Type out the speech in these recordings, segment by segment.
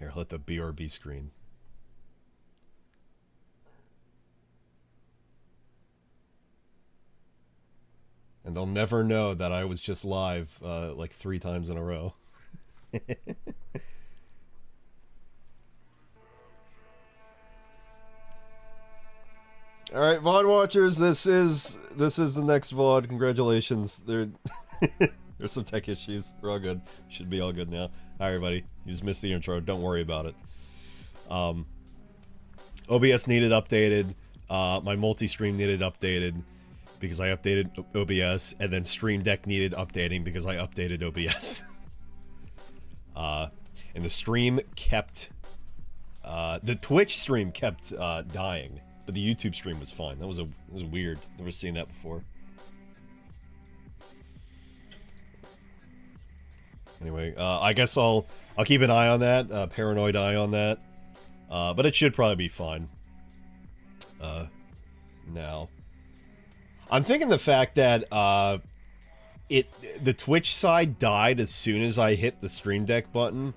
Here, let the BRB screen. And they'll never know that I was just live like 3 times in a row. All right, VOD watchers, this is the next VOD. Congratulations. There's some tech issues. We're all good. Should be all good now. Hi everybody. You just missed the intro. Don't worry about it. OBS needed updated. My multi-stream needed updated because I updated OBS, and then Stream Deck needed updating because I updated OBS. And the stream kept the Twitch stream kept dying. But the YouTube stream was fine. That was weird. Never seen that before. Anyway, I guess I'll keep an eye on that, paranoid eye on that. But it should probably be fine. Now, I'm thinking the fact that the Twitch side died as soon as I hit the Stream Deck button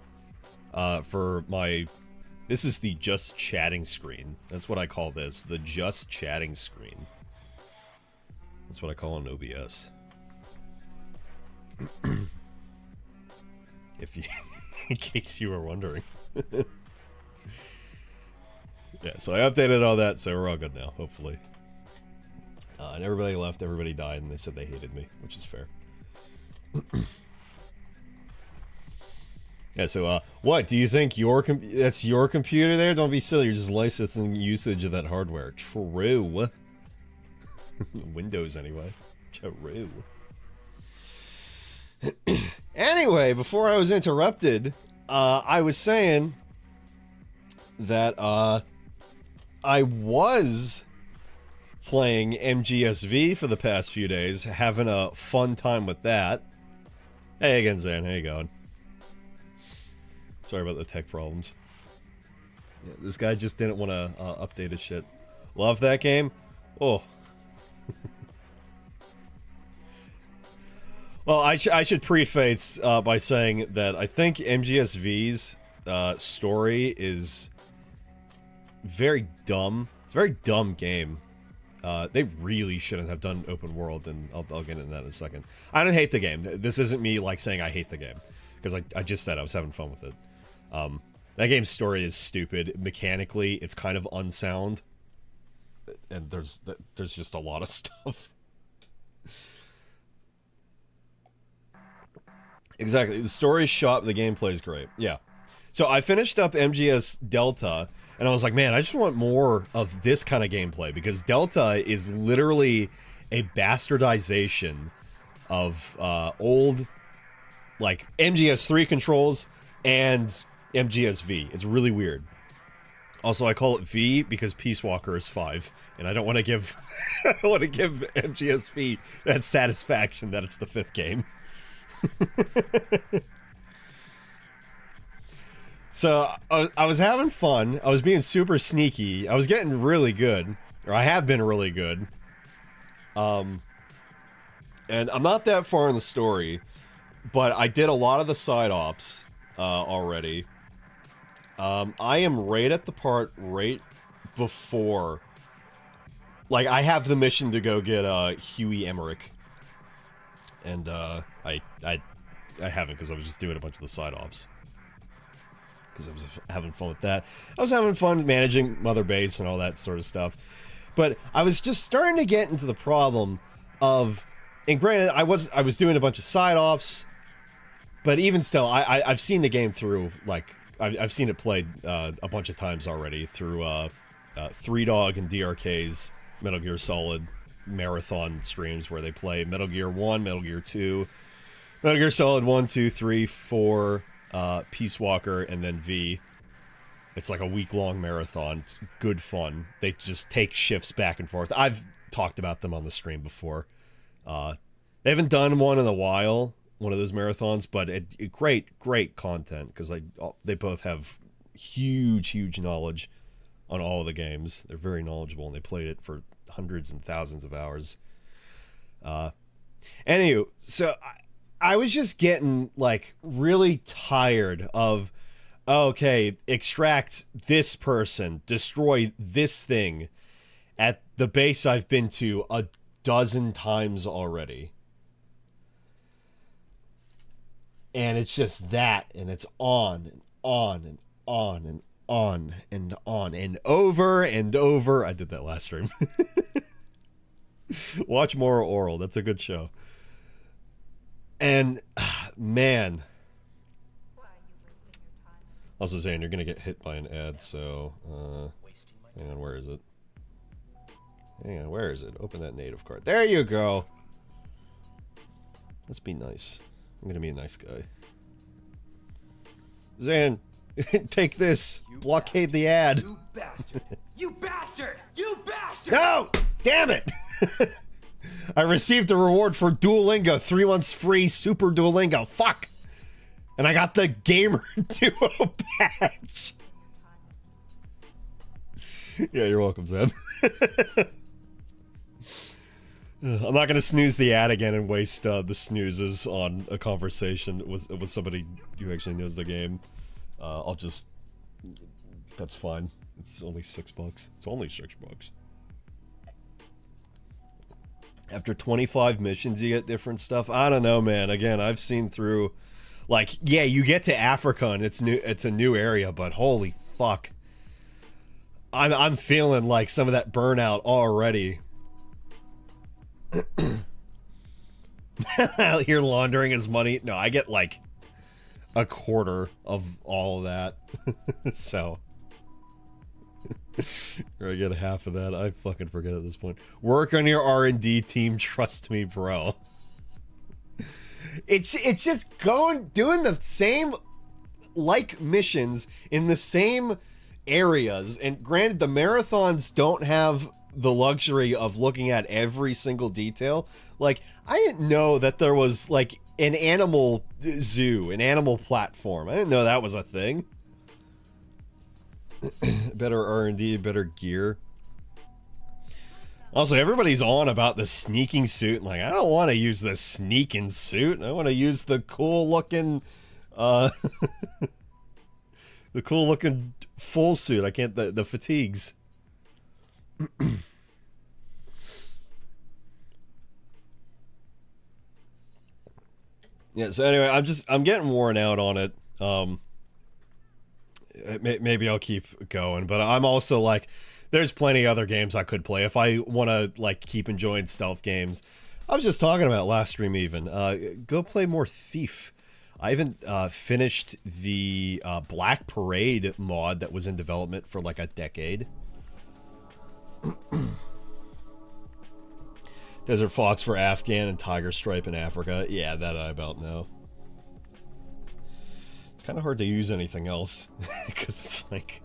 for my. This is the just chatting screen. That's what I call this. The just chatting screen. That's what I call an OBS. If you, in case you were wondering. Yeah, so I updated all that, so we're all good now, hopefully. And everybody left, everybody died, and they said they hated me, which is fair. Yeah, so, what? Do you think that's your computer there? Don't be silly, you're just licensing usage of that hardware. True. Windows, anyway. True. Anyway, before I was interrupted, I was saying that, I was playing MGSV for the past few days, having a fun time with that. Hey again, Zan, how you going? Sorry about the tech problems. Yeah, this guy just didn't want to update his shit. Love that game? Oh. Well, I should preface by saying that I think MGSV's story is very dumb. It's a very dumb game. They really shouldn't have done open world, and I'll get into that in a second. I don't hate the game. This isn't me like saying I hate the game, because I just said I was having fun with it. That game's story is stupid. Mechanically, it's kind of unsound, and there's just a lot of stuff. Exactly. The story's shot, the gameplay's great. Yeah. So I finished up MGS Delta, and I was like, man, I just want more of this kind of gameplay, because Delta is literally a bastardization of old, like, MGS3 controls and MGS-V. It's really weird. Also, I call it V because Peace Walker is 5, and I don't want to give I don't want to give MGS-V that satisfaction that it's the 5th game. So, I was having fun. I was being super sneaky. I was getting really good. Or I have been really good. And I'm not that far in the story, but I did a lot of the side ops already. I am right at the part right before. Like, I have the mission to go get Huey Emmerich. And I haven't, because I was just doing a bunch of the side ops. Because I was having fun with that. I was having fun managing Mother Base and all that sort of stuff. But I was just starting to get into the problem of, and granted, I was doing a bunch of side ops, but even still, I've seen the game through, like, I've seen it played a bunch of times already through Three Dog and DRK's Metal Gear Solid marathon streams where they play Metal Gear 1, Metal Gear 2, Metal Gear Solid 1, 2, 3, 4, Peace Walker, and then V. It's like a week-long marathon. It's good fun. They just take shifts back and forth. I've talked about them on the stream before. They haven't done one in a while, one of those marathons, but great content, because they both have huge knowledge on all of the games. They're very knowledgeable, and they played it for hundreds and thousands of hours. Anywho, so I was just getting, like, really tired of okay, extract this person, destroy this thing at the base I've been to a dozen times already. And it's just that, and it's on and on and on and on and on and over and over. I did that last stream. Watch Moral Oral. That's a good show. And, man. Also saying you're going to get hit by an ad, so, hang on, where is it? Hang on, where is it? Open that native card. There you go. Let's be nice. I'm going to be a nice guy. Zan, take this. Blockade the ad. You bastard! You bastard! You bastard! No! Damn it! I received a reward for Duolingo. 3 months free Super Duolingo. Fuck! And I got the Gamer Duo badge. Yeah, you're welcome, Zed. I'm not gonna snooze the ad again and waste the snoozes on a conversation with somebody who actually knows the game. I'll just... That's fine. It's only $6. It's only $6. After 25 missions, you get different stuff. I don't know, man. Again, I've seen through... Like, yeah, you get to Africa and it's new. It's a new area, but holy fuck, I'm feeling like some of that burnout already. Out here laundering his money. No, I get like a quarter of all of that. So, or I get half of that. I fucking forget at this point. Work on your R&D team. Trust me, bro. It's just doing the same like missions in the same areas, and granted the marathons don't have the luxury of looking at every single detail. Like, I didn't know that there was like an animal zoo, an animal platform. I didn't know that was a thing. Better R&D, better gear. Also, everybody's on about the sneaking suit. Like, I don't want to use the sneaking suit. I want to use the cool looking, the cool looking full suit. I can't, the fatigues. Yeah, so anyway, I'm getting worn out on it. Maybe I'll keep going, but I'm also like, there's plenty other games I could play if I want to like keep enjoying stealth games. I was just talking about last stream even. Go play more Thief. I haven't finished the Black Parade mod that was in development for like a decade. Desert Fox for Afghan and Tiger Stripe in Africa. Yeah, that I about know. It's kind of hard to use anything else because it's like,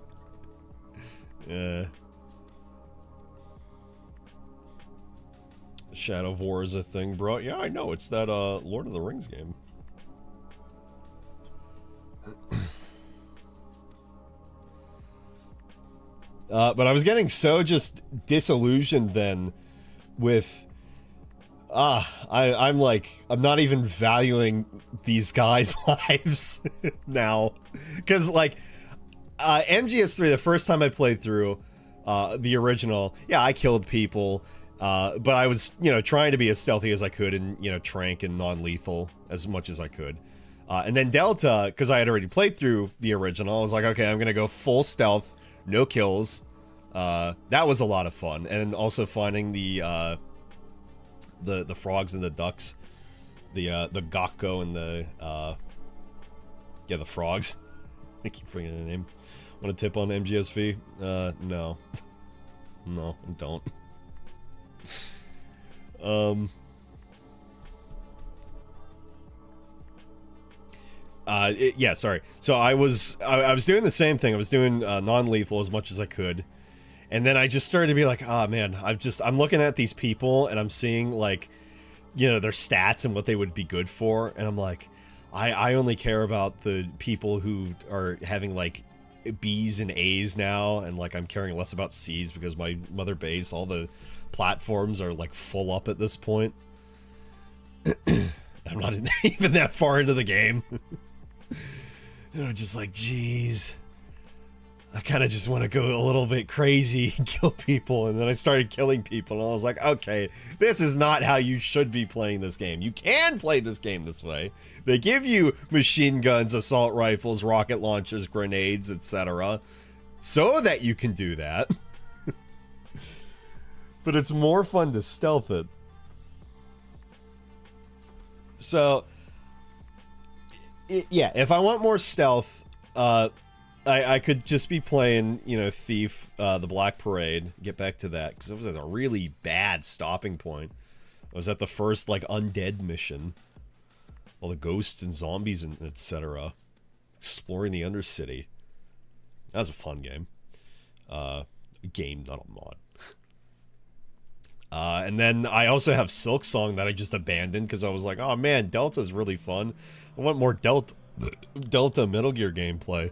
Shadow of War is a thing, bro. Yeah, I know. It's that Lord of the Rings game. But I was getting so just disillusioned then with I'm like, I'm not even valuing these guys' lives now. Because like MGS3, the first time I played through the original, yeah, I killed people. But I was, you know, trying to be as stealthy as I could and, you know, trank and non-lethal as much as I could. And then Delta, because I had already played through the original, I was like, okay, I'm going to go full stealth, no kills. That was a lot of fun. And also finding the frogs and the ducks. The Gakko and the, yeah, the frogs. I keep forgetting the name. Want to tip on MGSV? No. No, don't. Yeah, sorry. So I was doing the same thing. I was doing non-lethal as much as I could. And then I just started to be like, oh man, I'm looking at these people and I'm seeing like, you know, their stats and what they would be good for. And I'm like, I only care about the people who are having like B's and A's now. And like, I'm caring less about C's because my mother base, all the platforms are like full up at this point. I'm not even that far into the game. And I'm just like, geez, I kind of just want to go a little bit crazy and kill people. And then I started killing people, and I was like, okay, this is not how you should be playing this game. You can play this game this way. They give you machine guns, assault rifles, rocket launchers, grenades, etc., so that you can do that. But it's more fun to stealth it. So, yeah, if I want more stealth, I could just be playing, you know, Thief, the Black Parade, get back to that, because it was a really bad stopping point. I was at the first, like, undead mission. All the ghosts and zombies and etc. Exploring the Undercity. That was a fun game. Game, not a mod. And then I also have Silksong that I just abandoned because I was like, oh man, Delta's really fun. I want more Delta Metal Gear gameplay.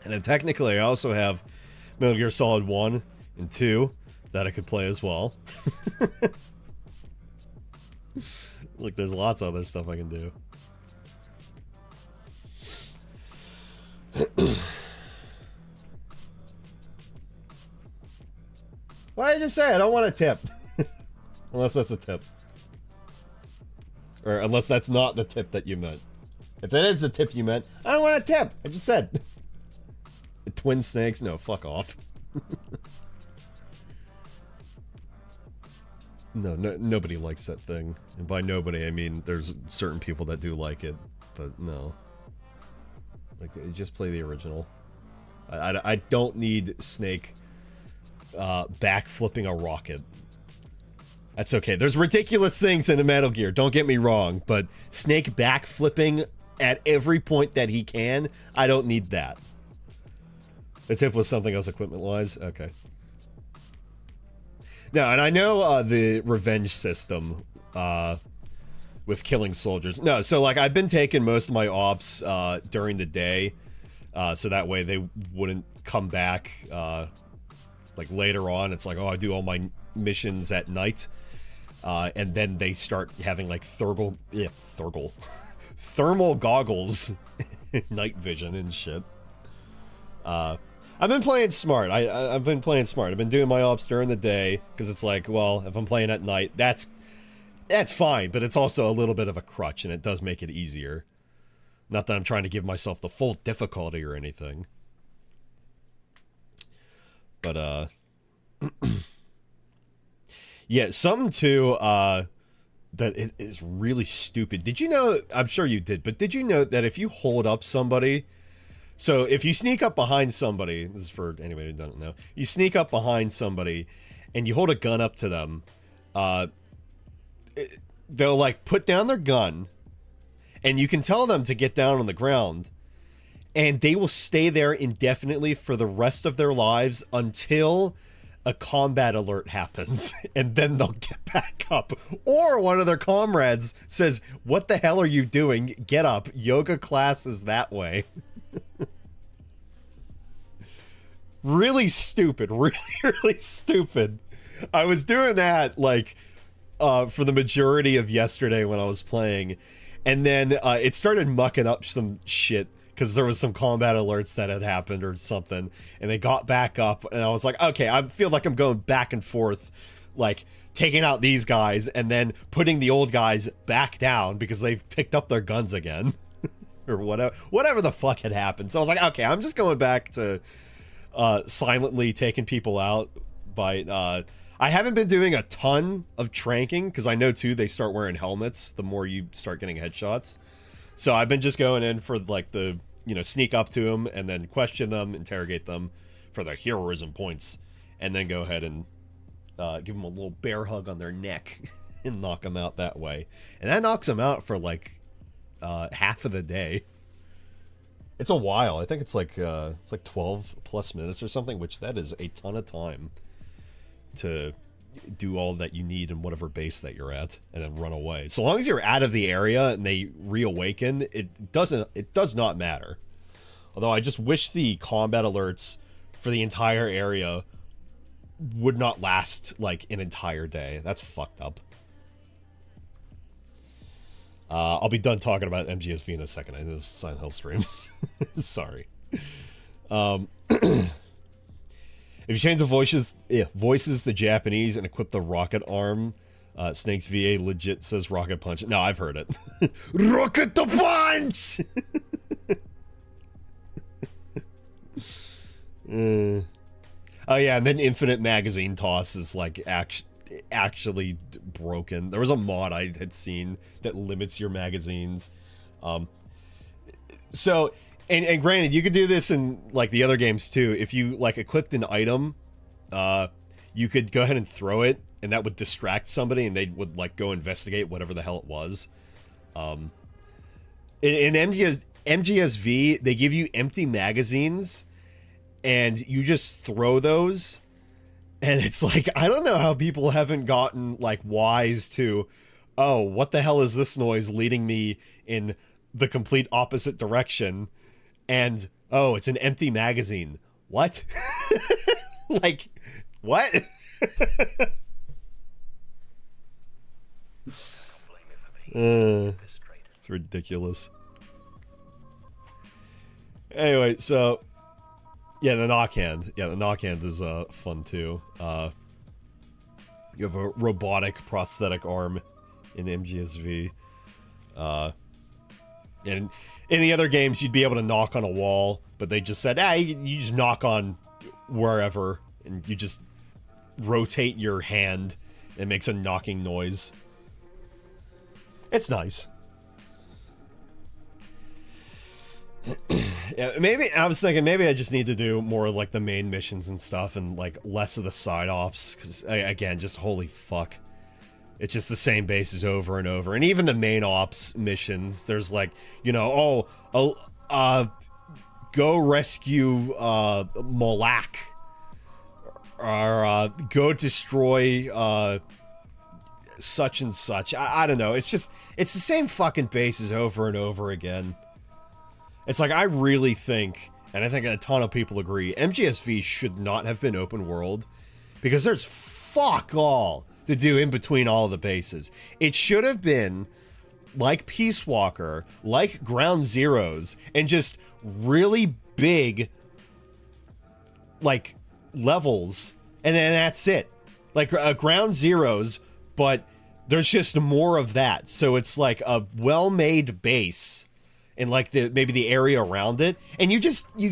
And then technically I also have Metal Gear Solid 1 and 2 that I could play as well. Look, there's lots of other stuff I can do. What did I just say? I don't want a tip. Unless that's a tip. Or unless that's not the tip that you meant. If that is the tip you meant, I don't want a tip. I just said. Twin snakes? No, fuck off. No, nobody likes that thing. And by nobody, I mean there's certain people that do like it. But no. Like, just play the original. I don't need Snake backflipping a rocket. That's okay. There's ridiculous things in a Metal Gear, don't get me wrong, but Snake backflipping at every point that he can, I don't need that. The tip was something else equipment-wise? Okay. No, and I know the revenge system with killing soldiers. No, so like I've been taking most of my ops during the day, so that way they wouldn't come back like later on. It's like, oh, I do all my missions at night, and then they start having like thermal goggles, night vision and shit. I've been playing smart. I've been playing smart. I've been doing my ops during the day because it's like, well, if I'm playing at night, that's fine, but it's also a little bit of a crutch, and it does make it easier. Not that I'm trying to give myself the full difficulty or anything. But, yeah, something too, that is really stupid. Did you know, I'm sure you did, but did you know that if you hold up somebody, so if you sneak up behind somebody, this is for anybody who doesn't know, you sneak up behind somebody and you hold a gun up to them, they'll like put down their gun and you can tell them to get down on the ground, and they will stay there indefinitely for the rest of their lives until a combat alert happens, and then they'll get back up. Or one of their comrades says, what the hell are you doing? Get up. Yoga class is that way. Really stupid. Really, really stupid. I was doing that, like, for the majority of yesterday when I was playing, and then it started mucking up some shit because there was some combat alerts that had happened or something, and they got back up, and I was like, okay, I feel like I'm going back and forth, like, taking out these guys and then putting the old guys back down because they've picked up their guns again. Or whatever the fuck had happened. So I was like, okay, I'm just going back to silently taking people out by... I haven't been doing a ton of tranking, because I know, too, they start wearing helmets the more you start getting headshots. So I've been just going in for, like, the, you know, sneak up to them and then question them, interrogate them for their heroism points, and then go ahead and give them a little bear hug on their neck and knock them out that way. And that knocks them out for, like, half of the day. It's a while. I think it's like 12 plus minutes or something, which that is a ton of time to do all that you need in whatever base that you're at, and then run away. So long as you're out of the area and they reawaken, it does not matter. Although I just wish the combat alerts for the entire area would not last like an entire day. That's fucked up. I'll be done talking about MGSV in a second. I know this is Silent Hill stream. Sorry. If you change the voices to Japanese and equip the rocket arm, Snake's VA legit says rocket punch. No, I've heard it. Rocket the punch! Oh yeah, and then infinite magazine toss is like actually broken. There was a mod I had seen that limits your magazines. So, and granted, you could do this in like the other games too. If you like equipped an item, you could go ahead and throw it, and that would distract somebody, and they would like go investigate whatever the hell it was. In MGSV, they give you empty magazines, and you just throw those. And it's like, I don't know how people haven't gotten, like, wise to, oh, what the hell is this noise leading me in the complete opposite direction? And, oh, it's an empty magazine. What? Like, what? It's ridiculous. Anyway, so... yeah, the knockhand. Yeah, the knockhand is fun too. You have a robotic prosthetic arm in MGSV. And in the other games, you'd be able to knock on a wall, but they just said, you just knock on wherever, and you just rotate your hand, and it makes a knocking noise. It's nice. Yeah, maybe I was thinking maybe I just need to do more like the main missions and stuff and like less of the side ops, because again, just holy fuck, it's just the same bases over and over. And even the main ops missions, there's like, you know, go rescue Molak, or go destroy such and such. I don't know, it's just, it's the same fucking bases over and over again. It's like, I really think, and I think a ton of people agree, MGSV should not have been open world, because there's fuck all to do in between all of the bases. It should have been like Peace Walker, like Ground Zeroes, and just really big, like, levels, and then that's it. Like Ground Zeroes, but there's just more of that. So it's like a well-made base, and like maybe the area around it, and you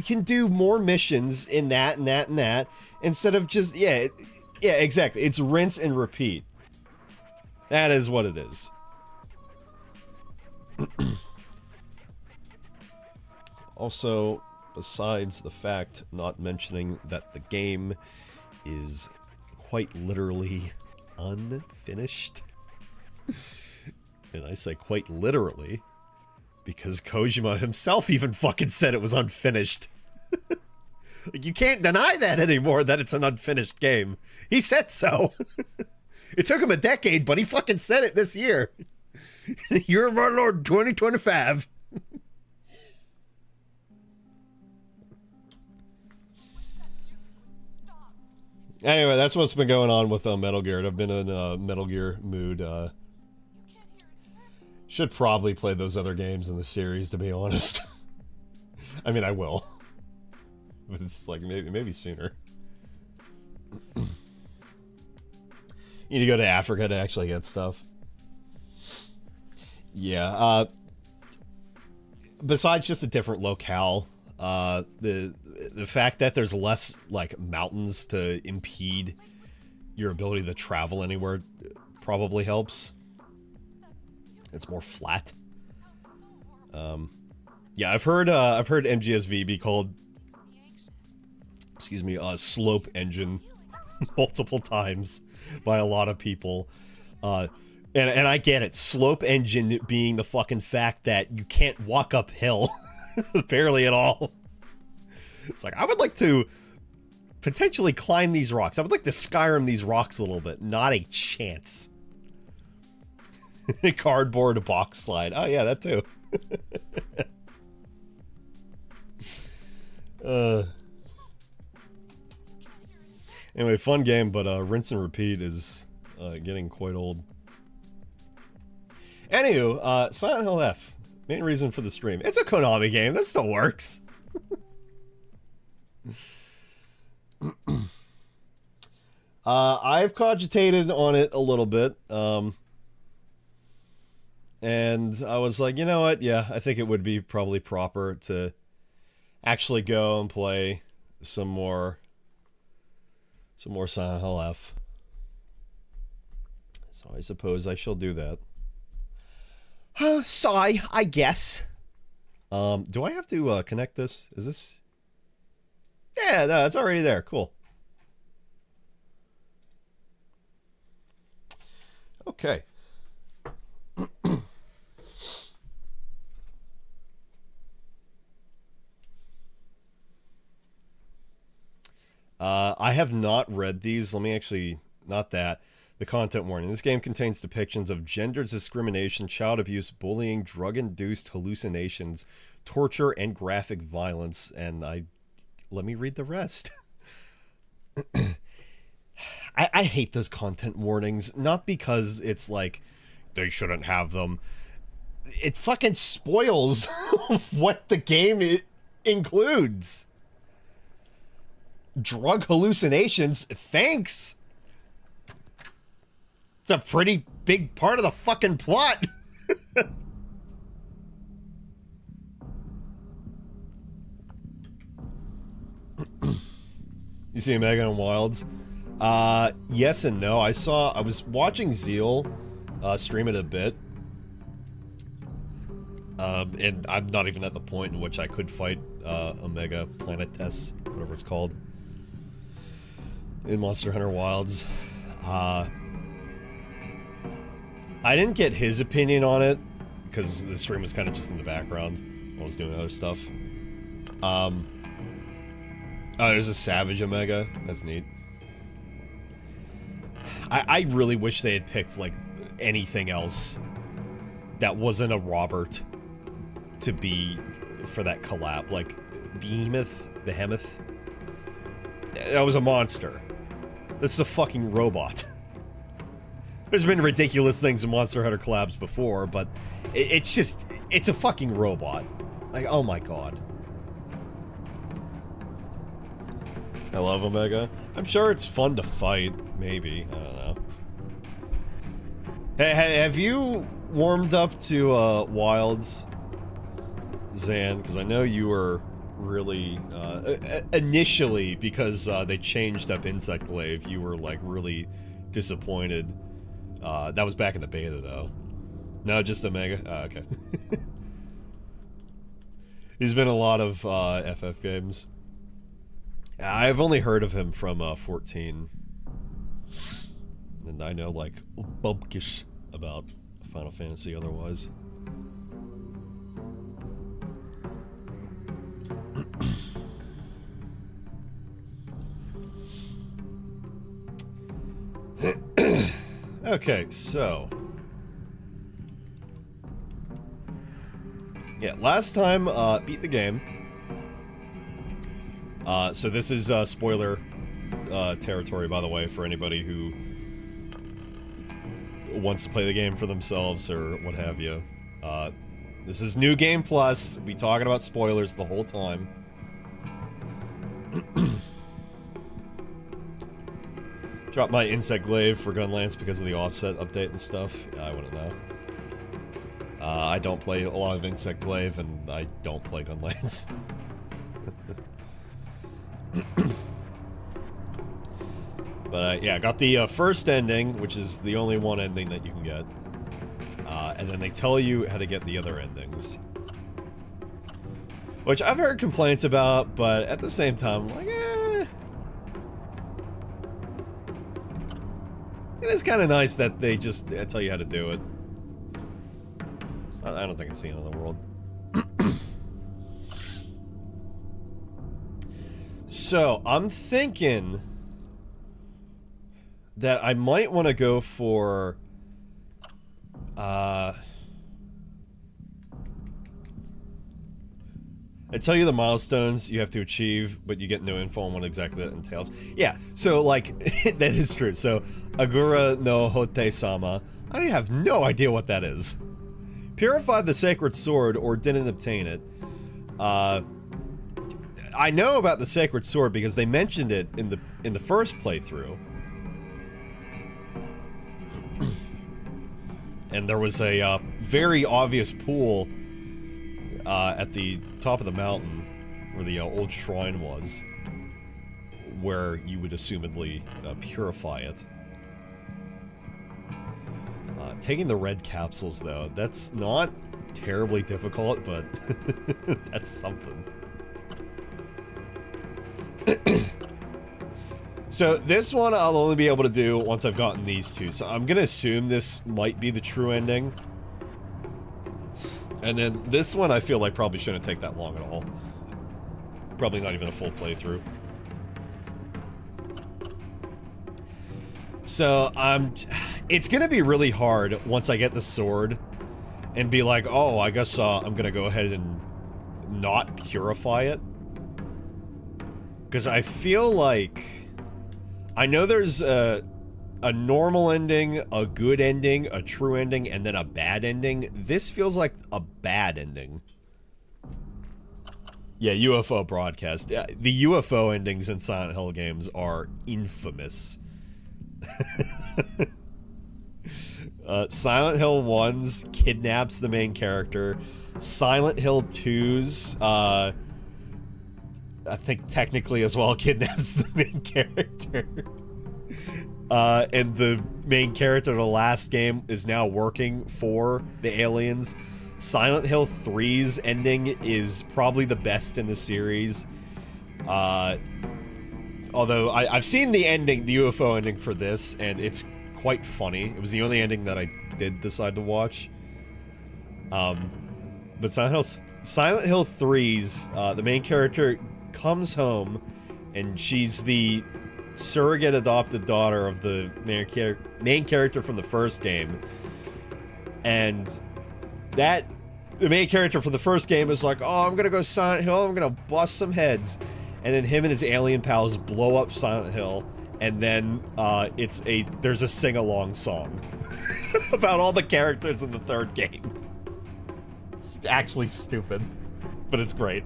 can do more missions in that and that and that, instead of just, yeah, exactly. It's rinse and repeat. That is what it is. Also, besides the fact, not mentioning that the game is quite literally unfinished. And I say quite literally, because Kojima himself even fucking said it was unfinished. Like, you can't deny that anymore, that it's an unfinished game. He said so. It took him a decade, but he fucking said it this year. Year of our Lord 2025. Anyway, that's what's been going on with Metal Gear. I've been in a Metal Gear mood. Should probably play those other games in the series, to be honest. I mean, I will. But it's like, maybe sooner. You need to go to Africa to actually get stuff. Yeah, besides just a different locale, the fact that there's less, like, mountains to impede your ability to travel anywhere probably helps. It's more flat. Yeah, I've heard MGSV be called, excuse me, slope engine multiple times by a lot of people. And I get it. Slope engine being the fucking fact that you can't walk uphill barely at all. It's like, I would like to potentially climb these rocks. I would like to Skyrim these rocks a little bit. Not a chance. Cardboard box slide. Oh yeah, that too. Anyway, fun game, but rinse and repeat is getting quite old. Anywho, Silent Hill F. Main reason for the stream. It's a Konami game. That still works. I've cogitated on it a little bit. And I was like, you know what? Yeah, I think it would be probably proper to actually go and play some more Silent Hill F. So I suppose I shall do that. Sigh, I guess. Do I have to connect this? Is this? Yeah, no, it's already there. Cool. Okay. I have not read these. Let me actually, not that. The content warning. This game contains depictions of gender discrimination, child abuse, bullying, drug-induced hallucinations, torture, and graphic violence. And let me read the rest. I hate those content warnings. Not because it's like, they shouldn't have them. It fucking spoils what the game includes. Drug hallucinations? Thanks! It's a pretty big part of the fucking plot. You see Omega and Wilds? Yes and no. I was watching Zeal stream it a bit. And I'm not even at the point in which I could fight Omega Planet Test, whatever it's called, in Monster Hunter Wilds. I didn't get his opinion on it, because the stream was kind of just in the background while I was doing other stuff. Oh, there's a Savage Omega. That's neat. I really wish they had picked, like, anything else that wasn't a Robert to be for that collab. Like, Behemoth? That was a monster. This is a fucking robot. There's been ridiculous things in Monster Hunter collabs before, but it's a fucking robot. Like, oh my god. I love Omega. I'm sure it's fun to fight, maybe. I don't know. Have you warmed up to Wilds, Zan? Because I know you were really, initially, because they changed up Insect Glaive, you were, like, really disappointed. That was back in the beta, though. No, just Omega? Oh, okay. He's been in a lot of FF games. I've only heard of him from 14. And I know, like, bubkish about Final Fantasy otherwise. Okay, so... yeah, last time, beat the game. So this is, spoiler, territory, by the way, for anybody who wants to play the game for themselves, or what have you. This is New Game Plus. We talking about spoilers the whole time. Dropped my Insect Glaive for Gunlance because of the offset update and stuff. I wouldn't know. I don't play a lot of Insect Glaive, and I don't play Gunlance. But yeah, I got the first ending, which is the only one ending that you can get. And then they tell you how to get the other endings. Which I've heard complaints about, but at the same time, I'm like, eh. It is kind of nice that they just tell you how to do it. I don't think it's the end of the world. So, I'm thinking that I might want to go for I tell you the milestones you have to achieve, but you get no info on what exactly that entails. Yeah, so, like, that is true. So, Agura no Hote-sama, I have no idea what that is. Purified the sacred sword or didn't obtain it. I know about the sacred sword because they mentioned it in the first playthrough. And there was a very obvious pool at the top of the mountain where the old shrine was, where you would assumedly purify it. Taking the red capsules, though, that's not terribly difficult, but that's something. So this one I'll only be able to do once I've gotten these two, so I'm gonna assume this might be the true ending. And then this one I feel like probably shouldn't take that long at all. Probably not even a full playthrough. So, it's gonna be really hard once I get the sword and be like, oh, I guess I'm gonna go ahead and not purify it. Because I feel like... I know there's a normal ending, a good ending, a true ending, and then a bad ending. This feels like a bad ending. Yeah, UFO broadcast. The UFO endings in Silent Hill games are infamous. Silent Hill 1's kidnaps the main character. Silent Hill 2's, I think technically as well, kidnaps the main character. And the main character of the last game is now working for the aliens. Silent Hill 3's ending is probably the best in the series. Although I've seen the ending, the UFO ending for this, and it's quite funny. It was the only ending that I did decide to watch. But Silent Hill 3's, the main character comes home, and she's the surrogate adopted daughter of the main character from the first game. And the main character from the first game is like, oh, I'm gonna go Silent Hill, I'm gonna bust some heads. And then him and his alien pals blow up Silent Hill, and then there's a sing-along song about all the characters in the third game. It's actually stupid, but it's great.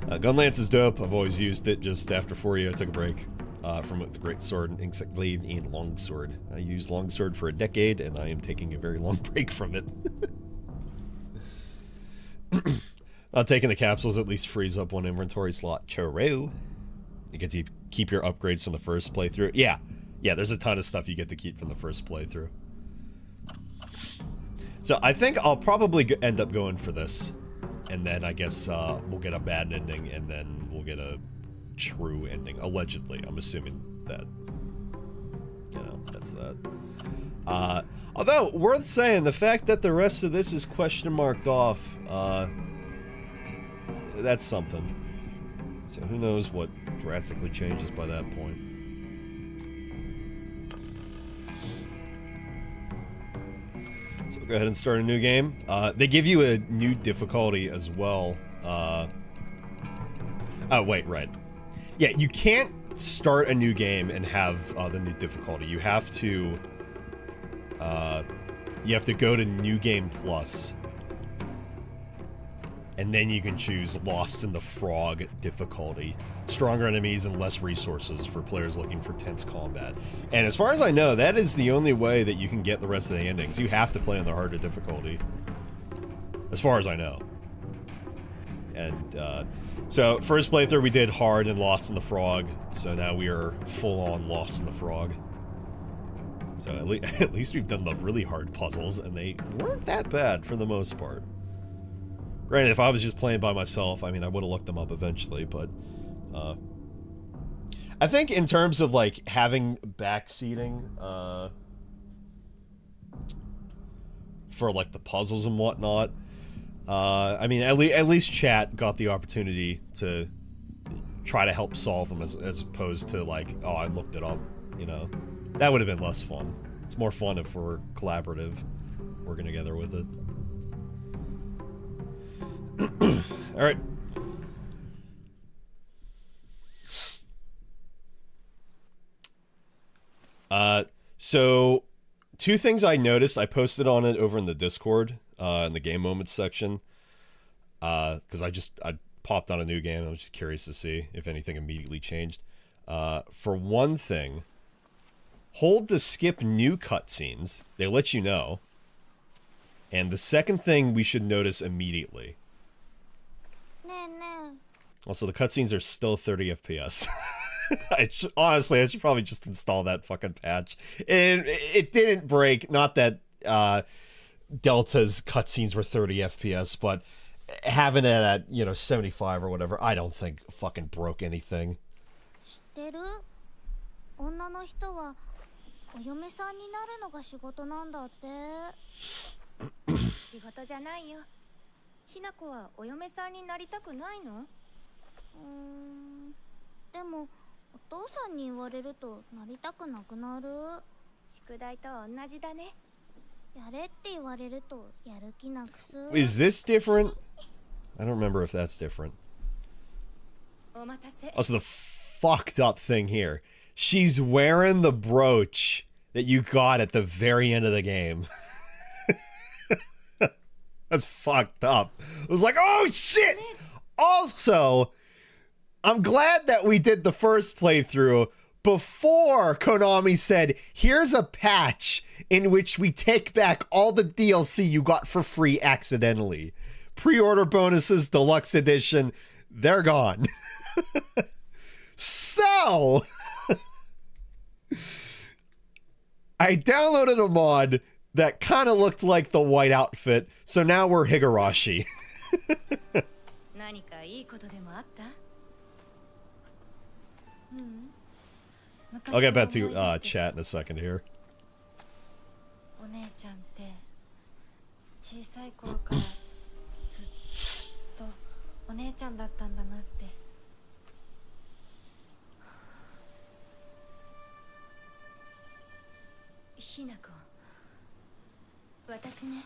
Gunlance is dope. I've always used it. Just after 4U, I took a break from the Great Sword, Insect Glaive, and Longsword. I used Longsword for a decade, and I am taking a very long break from it. Not taking the capsules at least frees up one inventory slot. Churro. You get to keep your upgrades from the first playthrough. Yeah, there's a ton of stuff you get to keep from the first playthrough. So I think I'll probably end up going for this. And then I guess we'll get a bad ending, and then we'll get a true ending. Allegedly, I'm assuming that. You know, that's that. Although, worth saying, the fact that the rest of this is question marked off, that's something. So who knows what drastically changes by that point. So we'll go ahead and start a new game. They give you a new difficulty as well. Oh, wait, right. Yeah, you can't start a new game and have the new difficulty. You have to go to New Game Plus. And then you can choose Lost in the Frog difficulty. Stronger enemies and less resources for players looking for tense combat. And as far as I know, that is the only way that you can get the rest of the endings. You have to play on the harder difficulty. As far as I know. And, so, first playthrough we did hard and Lost in the Frog. So now we are full-on Lost in the Frog. So at least we've done the really hard puzzles, and they weren't that bad for the most part. Granted, if I was just playing by myself, I mean, I would have looked them up eventually, but... I think in terms of, like, having backseating, for, like, the puzzles and whatnot, I mean, at least chat got the opportunity to try to help solve them as opposed to, like, oh, I looked it up, you know? That would have been less fun. It's more fun if we're collaborative, working together with it. Alright. So, two things I noticed. I posted on it over in the Discord, in the game moments section. Because I popped on a new game. I was just curious to see if anything immediately changed. For one thing, hold to skip new cutscenes. They let you know. And the second thing we should notice immediately. Also, the cutscenes are still 30 FPS. Honestly, I should probably just install that fucking patch. It didn't break. Not that Delta's cutscenes were 30 FPS, but having it at, 75 or whatever, I don't think fucking broke anything. 知ってる？女の人はお嫁さんになるのが仕事なんだって。仕事じゃないよ。ひな子はお嫁さんになりたくないの？でもお父さんに言われるとなりたくなくなる。宿題と同じだね。やれって言われるとやる気なくす。Is this different? I don't remember if that's different. お待たせ。 Also, the fucked up thing here. She's wearing the brooch that you got at the very end of the game. That's fucked up. I was like, oh shit! Also, I'm glad that we did the first playthrough before Konami said, here's a patch in which we take back all the DLC you got for free accidentally. Pre-order bonuses, deluxe edition, they're gone. So, I downloaded a mod that kind of looked like the white outfit, so now we're Higurashi. 何かいいことでもあった？I'll get back to chat in a second here. お姉ちゃんって小さい頃からずっとお姉ちゃんだったんだなって。ひな子、私ね。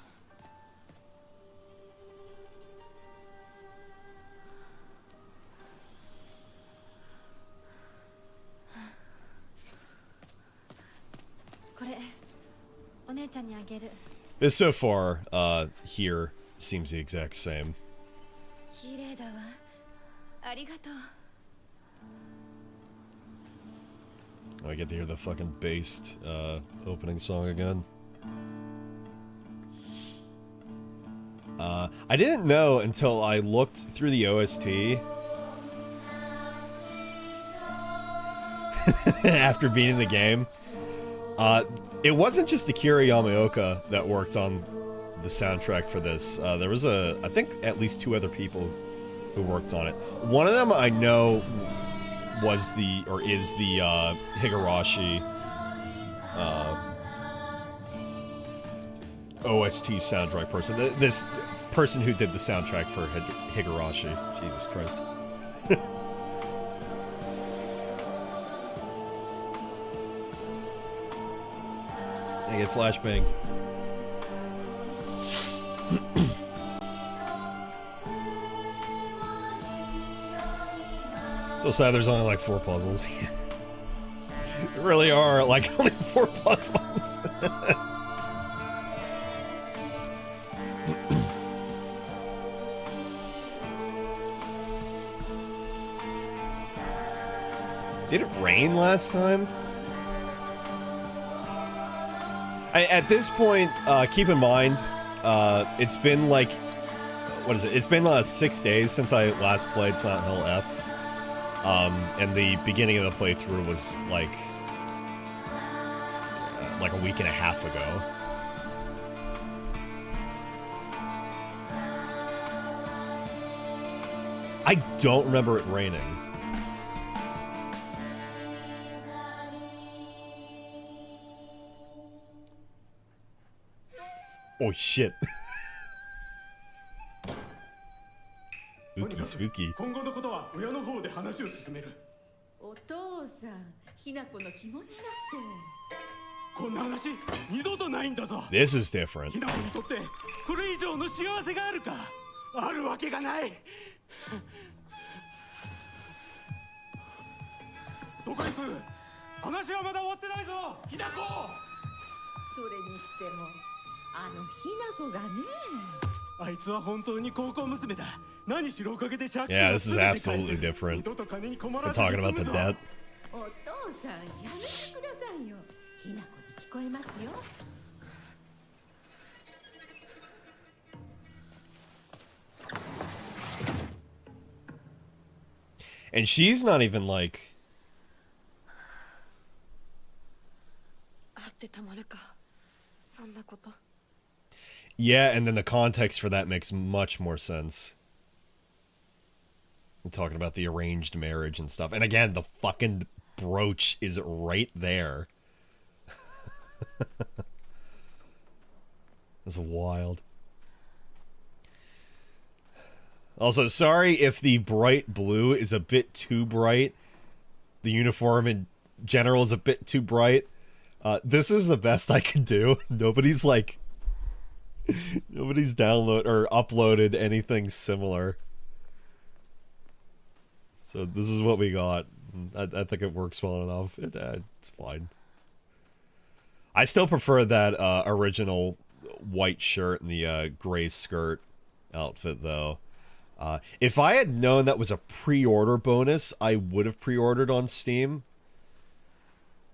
これお姉ちゃんにあげる。This so far, here seems the exact same. 綺麗だわ。ありがとう。Oh, I get to hear the fucking based opening song again. I didn't know until I looked through the OST after beating the game. It wasn't just Akira Yamaoka that worked on the soundtrack for this. There was I think at least two other people who worked on it. One of them I know is the Higurashi OST soundtrack person. This person who did the soundtrack for Higurashi. Jesus Christ. I get flashbanged. So sad there's only like 4 puzzles. There really are like only 4 puzzles. Did it rain last time? At this point, keep in mind, it's been like, what is it? It's been 6 days since I last played Silent Hill F. And the beginning of the playthrough was like a week and a half ago. I don't remember it raining. Oh shit. Spooky, spooky. 今後のことは親の方で話を進める。お父さん、ひな子の気持ちだって。こんな話二度とないんだぞ。 This is different. ひな子にとってこれ以上の幸せがあるか。あるわけがない。どこ行く。話はまだ終わってないぞ、ひな子。それにしてもあのひな子がね。あいつは本当に高校娘だ。何しろおかげで借金 Yeah, を this is 全て返せ absolutely る。 different. 二度と金に困ら We're ずに talking 済 about む the ぞ。 debt. お父さんやめてくださいよ。ひな子に聞こえますよ。 And she's not even like... あってたまるか、そんなこと。 Yeah, and then the context for that makes much more sense. I'm talking about the arranged marriage and stuff. And again, the fucking brooch is right there. That's wild. Also, sorry if the bright blue is a bit too bright. The uniform in general is a bit too bright. This is the best I can do. Nobody's like... Nobody's downloaded or uploaded anything similar. So this is what we got. I think it works well enough. It's fine. I still prefer that original white shirt and the gray skirt outfit, though. If I had known that was a pre-order bonus, I would have pre-ordered on Steam.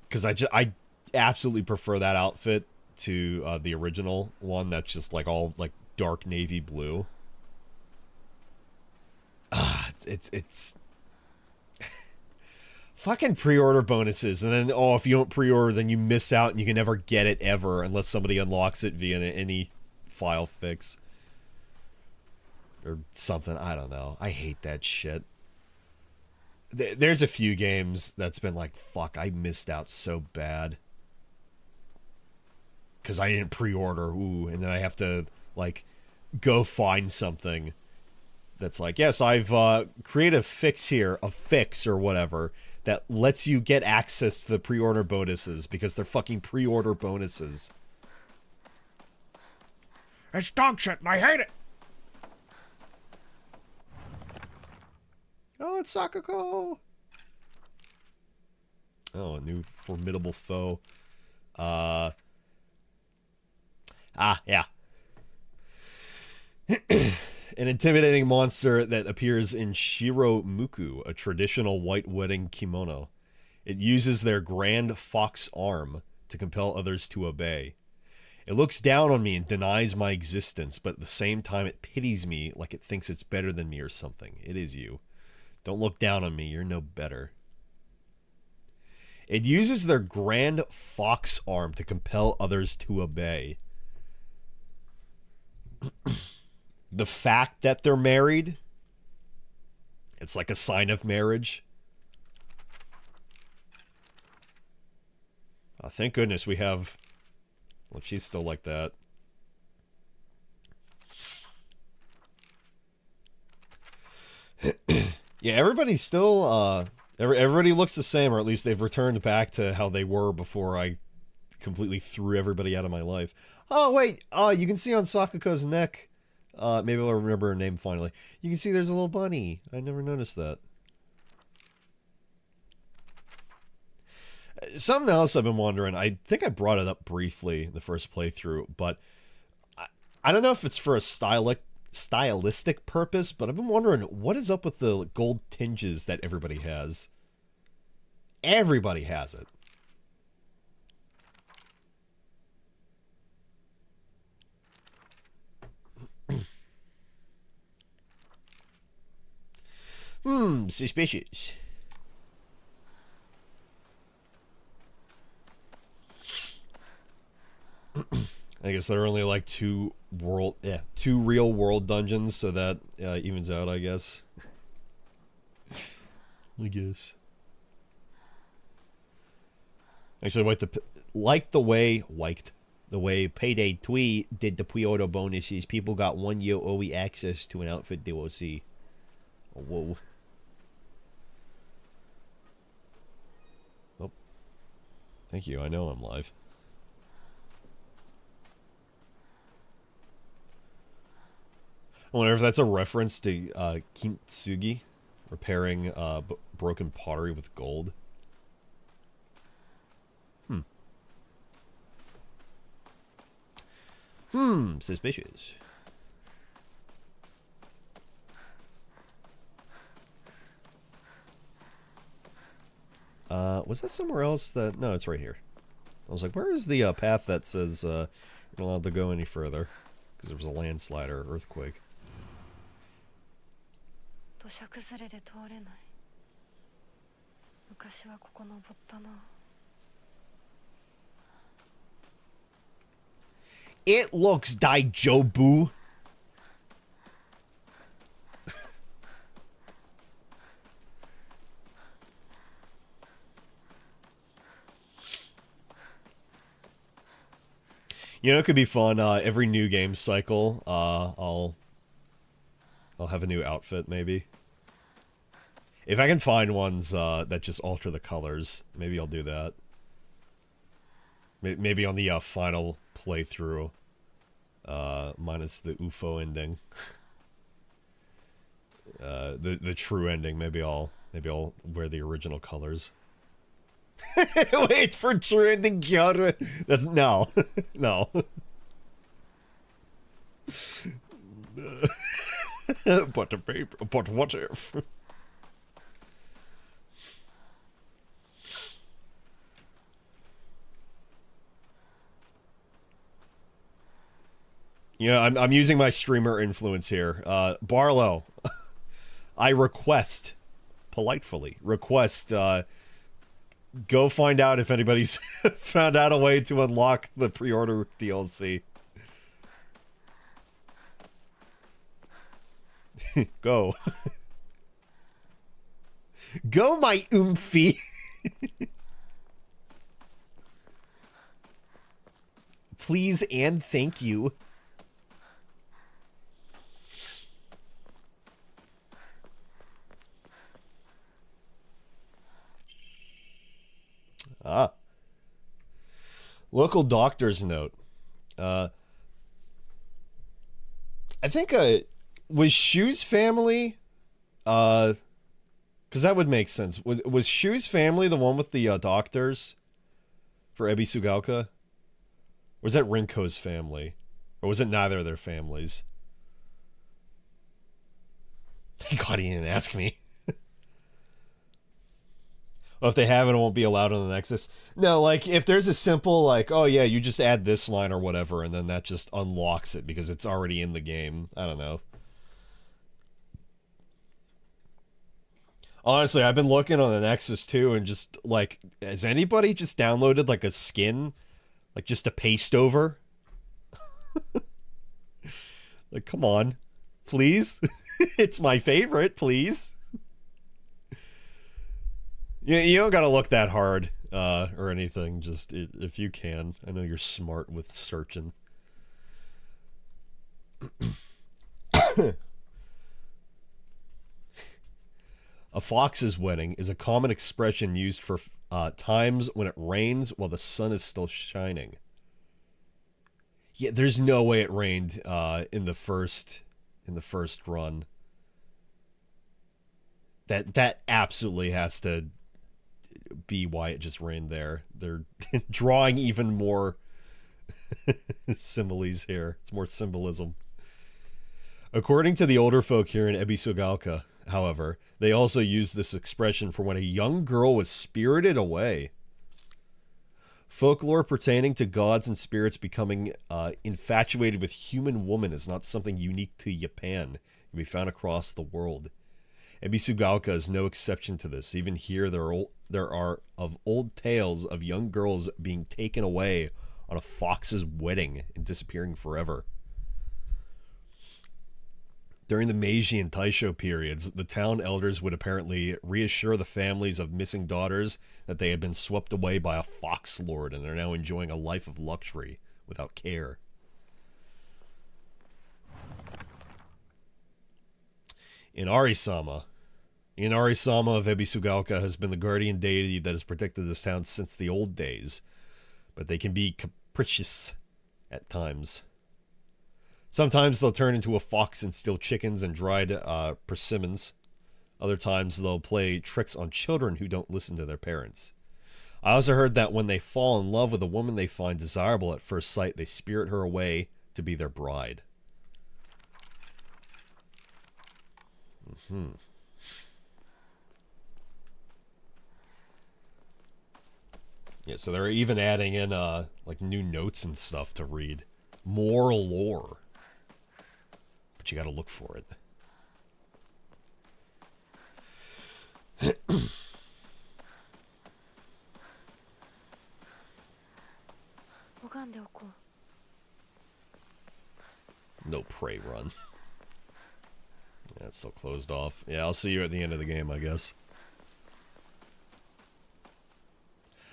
Because I absolutely prefer that outfit to the original one that's just like all like dark navy blue. It's fucking pre-order bonuses, and then if you don't pre-order, then you miss out and you can never get it ever unless somebody unlocks it via any file fix or something. I don't know. I hate that shit. There's a few games that's been like, fuck, I missed out so bad because I didn't pre-order, and then I have to, like, go find something that's like, yes, I've created a fix here, a fix or whatever, that lets you get access to the pre-order bonuses because they're fucking pre-order bonuses. It's dog shit and I hate it! Oh, it's Sakako! Oh, a new formidable foe. Yeah. An intimidating monster that appears in Shiro Muku, a traditional white wedding kimono. It uses their grand fox arm to compel others to obey. It looks down on me and denies my existence, but at the same time it pities me like it thinks it's better than me or something. It is you. Don't look down on me, you're no better. It uses their grand fox arm to compel others to obey. The fact that they're married, it's like a sign of marriage. Thank goodness we have... Well, she's still like that. Yeah, everybody's still, everybody looks the same, or at least they've returned back to how they were before I completely threw everybody out of my life. Oh, wait, you can see on Sakako's neck, maybe I'll remember her name finally. You can see there's a little bunny. I never noticed that. Something else I've been wondering, I think I brought it up briefly in the first playthrough, but I don't know if it's for a stylistic purpose, but I've been wondering, what is up with the gold tinges that everybody has? Everybody has it. Suspicious. I guess there are only like two real world dungeons, so that evens out, I guess. I guess. Actually, the way Payday 3 did the pre-order bonuses, people got 1 year early access to an outfit DLC. Oh, whoa. Oh. Thank you, I know I'm live. I wonder if that's a reference to kintsugi, repairing broken pottery with gold. Suspicious. Was that somewhere else that... No, it's right here. I was like, where is the path that says you're not allowed to go any further? Because there was a landslide or earthquake. 土砂崩れで通れない。昔はここ登ったな。It looks Daijobu. You know, it could be fun. Every new game cycle, I'll have a new outfit, maybe. If I can find ones that just alter the colors, maybe I'll do that. Maybe on the final playthrough, minus the UFO ending, the true ending. Maybe I'll wear the original colors. Wait for true ending, Kyara. That's no, no. But what if? Yeah, I'm using my streamer influence here. Barlow, I request, politely request, go find out if anybody's found out a way to unlock the pre-order DLC. Go. Go, my oomphy. Please and thank you. Ah. Local doctor's note. I think, was Shu's family, because that would make sense. Was Shu's family the one with the, doctors for Ebisugaoka? Or was that Rinko's family? Or was it neither of their families? Thank God he didn't ask me. Well, if they have it, it won't be allowed on the Nexus. No, like, if there's a simple, like, oh yeah, you just add this line or whatever, and then that just unlocks it because it's already in the game. I don't know. Honestly, I've been looking on the Nexus too, and just, like, has anybody just downloaded, like, a skin? Like, just a paste over? Like, come on. Please? It's my favorite, please. You don't gotta look that hard, or anything, just if you can. I know you're smart with searching. A fox's wedding is a common expression used for times when it rains while the sun is still shining. Yeah, there's no way it rained in the first run. That absolutely has to be why it just rained there. They're drawing even more similes here. It's more symbolism. According to the older folk here in Ebisugaoka, however, they also use this expression for when a young girl was spirited away. Folklore pertaining to gods and spirits becoming infatuated with human woman is not something unique to Japan. It can be found across the world. Ebisugaoka is no exception to this. Even here, there are of old tales of young girls being taken away on a fox's wedding and disappearing forever. During the Meiji and Taisho periods, the town elders would apparently reassure the families of missing daughters that they had been swept away by a fox lord and are now enjoying a life of luxury without care. Inari-sama of Ebisugaoka has been the guardian deity that has protected this town since the old days, but they can be capricious at times. Sometimes they'll turn into a fox and steal chickens and dried persimmons. Other times they'll play tricks on children who don't listen to their parents. I also heard that when they fall in love with a woman they find desirable at first sight, they spirit her away to be their bride. Yeah, so they're even adding in like new notes and stuff to read. More lore. But you gotta look for it. 拝んでおこう。 No prey run. Yeah, it's still closed off. Yeah, I'll see you at the end of the game, I guess.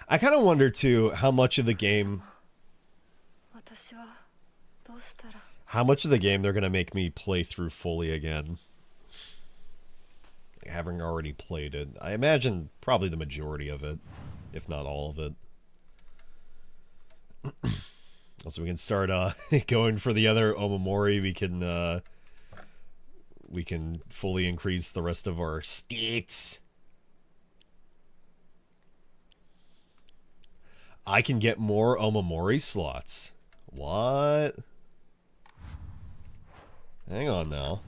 I kind of wonder, too, how much of the game... 私はどうしたら。 How much of the game they're going to make me play through fully again. Like, having already played it. I imagine probably the majority of it, if not all of it. Also, we can start going for the other Omamori. We can fully increase the rest of our stats. I can get more Omamori slots. What? Hang on now.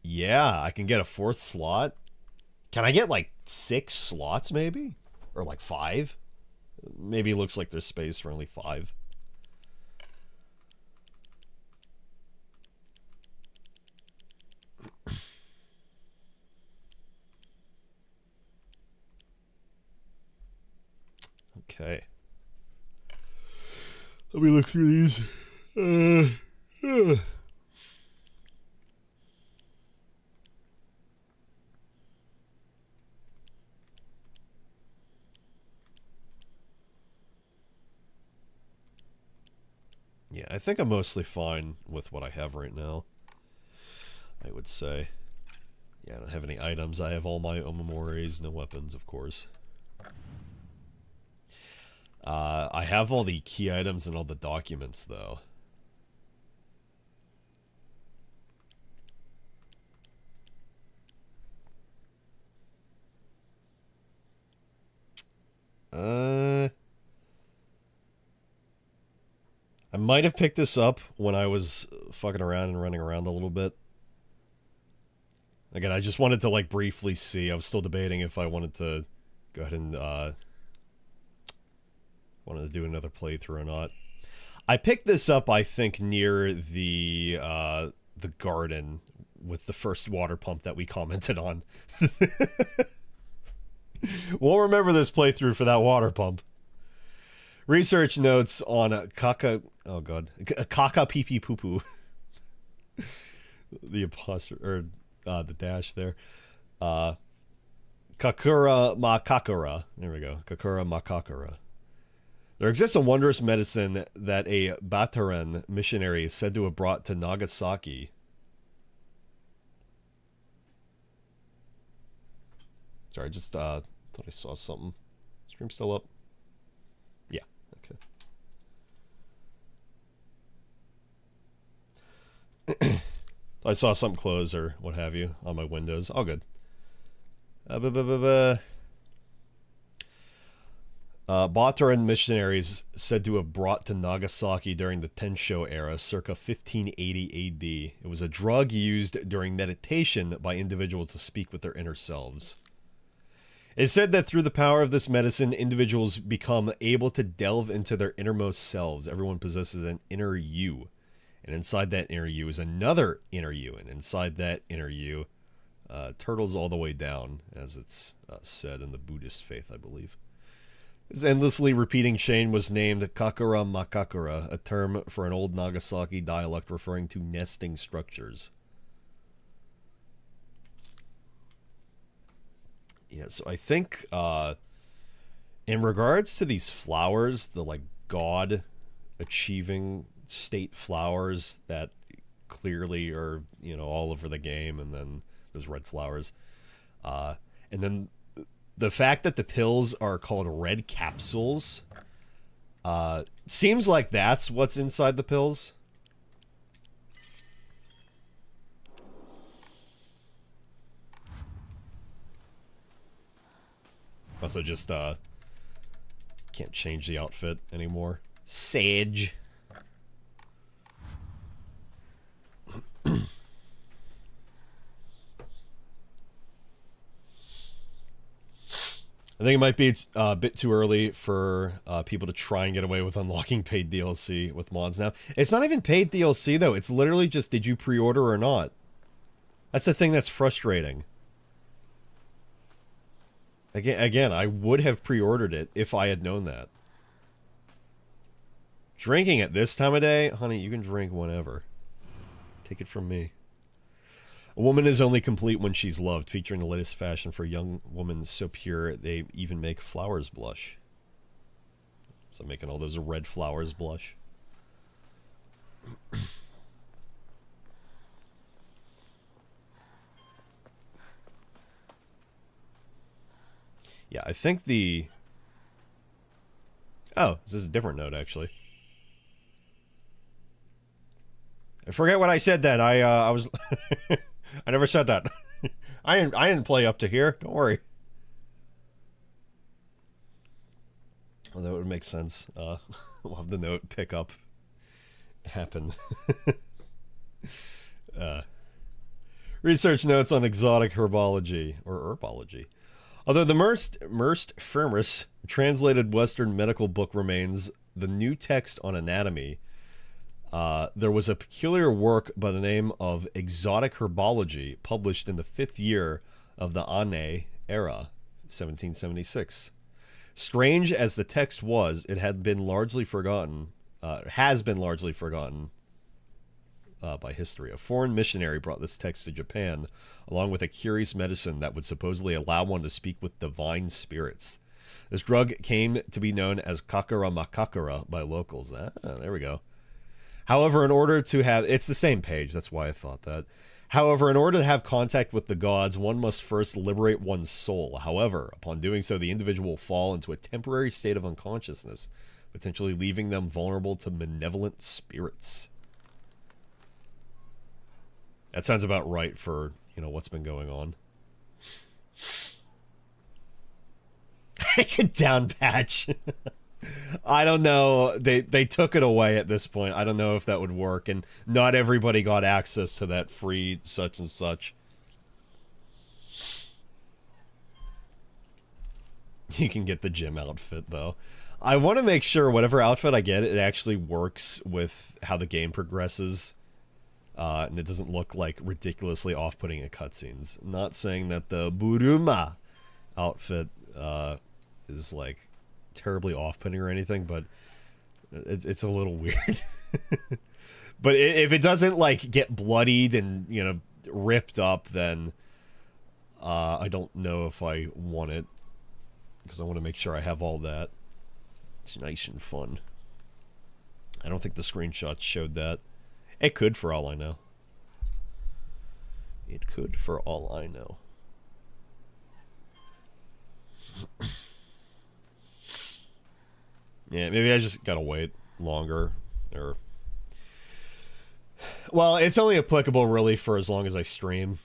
Yeah, I can get a 4th slot. Can I get like 6 slots maybe? Or like 5? Maybe it looks like there's space for only 5. Okay. Let me look through these. Yeah, I think I'm mostly fine with what I have right now. I would say. Yeah, I don't have any items. I have all my Omamoris, no weapons, of course. I have all the key items and all the documents, though. I might have picked this up when I was fucking around and running around a little bit. Again, I just wanted to, like, briefly see. I was still debating if I wanted to go ahead and, wanted to do another playthrough or not. I picked this up, I think, near the garden with the first water pump that we commented on. We'll remember this playthrough for that water pump. Research notes on Kaka... Oh, God. Kaka Pee Pee Poo Poo. The apostrophe... Or, the dash there. Kakura Makakura. There we go. Kakura Makakura. There exists a wondrous medicine that a Bataran missionary is said to have brought to Nagasaki. Sorry, I just thought I saw something. Stream still up? Yeah, okay. I saw something close or what have you on my windows. All good. Bataran missionaries said to have brought to Nagasaki during the Tensho era, circa 1580 AD. It was a drug used during meditation by individuals to speak with their inner selves. It's said that through the power of this medicine, individuals become able to delve into their innermost selves. Everyone possesses an inner you. And inside that inner you is another inner you. And inside that inner you, turtles all the way down, as it's said in the Buddhist faith, I believe. This endlessly repeating chain was named Kakura Makakura, a term for an old Nagasaki dialect referring to nesting structures. Yeah, so I think in regards to these flowers, the like god achieving state flowers that clearly are, you know, all over the game, and then those red flowers, and then the fact that the pills are called red capsules, seems like that's what's inside the pills. Also, just can't change the outfit anymore. Sage. I think it might be a bit too early for people to try and get away with unlocking paid DLC with mods now. It's not even paid DLC, though. It's literally just, did you pre-order or not? That's the thing that's frustrating. Again, I would have pre-ordered it if I had known that. Drinking at this time of day? Honey, you can drink whenever. Take it from me. A woman is only complete when she's loved, featuring the latest fashion for a young woman so pure they even make flowers blush. So making all those red flowers blush. Yeah, I think the... Oh, this is a different note, actually. I forget what I said then. I was... I never said that. I didn't play up to here. Don't worry. Well, that would make sense. We'll have the note pick up happen. Research notes on exotic herbology or herbology. Although the Merst Firmus translated Western medical book remains the new text on anatomy, there was a peculiar work by the name of Exotic Herbology published in the 5th year of the Ane era, 1776. Strange as the text was, it had been largely forgotten, by history. A foreign missionary brought this text to Japan, along with a curious medicine that would supposedly allow one to speak with divine spirits. This drug came to be known as kakara makakara by locals. There we go. However, in order to have... It's the same page, that's why I thought that. However, in order to have contact with the gods, one must first liberate one's soul. However, upon doing so, the individual will fall into a temporary state of unconsciousness, potentially leaving them vulnerable to malevolent spirits. That sounds about right for, you know, what's been going on. I could down patch. I don't know. They took it away at this point. I don't know if that would work, and not everybody got access to that free such and such. You can get the gym outfit, though. I want to make sure whatever outfit I get, it actually works with how the game progresses. And it doesn't look like ridiculously off-putting in cutscenes. Not saying that the Buruma outfit is like terribly off-putting or anything, but it's a little weird. But if it doesn't like get bloodied and, you know, ripped up, then I don't know if I want it, because I want to make sure I have all that. It's nice and fun. I don't think the screenshots showed that. It could, for all I know. It could, for all I know. Yeah, maybe I just gotta wait longer, or... Well, it's only applicable, really, for as long as I stream,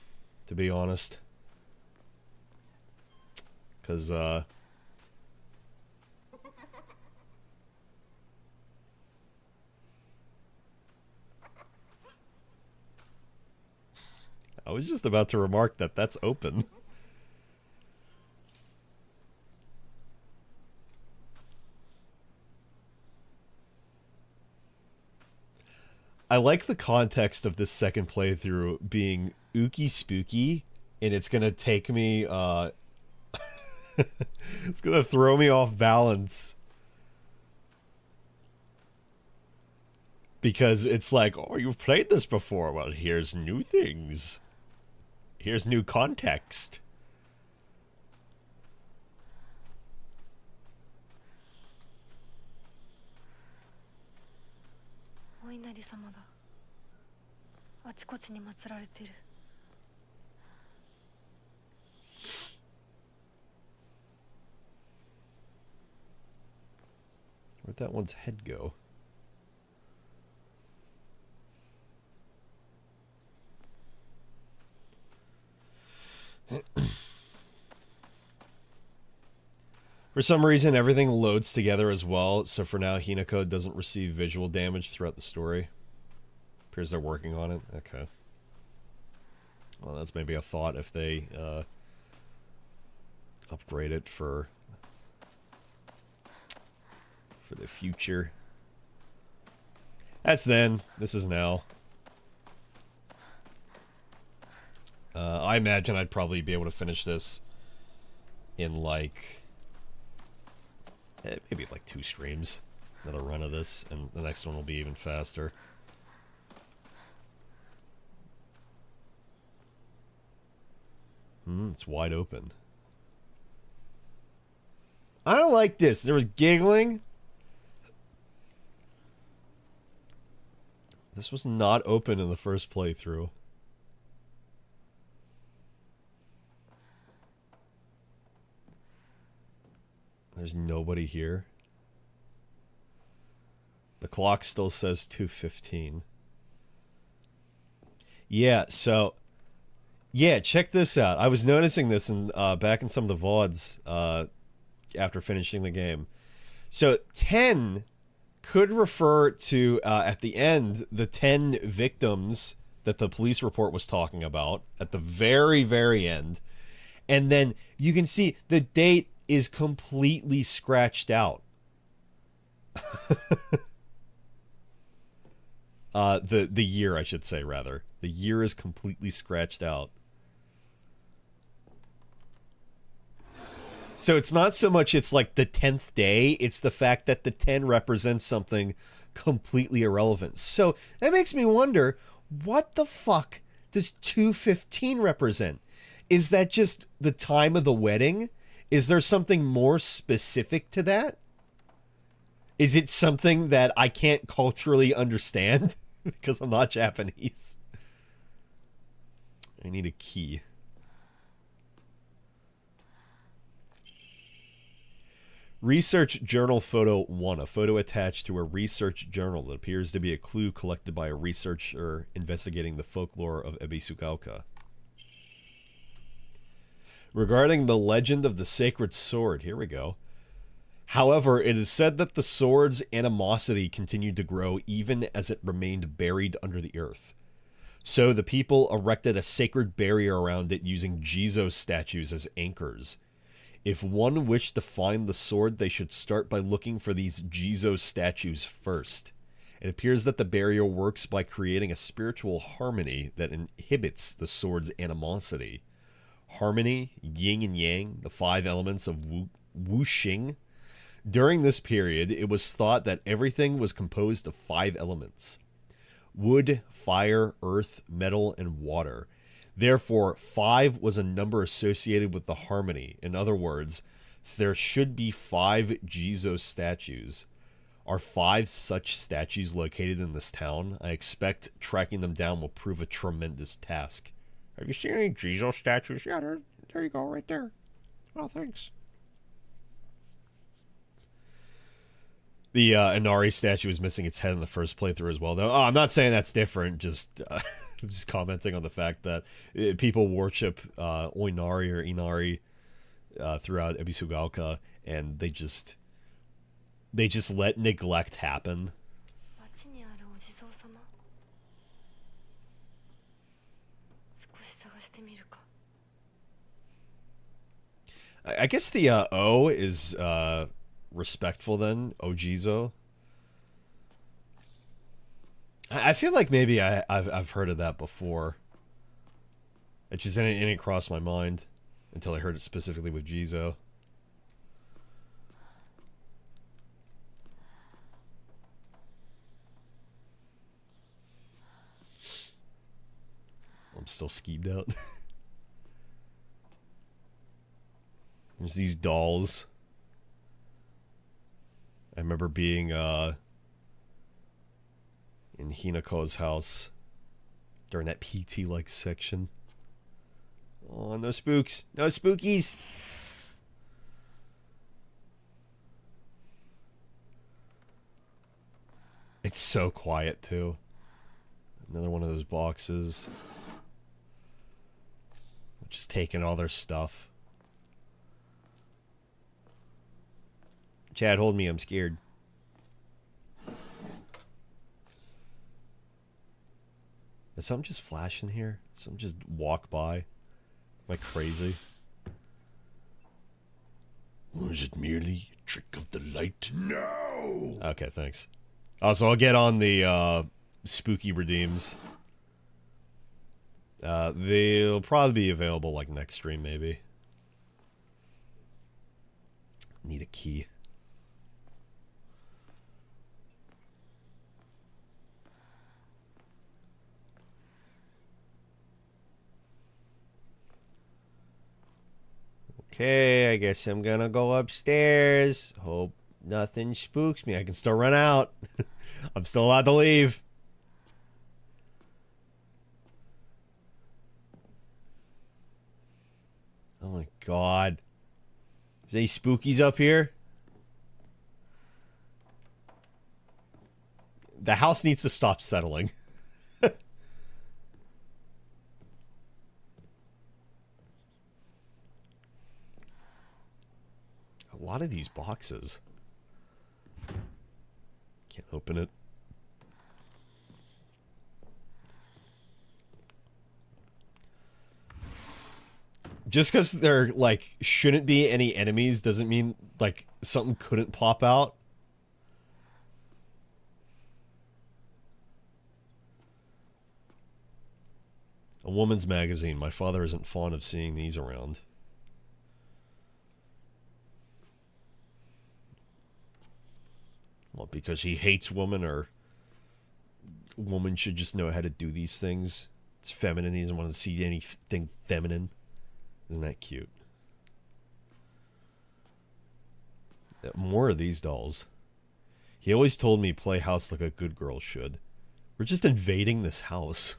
to be honest. Because, I was just about to remark that that's open. I like the context of this second playthrough being ooky spooky, and it's gonna take me, it's gonna throw me off balance. Because it's like, oh, you've played this before. Well, here's new things. Here's new context. Where'd that one's head go? For some reason, everything loads together as well, so for now, Hinako doesn't receive visual damage throughout the story. Appears they're working on it. Okay. Well, that's maybe a thought if they upgrade it for the future. That's then. This is now. I imagine I'd probably be able to finish this in like... maybe like 2 streams. Another run of this, and the next one will be even faster. It's wide open. I don't like this. There was giggling. This was not open in the first playthrough. There's nobody here. The clock still says 2:15. Yeah, so... yeah, check this out. I was noticing this in back in some of the VODs after finishing the game. So 10 could refer to, at the end, the 10 victims that the police report was talking about at the very, very end. And then you can see the date is completely scratched out. The year, I should say, rather. The year is completely scratched out. So it's not so much it's like the 10th day, it's the fact that the 10 represents something completely irrelevant. So that makes me wonder, what the fuck does 2:15 represent? Is that just the time of the wedding? Is there something more specific to that? Is it something that I can't culturally understand because I'm not Japanese? I need a key. Research Journal Photo 1. A photo attached to a research journal that appears to be a clue collected by a researcher investigating the folklore of Ebisugaoka. Regarding the legend of the sacred sword, here we go. However, it is said that the sword's animosity continued to grow even as it remained buried under the earth. So the people erected a sacred barrier around it using Jizo statues as anchors. If one wished to find the sword, they should start by looking for these Jizo statues first. It appears that the barrier works by creating a spiritual harmony that inhibits the sword's animosity. Harmony, yin and yang, the 5 elements of wuxing. During this period, it was thought that everything was composed of 5 elements: wood, fire, earth, metal, and water. Therefore, 5 was a number associated with the harmony. In other words, there should be 5 Jizo statues. Are 5 such statues located in this town? I expect tracking them down will prove a tremendous task. Have you seen any Jizo statues? Yeah, there you go, right there. Oh, thanks. The Inari statue is missing its head in the first playthrough as well, though. Oh, I'm not saying that's different, just commenting on the fact that people worship Oinari or Inari throughout Ebisugaoka, and they just let neglect happen. I guess the O is respectful then, Ojizo. I feel like maybe I've heard of that before. It just didn't cross my mind until I heard it specifically with Jizo. I'm still skeeved out. There's these dolls. I remember being in Hinako's house during that PT-like section. Oh, no spooks. No spookies. It's so quiet, too. Another one of those boxes. Just taking all their stuff. Chad, hold me. I'm scared. Is something just flashing here? Something just walk by? Am I crazy? Was it merely a trick of the light? No! Okay, thanks. So I'll get on the spooky redeems. They'll probably be available like next stream, maybe. Need a key. Okay, I guess I'm gonna go upstairs. Hope nothing spooks me. I can still run out. I'm still allowed to leave. Oh my god. Is any spookies up here? The house needs to stop settling. A lot of these boxes. Can't open it. Just because there, like, shouldn't be any enemies doesn't mean, like, something couldn't pop out. A woman's magazine. My father isn't fond of seeing these around. Well, because he hates women, or woman should just know how to do these things. It's feminine. He doesn't want to see anything feminine. Isn't that cute? More of these dolls. He always told me play house like a good girl should. We're just invading this house.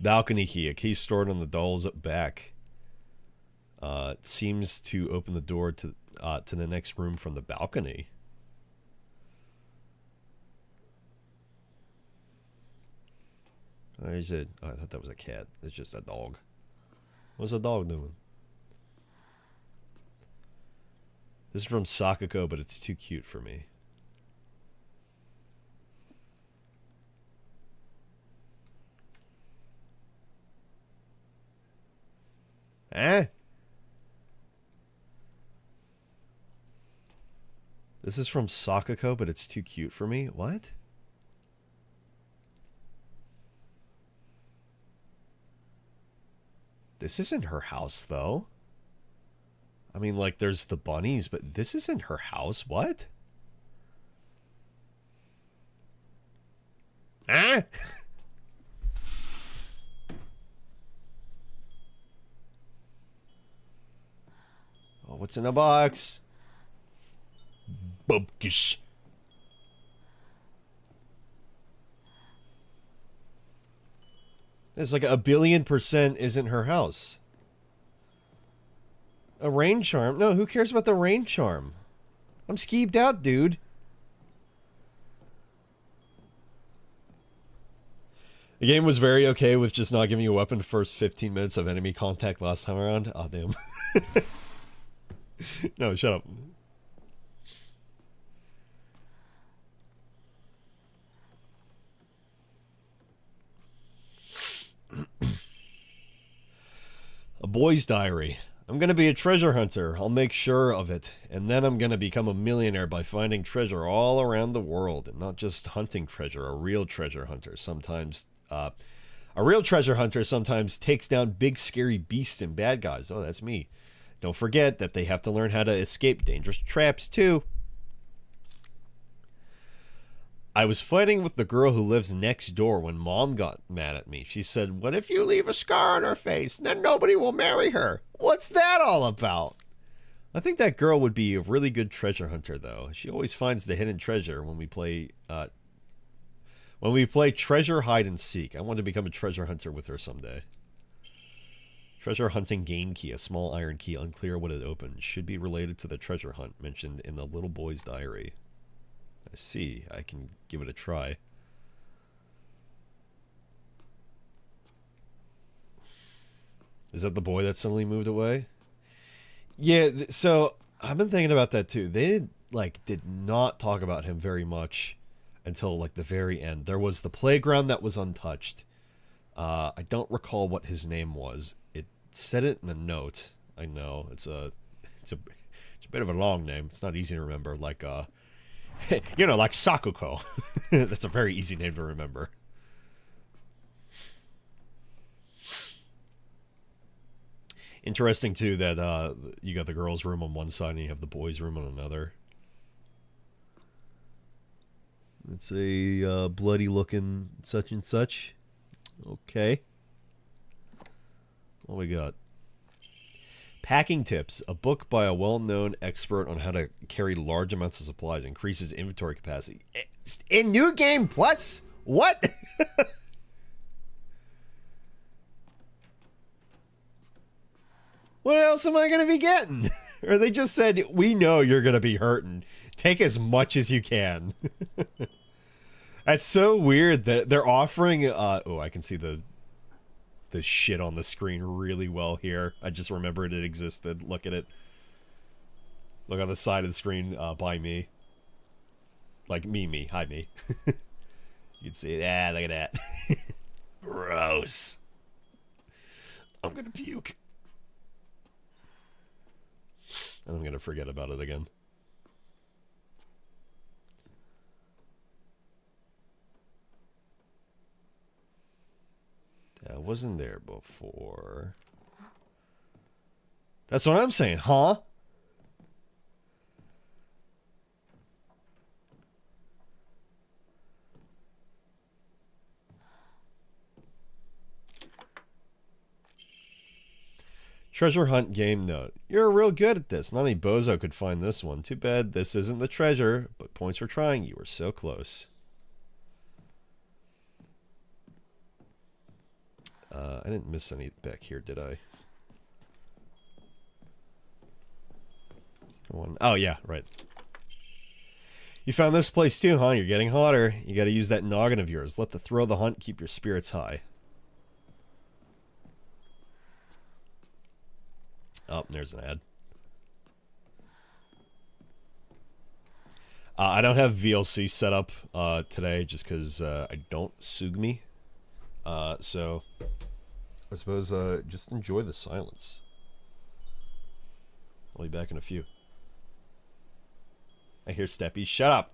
Balcony key. A key stored on the doll's back. It seems to open the door to the next room from the balcony. Or is it? Oh, I thought that was a cat. It's just a dog. What's a dog doing? This is from Sakako, but it's too cute for me. Eh? This is from Sakako, but it's too cute for me? What? This isn't her house, though. I mean, like, there's the bunnies, but this isn't her house. What? Ah! Oh, what's in the box? Bubkish. It's like 1,000,000,000% isn't her house. A rain charm? No, who cares about the rain charm? I'm skeeved out, dude. The game was very okay with just not giving you a weapon first 15 minutes of enemy contact last time around. Oh, damn. No, shut up. A boy's diary. I'm gonna be a treasure hunter. I'll make sure of it. And then I'm gonna become a millionaire by finding treasure all around the world. And not just hunting treasure, a real treasure hunter. Sometimes, a real treasure hunter sometimes takes down big scary beasts and bad guys. Oh, that's me. Don't forget that they have to learn how to escape dangerous traps, too. I was fighting with the girl who lives next door when Mom got mad at me. She said, "What if you leave a scar on her face? Then nobody will marry her." What's that all about? I think that girl would be a really good treasure hunter, though. She always finds the hidden treasure when we play treasure hide and seek. I want to become a treasure hunter with her someday. Treasure hunting game key, a small iron key, unclear what it opens. Should be related to the treasure hunt mentioned in the little boy's diary. I see. I can give it a try. Is that the boy that suddenly moved away? Yeah, so I've been thinking about that too. They did not talk about him very much until like the very end. There was the playground that was untouched. I don't recall what his name was. It said it in the note. I know it's a bit of a long name. It's not easy to remember. Like like Sakuko. That's a very easy name to remember. Interesting too that you got the girls' room on one side and you have the boys' room on another. It's a bloody looking such and such. Okay. What we got? Packing Tips, a book by a well-known expert on how to carry large amounts of supplies, increases inventory capacity. In New Game Plus? What? What else am I going to be getting? Or they just said, we know you're going to be hurting. Take as much as you can. That's so weird that they're offering... oh, I can see the shit on the screen really well here. I just remembered it existed. Look at it. Look on the side of the screen by me. Like me. Hi, me. You'd see that. Look at that. Gross. I'm going to puke. And I'm going to forget about it again. That wasn't there before. That's what I'm saying, huh? Treasure hunt game note. You're real good at this. Not any bozo could find this one. Too bad this isn't the treasure, but points for trying. You were so close. I didn't miss any back here, did I? Oh, yeah, right. You found this place too, huh? You're getting hotter. You gotta use that noggin of yours. Let the thrill of the hunt keep your spirits high. Oh, there's an ad. I don't have VLC set up today just because I don't sug me. So I suppose just enjoy the silence. I'll be back in a few. I hear Steppy. Shut up!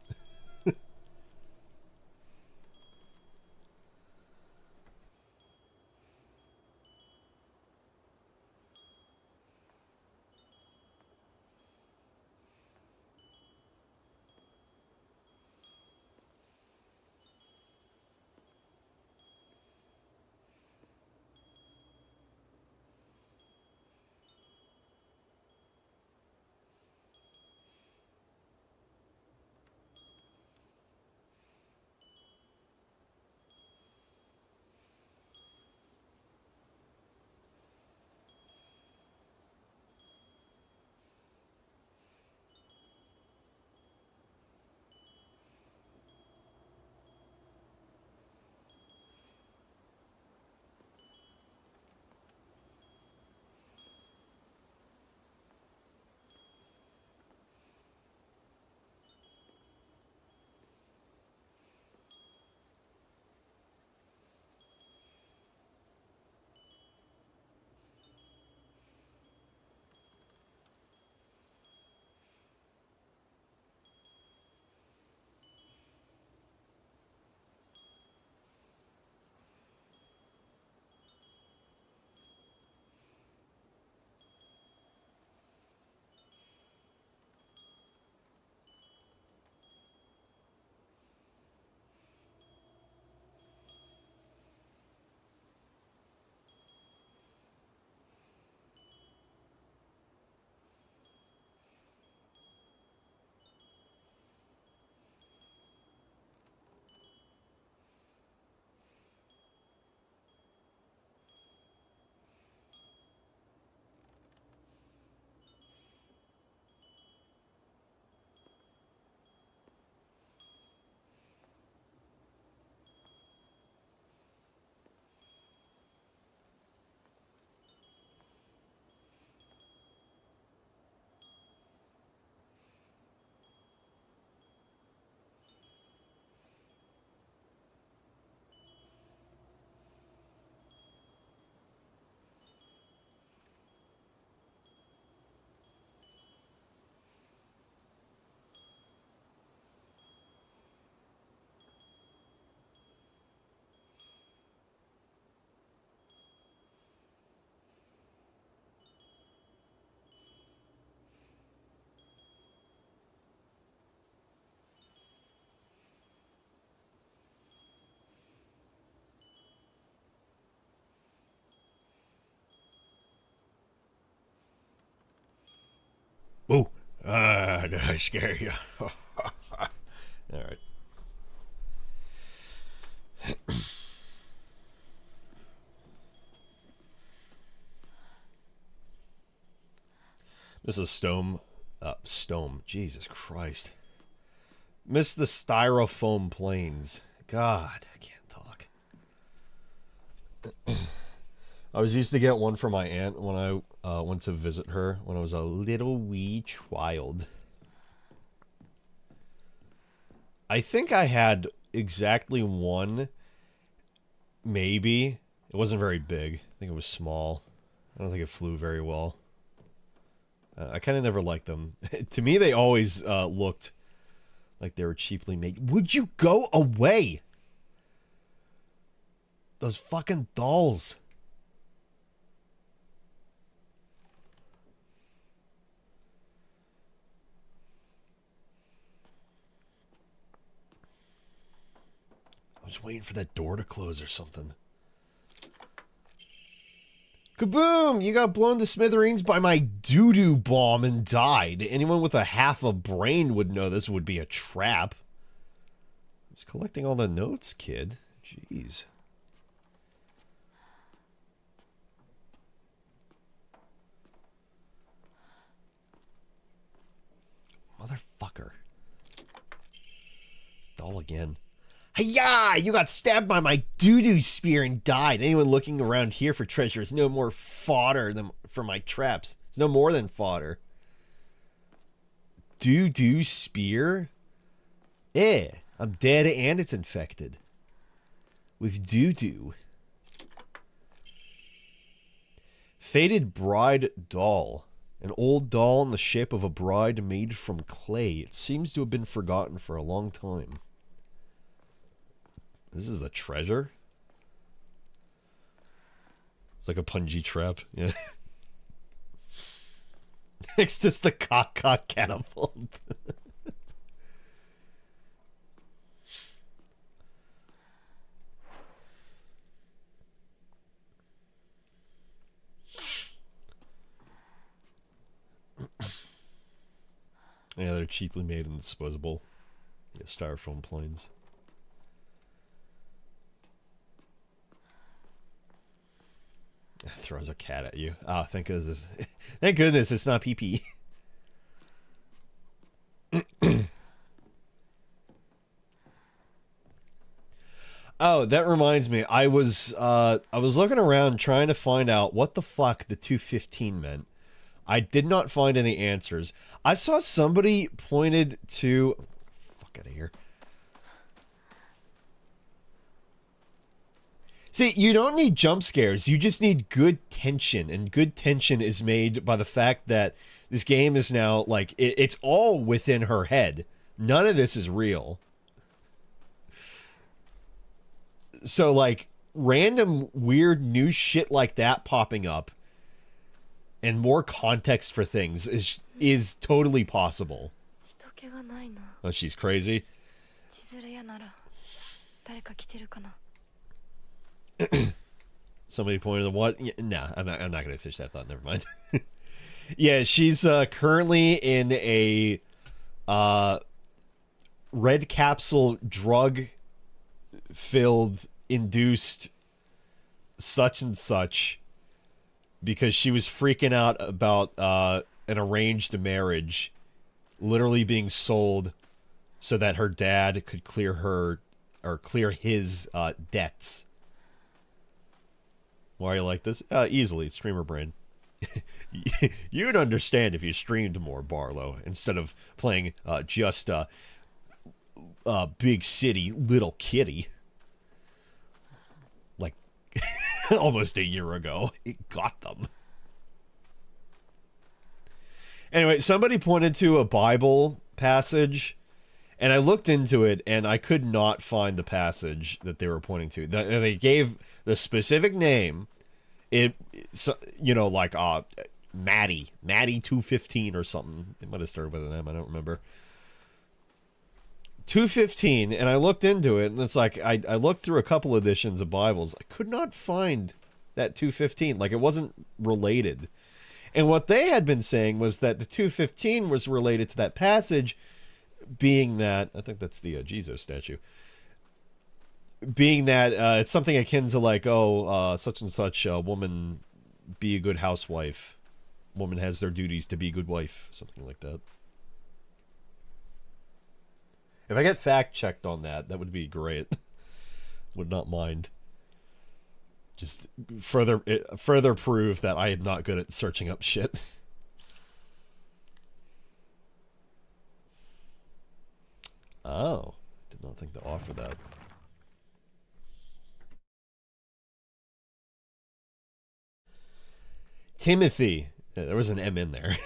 Ah, did I scare you? All right. Mrs. Stome. Jesus Christ. Miss the styrofoam planes. God, I can't talk. I was used to get one for my aunt when I went to visit her when I was a little wee child. I think I had exactly one, maybe. It wasn't very big. I think it was small. I don't think it flew very well. I kind of never liked them. To me, they always looked like they were cheaply made. Would you go away? Those fucking dolls. I was waiting for that door to close or something. Kaboom! You got blown to smithereens by my doo-doo bomb and died. Anyone with a half a brain would know this would be a trap. Just collecting all the notes, kid. Jeez. Motherfucker. Doll again. Hi-ya! You got stabbed by my doo-doo spear and died. Anyone looking around here for treasure is no more fodder than for my traps. It's no more than fodder. Doo-doo spear? I'm dead and it's infected. With doo-doo. Faded bride doll. An old doll in the shape of a bride made from clay. It seems to have been forgotten for a long time. This is the treasure? It's like a punji trap. Yeah. Next is the cock catapult. Yeah, they're cheaply made and disposable. Yeah, styrofoam planes. Throws a cat at you. Oh, thank goodness. Thank goodness it's not PP. Oh, that reminds me. I was looking around trying to find out what the fuck the 215 meant. I did not find any answers. I saw somebody pointed to... Fuck out of here. See, you don't need jump scares. You just need good tension. And good tension is made by the fact that this game is now, like, it's all within her head. None of this is real. So, like, random weird new shit like that popping up and more context for things is totally possible. Oh, she's crazy. Somebody pointed to what? Nah, I'm not gonna finish that thought. Never mind. Yeah, she's currently in a red capsule drug filled induced such and such because she was freaking out about an arranged marriage literally being sold so that her dad could clear her or clear his debts. Why are you like this? Easily, streamer brain. You'd understand if you streamed more, Barlow, instead of playing just big city little kitty. Like almost a year ago, it got them. Anyway, somebody pointed to a Bible passage, and I looked into it, and I could not find the passage that they were pointing to. They gave the specific name. It, you know, like Maddie 215 or something. It might have started with an M. I don't remember. 215, and I looked into it, and it's like I looked through a couple editions of Bibles. I could not find that 215. Like, it wasn't related. And what they had been saying was that the 215 was related to that passage, being that, I think that's the Jizo statue, being that it's something akin to like, such and such woman, be a good housewife. Woman has their duties to be a good wife. Something like that. If I get fact checked on that, that would be great. Would not mind. Just further prove that I am not good at searching up shit. Oh, did not think to offer that. Timothy, there was an M in there.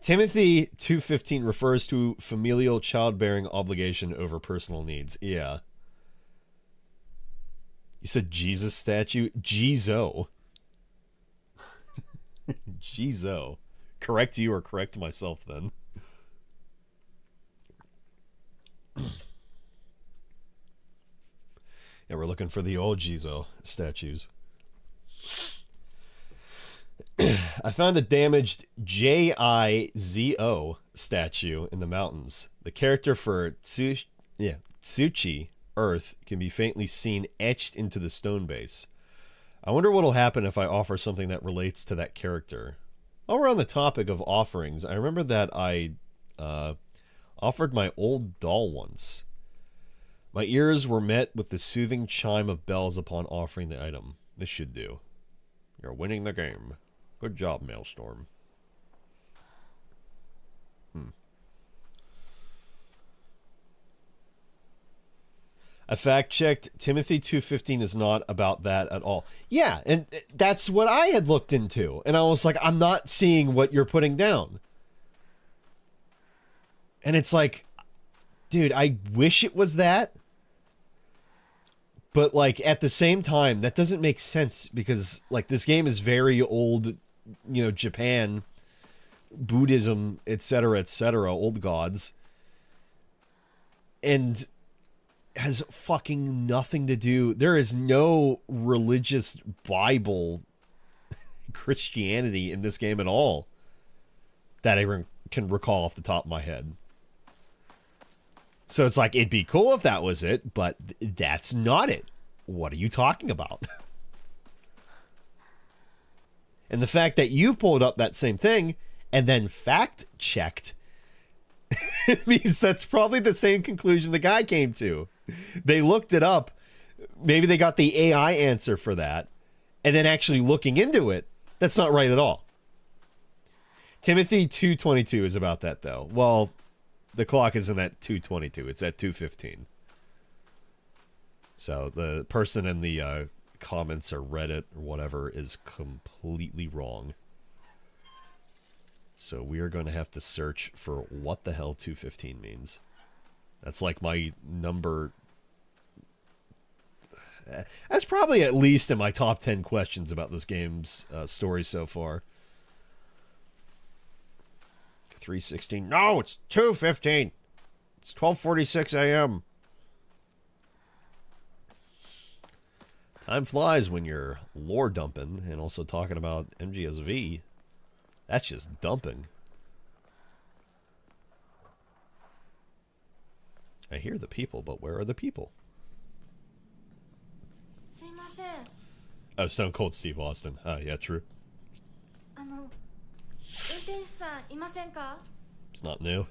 Timothy 2:15 refers to familial childbearing obligation over personal needs. Yeah. You said Jesus statue? Jizo. Jizo. Correct you or correct myself then. Yeah, we're looking for the old Jizo statues. I found a damaged Jizo statue in the mountains. The character for Tsuchi, Earth, can be faintly seen etched into the stone base. I wonder what'll happen if I offer something that relates to that character. While we're on the topic of offerings, I remember that I offered my old doll once. My ears were met with the soothing chime of bells upon offering the item. This should do. You're winning the game. Good job, Maelstrom. I fact-checked. Timothy 2:15 is not about that at all. Yeah, and that's what I had looked into. And I was like, I'm not seeing what you're putting down. And it's like, dude, I wish it was that. But, like, at the same time, that doesn't make sense because, like, this game is very old, you know, Japan, Buddhism, etc., old gods. And has fucking nothing to do. There is no religious Bible Christianity in this game at all that I can recall off the top of my head. So it's like, it'd be cool if that was it, but that's not it. What are you talking about? And the fact that you pulled up that same thing and then fact-checked means that's probably the same conclusion the guy came to. They looked it up. Maybe they got the AI answer for that. And then actually looking into it, that's not right at all. Timothy 2:22 is about that, though. Well, the clock isn't at 2:22. It's at 2:15. So the person in the comments or Reddit or whatever is completely wrong. So we are going to have to search for what the hell 2:15 means. That's like my number. That's probably at least in my top 10 questions about this game's story so far. 3:16. No, it's 2:15. It's 12:46 a.m. Time flies when you're lore dumping and also talking about MGSV. That's just dumping. I hear the people, but where are the people? すいません。 Oh, Stone Cold Steve Austin. Yeah, true. 運転手さんいませんか？ It's not new.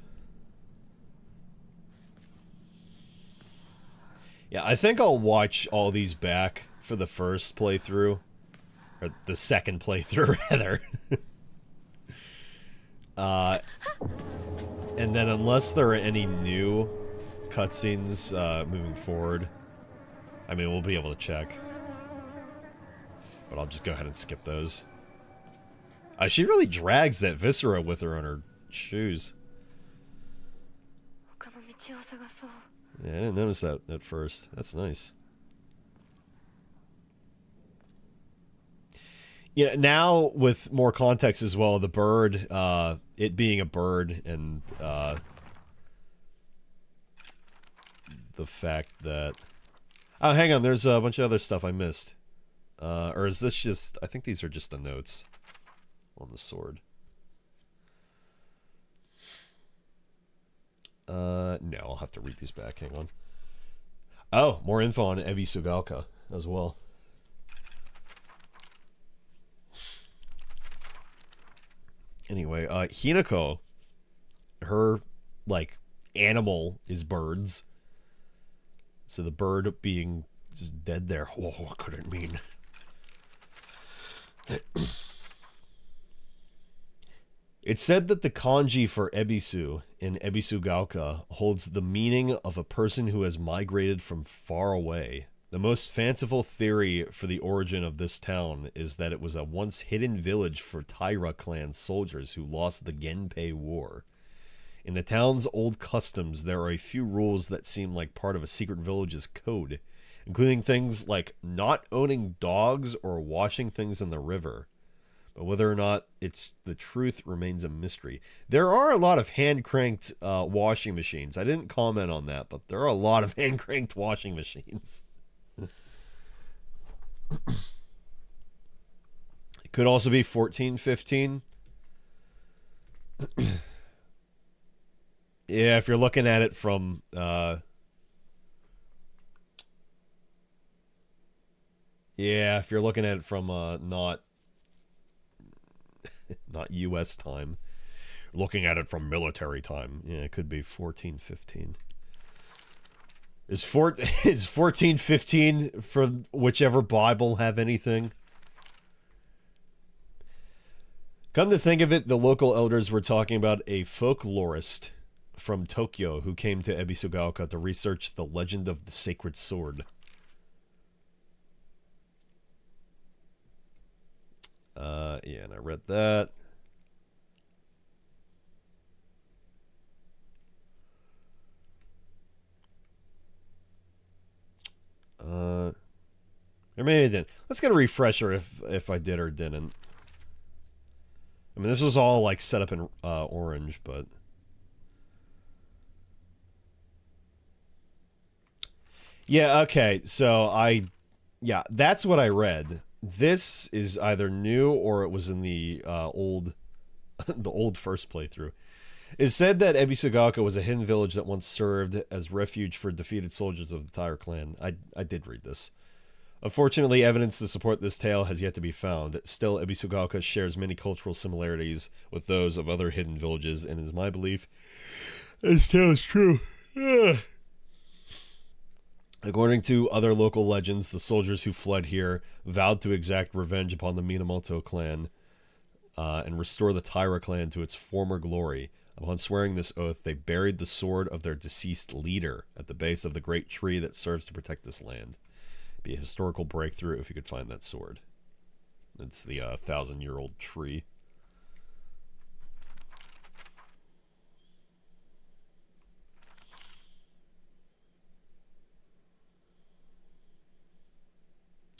Yeah, I think I'll watch all these back for the first playthrough. Or the second playthrough, rather. And then unless there are any new cutscenes moving forward, I mean, we'll be able to check. But I'll just go ahead and skip those. She really drags that Viscera with her on her shoes. 他の道を探そう。 Yeah, I didn't notice that at first. That's nice. Yeah, now with more context as well, the bird, it being a bird, and the fact that... Oh, hang on, there's a bunch of other stuff I missed. Or is this just... I think these are just the notes on the sword. No, I'll have to read these back. Hang on. Oh, more info on Ebi Sugalka as well. Anyway, Hinako, her, like, animal is birds. So the bird being just dead there. Oh, what could it mean? It's said that the kanji for Ebisu in Ebisu Gaoka holds the meaning of a person who has migrated from far away. The most fanciful theory for the origin of this town is that it was a once hidden village for Taira clan soldiers who lost the Genpei War. In the town's old customs, there are a few rules that seem like part of a secret village's code, including things like not owning dogs or washing things in the river. But whether or not it's the truth remains a mystery. There are a lot of hand-cranked washing machines. I didn't comment on that, but there are a lot of hand-cranked washing machines. It could also be 1415. Yeah, if you're looking at it from if you're looking at it from not US time, looking at it from military time, yeah, it could be 1415. Is 1415 for whichever Bible have anything? Come to think of it, the local elders were talking about a folklorist from Tokyo who came to Ebisugaoka to research the legend of the sacred sword. Yeah, and I read that. Or maybe I didn't. Let's get a refresher if I did or didn't. I mean, this was all like set up in orange, but yeah, okay. So that's what I read. This is either new or it was in the old the old first playthrough. It said that Ebisugaoka was a hidden village that once served as refuge for defeated soldiers of the Taira clan. I did read this. Unfortunately, evidence to support this tale has yet to be found. Still, Ebisugaoka shares many cultural similarities with those of other hidden villages, and it is my belief this tale is true. According to other local legends, the soldiers who fled here vowed to exact revenge upon the Minamoto clan and restore the Taira clan to its former glory. Upon swearing this oath, they buried the sword of their deceased leader at the base of the great tree that serves to protect this land. Be a historical breakthrough if you could find that sword. It's the 1,000-year-old tree.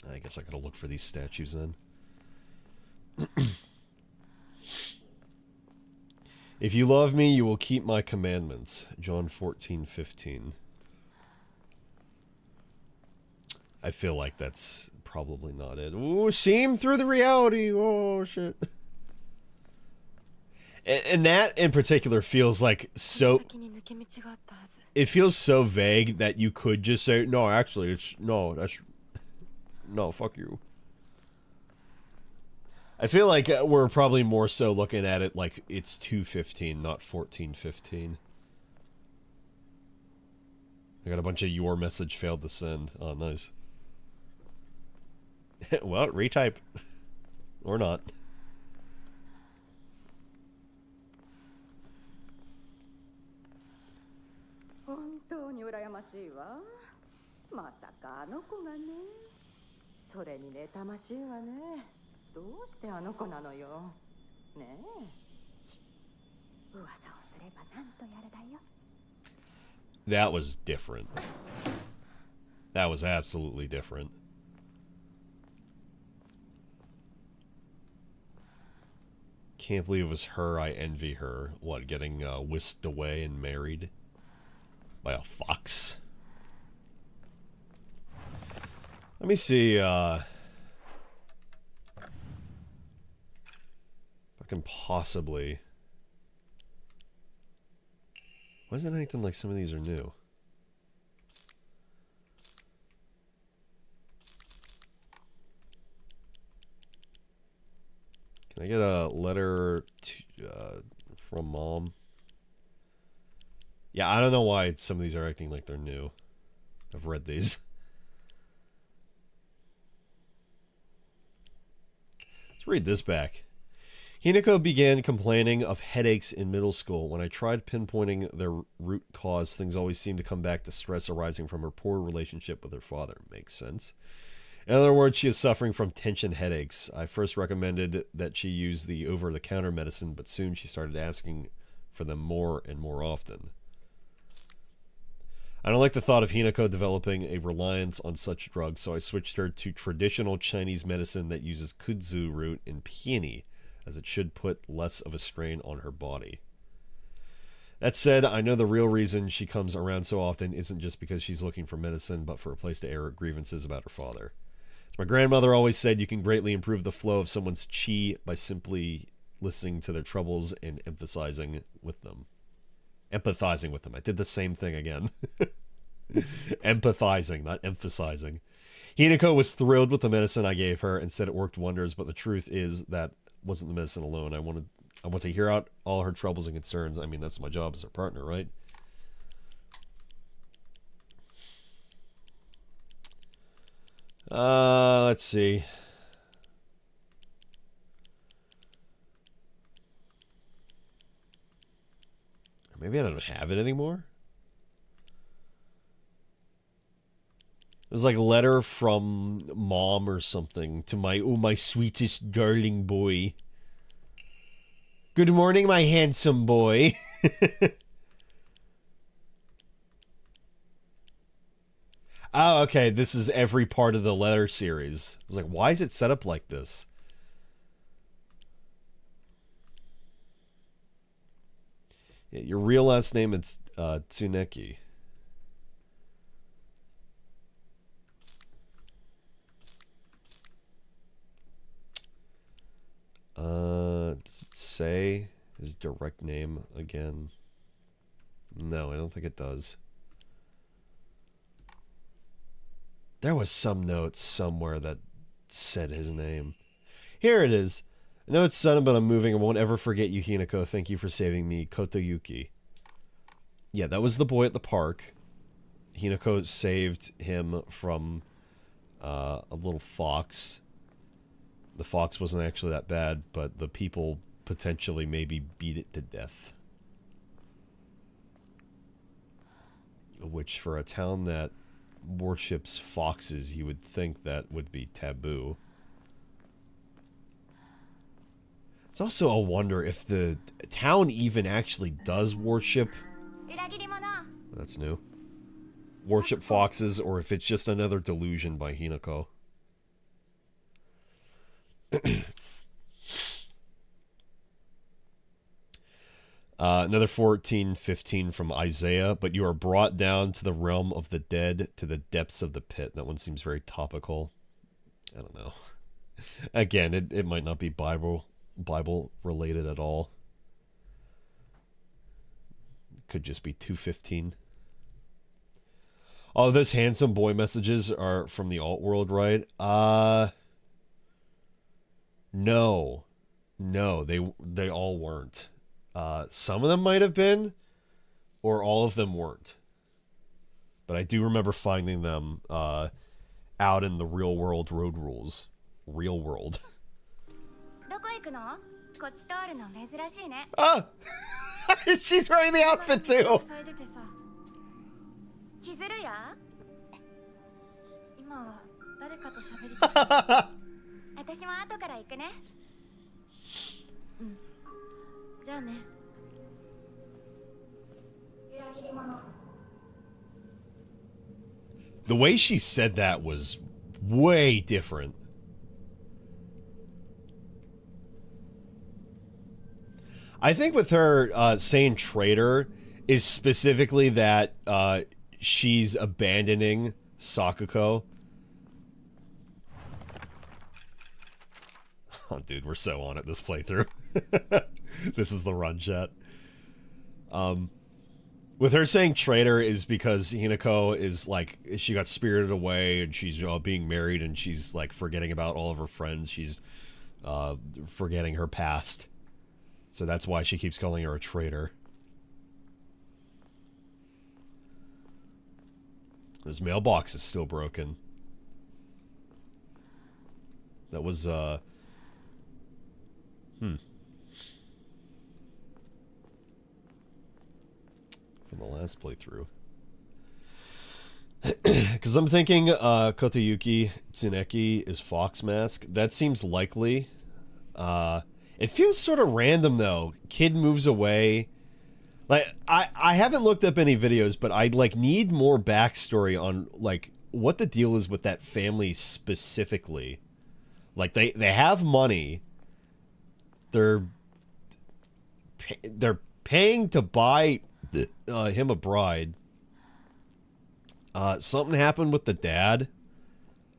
I guess I gotta look for these statues then. If you love me, you will keep my commandments. John 14:15. I feel like that's probably not it. Ooh, seam through the reality. Oh, shit. And that in particular feels like so... It feels so vague that you could just say, no, actually, it's... No, that's... No, fuck you. I feel like we're probably more so looking at it like it's 2:15, not 14:15. I got a bunch of your message failed to send. Oh, nice. Well, retype. Or not. That was different. That was absolutely different. Can't believe it was her. I envy her. What, getting whisked away and married by a fox? Let me see, if I can possibly... Why is it acting like some of these are new? Can I get a letter from Mom? Yeah, I don't know why some of these are acting like they're new. I've read these. Let's read this back. Hinako began complaining of headaches in middle school. When I tried pinpointing their root cause, things always seemed to come back to stress arising from her poor relationship with her father. Makes sense. In other words, she is suffering from tension headaches. I first recommended that she use the over-the-counter medicine, but soon she started asking for them more and more often. I don't like the thought of Hinako developing a reliance on such drugs, so I switched her to traditional Chinese medicine that uses kudzu root and peony, as it should put less of a strain on her body. That said, I know the real reason she comes around so often isn't just because she's looking for medicine, but for a place to air her grievances about her father. As my grandmother always said, you can greatly improve the flow of someone's chi by simply listening to their troubles and empathizing with them. Empathizing with them. I did the same thing again. Empathizing, not emphasizing. Hinako was thrilled with the medicine I gave her and said it worked wonders, but the truth is that wasn't the medicine alone. I want to hear out all her troubles and concerns. I mean, that's my job as her partner, right? Let's see. Maybe I don't have it anymore. It was like a letter from Mom or something to my sweetest darling boy. Good morning, my handsome boy. Oh, okay. This is every part of the letter series. I was like, why is it set up like this? Yeah, your real last name is Tsuneki. Does it say his direct name again? No, I don't think it does. There was some note somewhere that said his name. Here it is. I know it's sudden, but I'm moving. I won't ever forget you, Hinako. Thank you for saving me. Kotoyuki. Yeah, that was the boy at the park. Hinako saved him from a little fox. The fox wasn't actually that bad, but the people potentially maybe beat it to death. Which, for a town that worships foxes, you would think that would be taboo. It's also a wonder if the town even actually does worship... That's new. Worship foxes, or if it's just another delusion by Hinako. Another 14:15 from Isaiah. But you are brought down to the realm of the dead, to the depths of the pit. That one seems very topical. I don't know. Again, it might not be Bible related at all. Could just be 2:15. Oh, those handsome boy messages are from the alt world, right? No, they all weren't. Some of them might have been, or all of them weren't. But I do remember finding them out in the real world road rules. Real world. Ah! She's wearing the outfit too! The way she said that was way different. I think with her saying traitor is specifically that she's abandoning Sakuko. Oh, dude, we're so on it this playthrough. This is the run chat. With her saying traitor is because Hinako is like, she got spirited away and she's being married and she's like forgetting about all of her friends. She's forgetting her past. So that's why she keeps calling her a traitor. His mailbox is still broken. That was, from the last playthrough. Because I'm thinking Kotayuki Tsuneki is Fox Mask. That seems likely. It feels sort of random, though. Kid moves away. Like, I haven't looked up any videos, but I like need more backstory on like what the deal is with that family specifically. Like they have money. They're paying to buy him a bride. Something happened with the dad.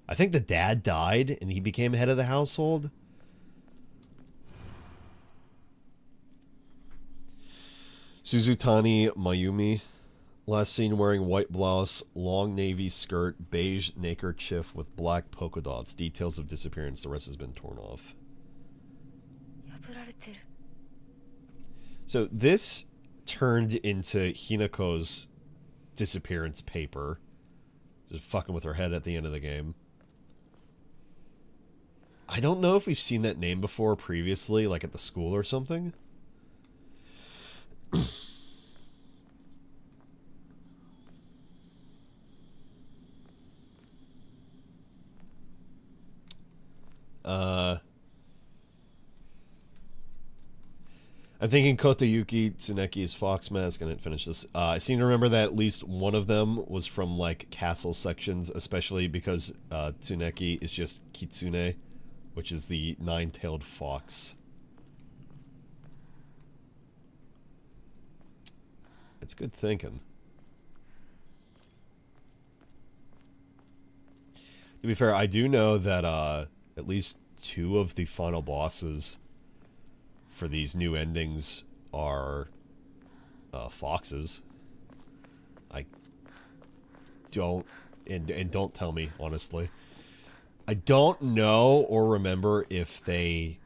I think the dad died and he became head of the household. Suzutani Mayumi, last seen wearing white blouse, long navy skirt, beige neckerchief with black polka dots. Details of disappearance. The rest has been torn off. So this turned into Hinako's disappearance paper. Just fucking with her head at the end of the game. I don't know if we've seen that name before previously, like at the school or something. I'm thinking Kotayuki Tsuneki is Fox Mask. I didn't finish this. I seem to remember that at least one of them was from like castle sections, especially because Tsuneki is just Kitsune, which is the nine-tailed fox. It's good thinking. To be fair, I do know that at least 2 of the final bosses for these new endings are foxes. I don't, and don't tell me, honestly. I don't know or remember if they,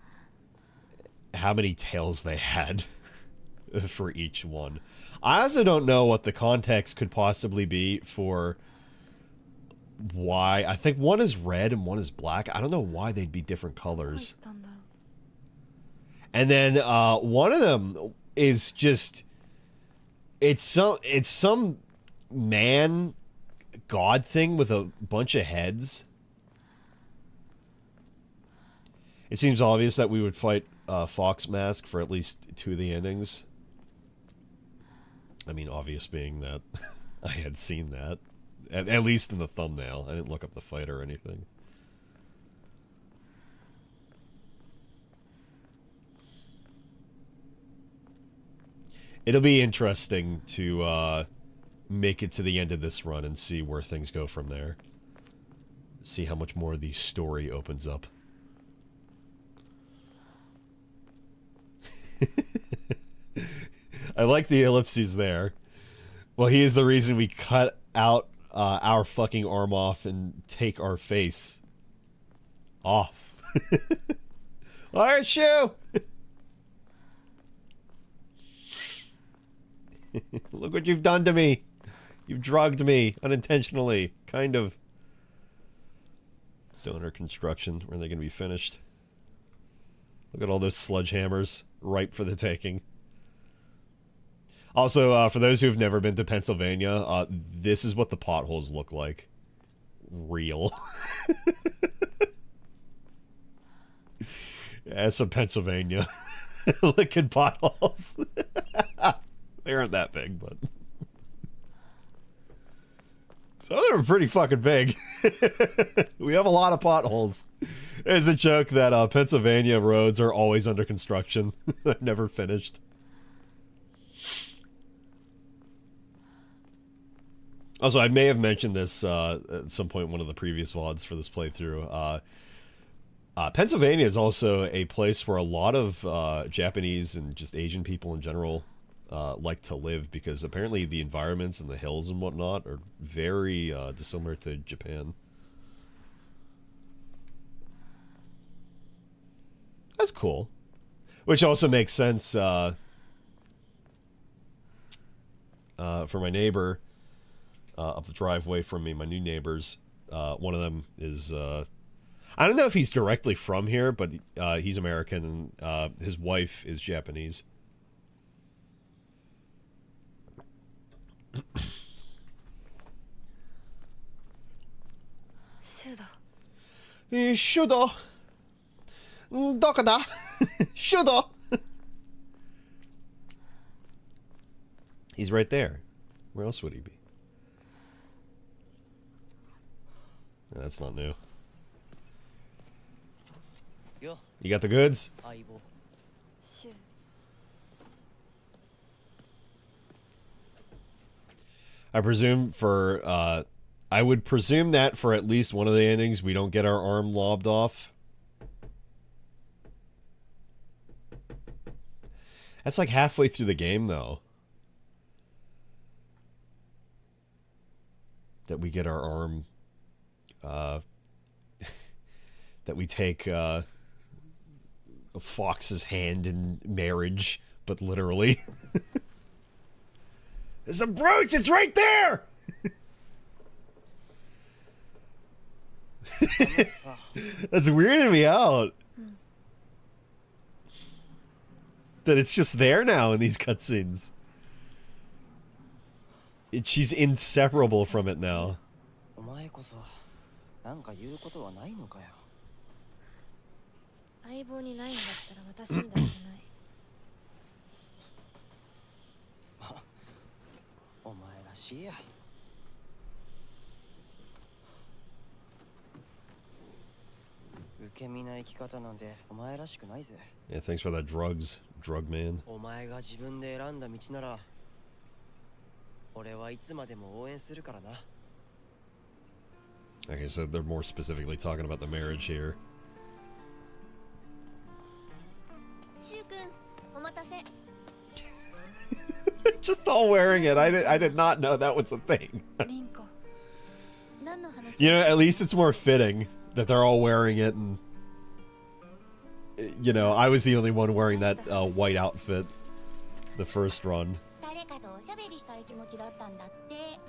how many tails they had for each one. I also don't know what the context could possibly be for why. I think one is red and one is black. I don't know why they'd be different colors. And then one of them is just, it's some man god thing with a bunch of heads. It seems obvious that we would fight Fox Mask for at least 2 of the endings. I mean, obvious being that I had seen that. At least in the thumbnail. I didn't look up the fight or anything. It'll be interesting to make it to the end of this run and see where things go from there. See how much more the story opens up. I like the ellipses there. Well, he is the reason we cut out our fucking arm off and take our face off. Alright, shoe! Look what you've done to me. You've drugged me unintentionally. Kind of. Still under construction. When are they going to be finished? Look at all those sledgehammers. Ripe for the taking. Also, for those who've never been to Pennsylvania, this is what the potholes look like. Real. Yeah, some Pennsylvania. Liquid potholes. They aren't that big, but... Some of them are pretty fucking big. We have a lot of potholes. There's a joke that Pennsylvania roads are always under construction. They're never finished. Also, I may have mentioned this at some point in one of the previous VODs for this playthrough. Pennsylvania is also a place where a lot of Japanese and just Asian people in general like to live, because apparently the environments and the hills and whatnot are very dissimilar to Japan. That's cool. Which also makes sense for my neighbor up the driveway from me, my new neighbors. One of them is, I don't know if he's directly from here, but he's American, and his wife is Japanese. Shudo. Dokada. Shudo. He's right there. Where else would he be? That's not new. Yo, You got the goods? Aibo. シュ I presume for, I would presume that for at least one of the endings, we don't get our arm lobbed off. That's like halfway through the game, though. That we get our arm, that we take, a fox's hand in marriage, but literally. There's a brooch, it's right there! That's weirding me out. That it's just there now in these cutscenes. She's inseparable from it now. お前こそなんか言うことはないのかよ。相棒にないんだったら私にだってない。お前らしいや。受け身な生き方なんてお前らしくないぜ。 Yeah, thanks for that drugs, drug man. お前が自分で選んだ道なら、俺はいつまでも応援するからな。 Like I said, they're more specifically talking about the marriage here. シュウ君お待たせ They're just all wearing it. I did not know that was a thing. リンコ。何の話 You know, at least it's more fitting that they're all wearing it, and you know, I was the only one wearing that white outfit the first run. 誰かとおしゃべりしたい気持ちだったんだって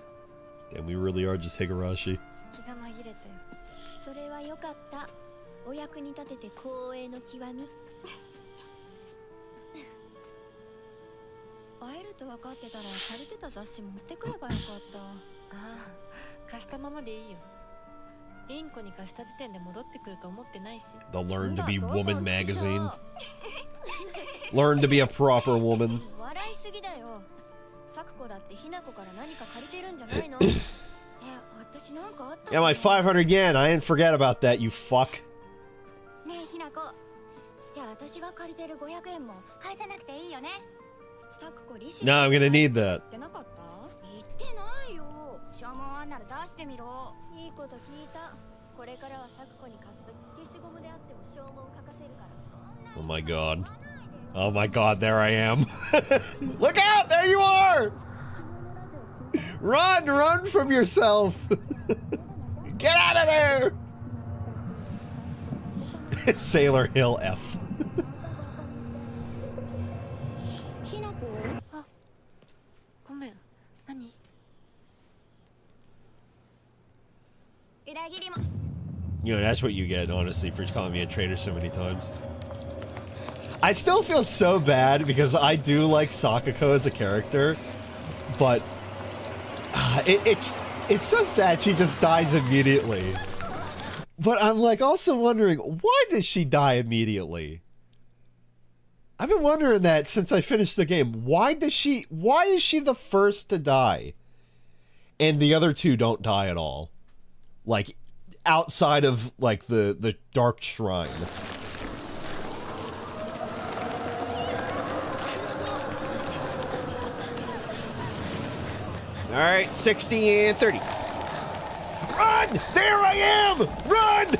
And we really are just Higurashi. 気が紛れたよ。それはよかったお役に立てて光栄の極み会えると分かってたら借りてた雑誌持ってくればよかったああ、貸したままでいいよ。リンコに貸した時点で戻ってくると思ってないし。 The Learn to Be Woman magazine. Learn to be a proper woman. 笑いすぎだよサクコだってひなこから何か借りてるんじゃないの私なんかあった Yeah, my 500 yen. I didn't forget about that, you fuck. ねえひなこじゃあ私が借りてる500円も返さなくていいよねサクコ利子 No, I'm gonna need that. 言ってなかった言ってないよ消耗あんなら出してみろいいこと聞いたこれからはサクコに貸すとき消しゴムであっても消耗書かせるからそんな Oh my god. Oh my god, there I am. Look out! There you are! Run! Run from yourself! Get out of there! Sailor Hill F. ひなこごめん。何？裏切りも You know, that's what you get, honestly, for calling me a traitor so many times. I still feel so bad because I do like Sakako as a character, but it's so sad she just dies immediately. But I'm like also wondering, why does she die immediately? I've been wondering that since I finished the game. Why is she the first to die? And the other two don't die at all. Like, outside of, like, the Dark Shrine. Alright, 60 and 30. Run! There I am! Run!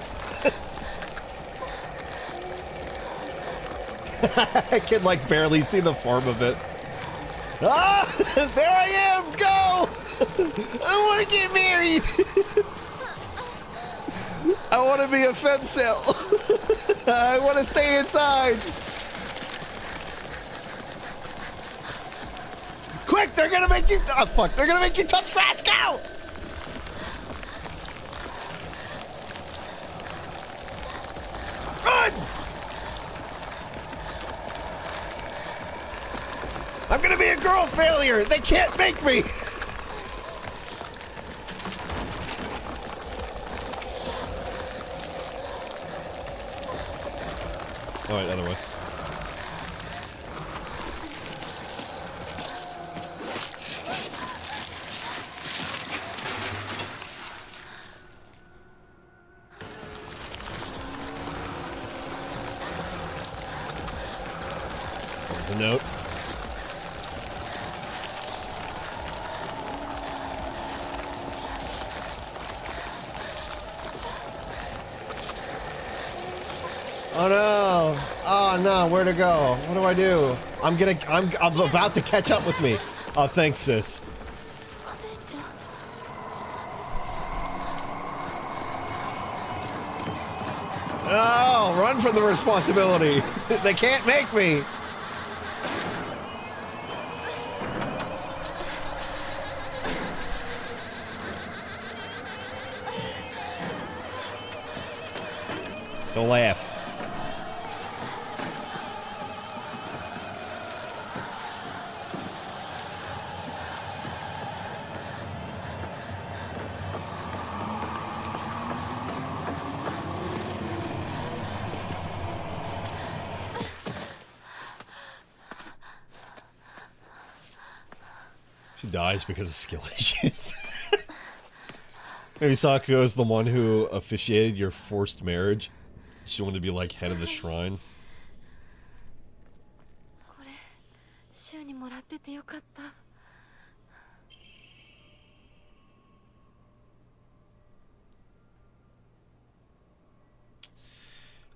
I can, like, barely see the form of it. Ah! There I am! Go! I want to get married! I want to be a femcel! I want to stay inside! Quick! They're gonna make you... Oh, fuck. They're gonna make you touch grass! Go! Run! I'm gonna be a girl failure! They can't make me! Alright, other way. There's a note. Oh no! Oh no, where to go? What do I do? I'm about to catch up with me. Oh, thanks, sis. お姉ちゃん Oh, run from the responsibility. They can't make me. Don't laugh. She dies because of skill issues. Maybe Sakugo is the one who officiated your forced marriage. She wanted to be like head of the shrine. これ週にもらっててよかった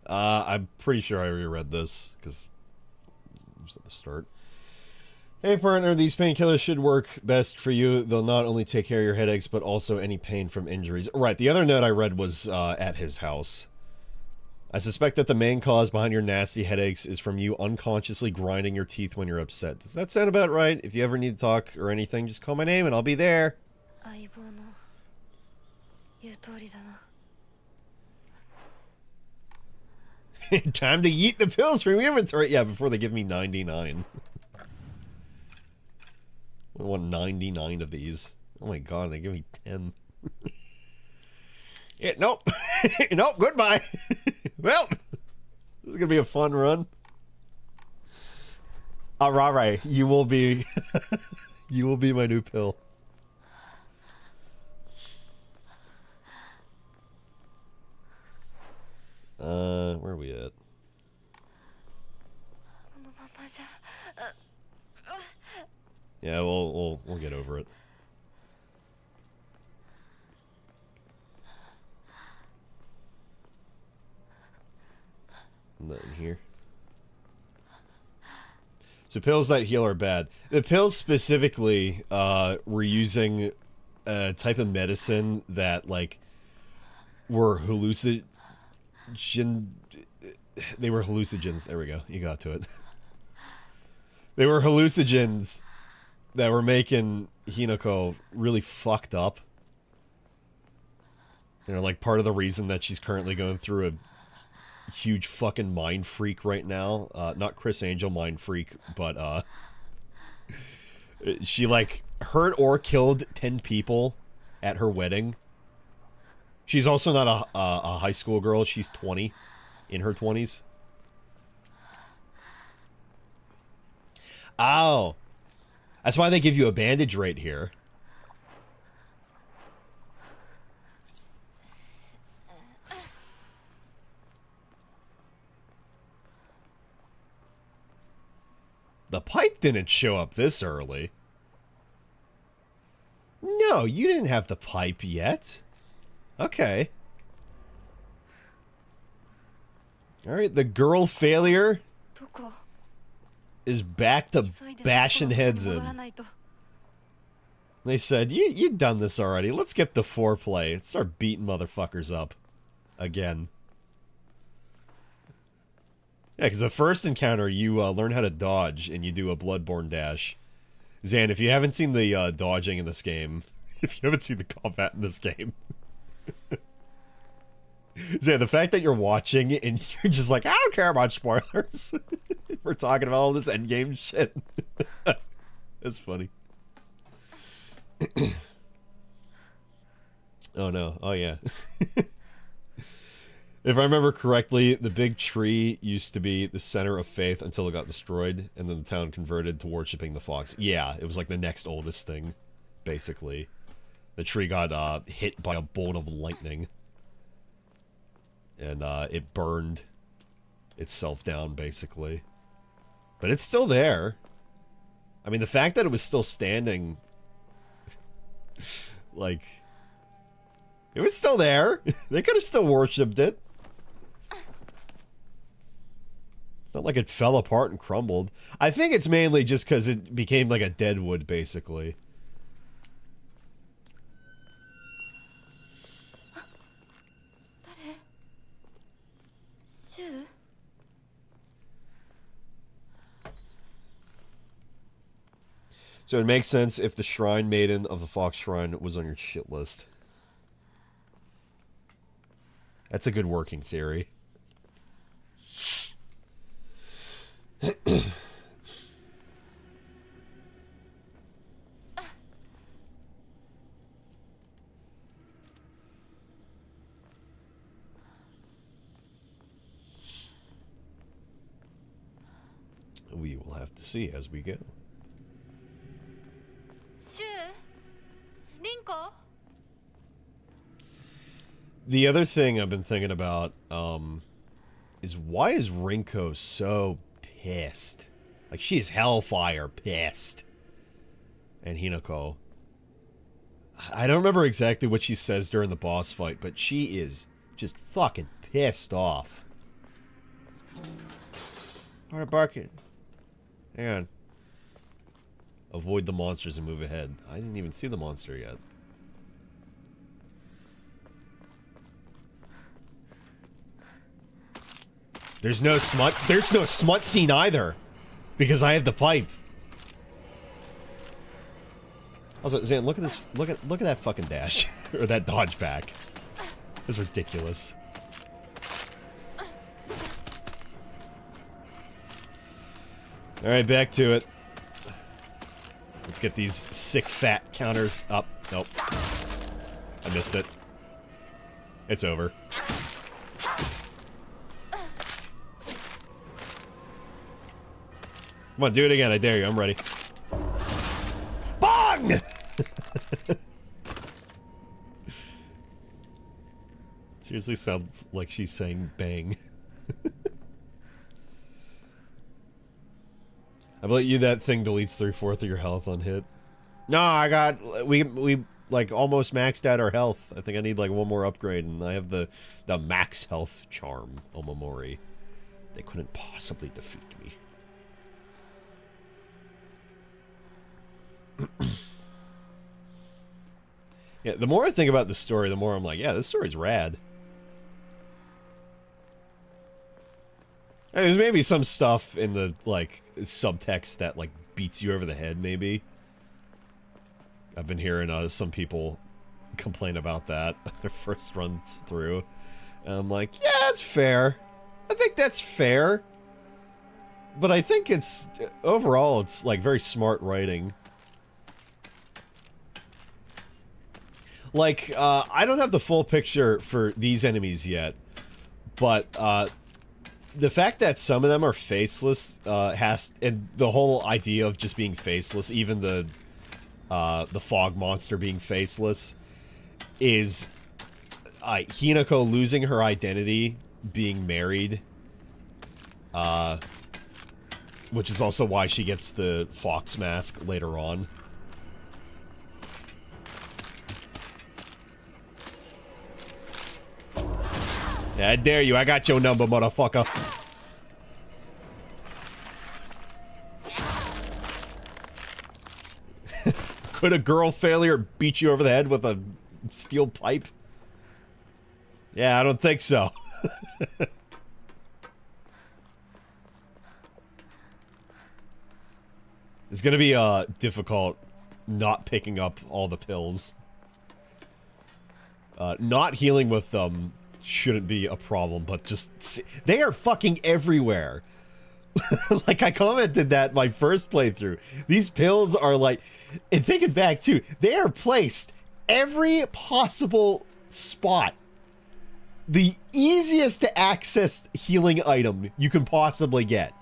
I'm pretty sure I reread this because it was at the start. Hey partner, these painkillers should work best for you. They'll not only take care of your headaches, but also any pain from injuries. Right, the other note I read was at his house. I suspect that the main cause behind your nasty headaches is from you unconsciously grinding your teeth when you're upset. Does that sound about right? If you ever need to talk or anything, just call my name and I'll be there. 相棒の言う通りだな Time to eat the pills from your inventory. Yeah, before they give me 99. I want 99 of these. Oh my god, they give me 10. Yeah, nope. Nope, goodbye. Well, this is gonna be a fun run. Arare, you will be you will be my new pill. Where are we at? このままじゃ Yeah, we'll get over it. Nothing here. So pills that heal are bad. The pills specifically were using a type of medicine that like were hallucinogen. They were hallucinogens. There we go. You got to it. They were hallucinogens that were making Hinako really fucked up. They're like part of the reason that she's currently going through a huge fucking mind freak right now. Not Chris Angel mind freak, but she like hurt or killed 10 people at her wedding. She's also not a high school girl. She's 20, in her 20s. Oh, that's why they give you a bandage right here. The pipe didn't show up this early. No, you didn't have the pipe yet. Okay. Alright, the girl failure どこ is back to 急いで bashing 札幌 heads に戻ら in. ないと They said, you've done this already. Let's skip the foreplay. Let's start beating motherfuckers up. Again. Yeah, because the first encounter, you learn how to dodge, and you do a Bloodborne dash. Zan, if you haven't seen the dodging in this game, if you haven't seen the combat in this game... Zan, the fact that you're watching and you're just like, I don't care about spoilers. We're talking about all this endgame shit. It's funny. Oh no. Oh yeah. If I remember correctly, the big tree used to be the center of faith until it got destroyed, and then the town converted to worshipping the fox. Yeah, it was like the next oldest thing, basically. The tree got hit by a bolt of lightning. And it burned itself down, basically. But it's still there. I mean, the fact that it was still standing... like... It was still there. They could have still worshipped it. It's not like it fell apart and crumbled. I think it's mainly just because it became like a dead wood, basically. So it makes sense if the Shrine Maiden of the Fox Shrine was on your shit list. That's a good working theory. We will have to see as we go. シュウリンコ The other thing I've been thinking about is why is Rinko so pissed? Like, she's hellfire pissed. And Hinako. I don't remember exactly what she says during the boss fight, but she is just fucking pissed off. Alright, barking. Hang on. Avoid the monsters and move ahead. I didn't even see the monster yet. There's no smut. There's no smut scene either, because I have the pipe. Also, Zan, look at this. Look at that fucking dash or that dodge back. It's ridiculous. All right, back to it. Let's get these sick fat counters up. Nope, I missed it. It's over. Come on, do it again. I dare you. I'm ready. Bong! Seriously sounds like she's saying bang. I bet you that thing deletes 3/4 of your health on hit. No, I got... We like almost maxed out our health. I think I need like one more upgrade, and I have the max health charm, Omamori. They couldn't possibly defeat me. Yeah, the more I think about the story, the more I'm like, yeah, this story's rad. And there's maybe some stuff in the, like, subtext that, like, beats you over the head, maybe. I've been hearing some people complain about that their first runs through. And I'm like, yeah, that's fair. I think that's fair. But I think it's, overall, it's, like, very smart writing. Like, I don't have the full picture for these enemies yet, but, the fact that some of them are faceless, and the whole idea of just being faceless, even the fog monster being faceless, is, Hinako losing her identity, being married, which is also why she gets the fox mask later on. Yeah, I dare you. I got your number, motherfucker. Could a girl failure beat you over the head with a steel pipe? Yeah, I don't think so. It's gonna be difficult not picking up all the pills. Not healing with them shouldn't be a problem, but just they are fucking everywhere. Like I commented that my first playthrough. These pills are like, and thinking back too, they are placed every possible spot. The easiest to access healing item you can possibly get.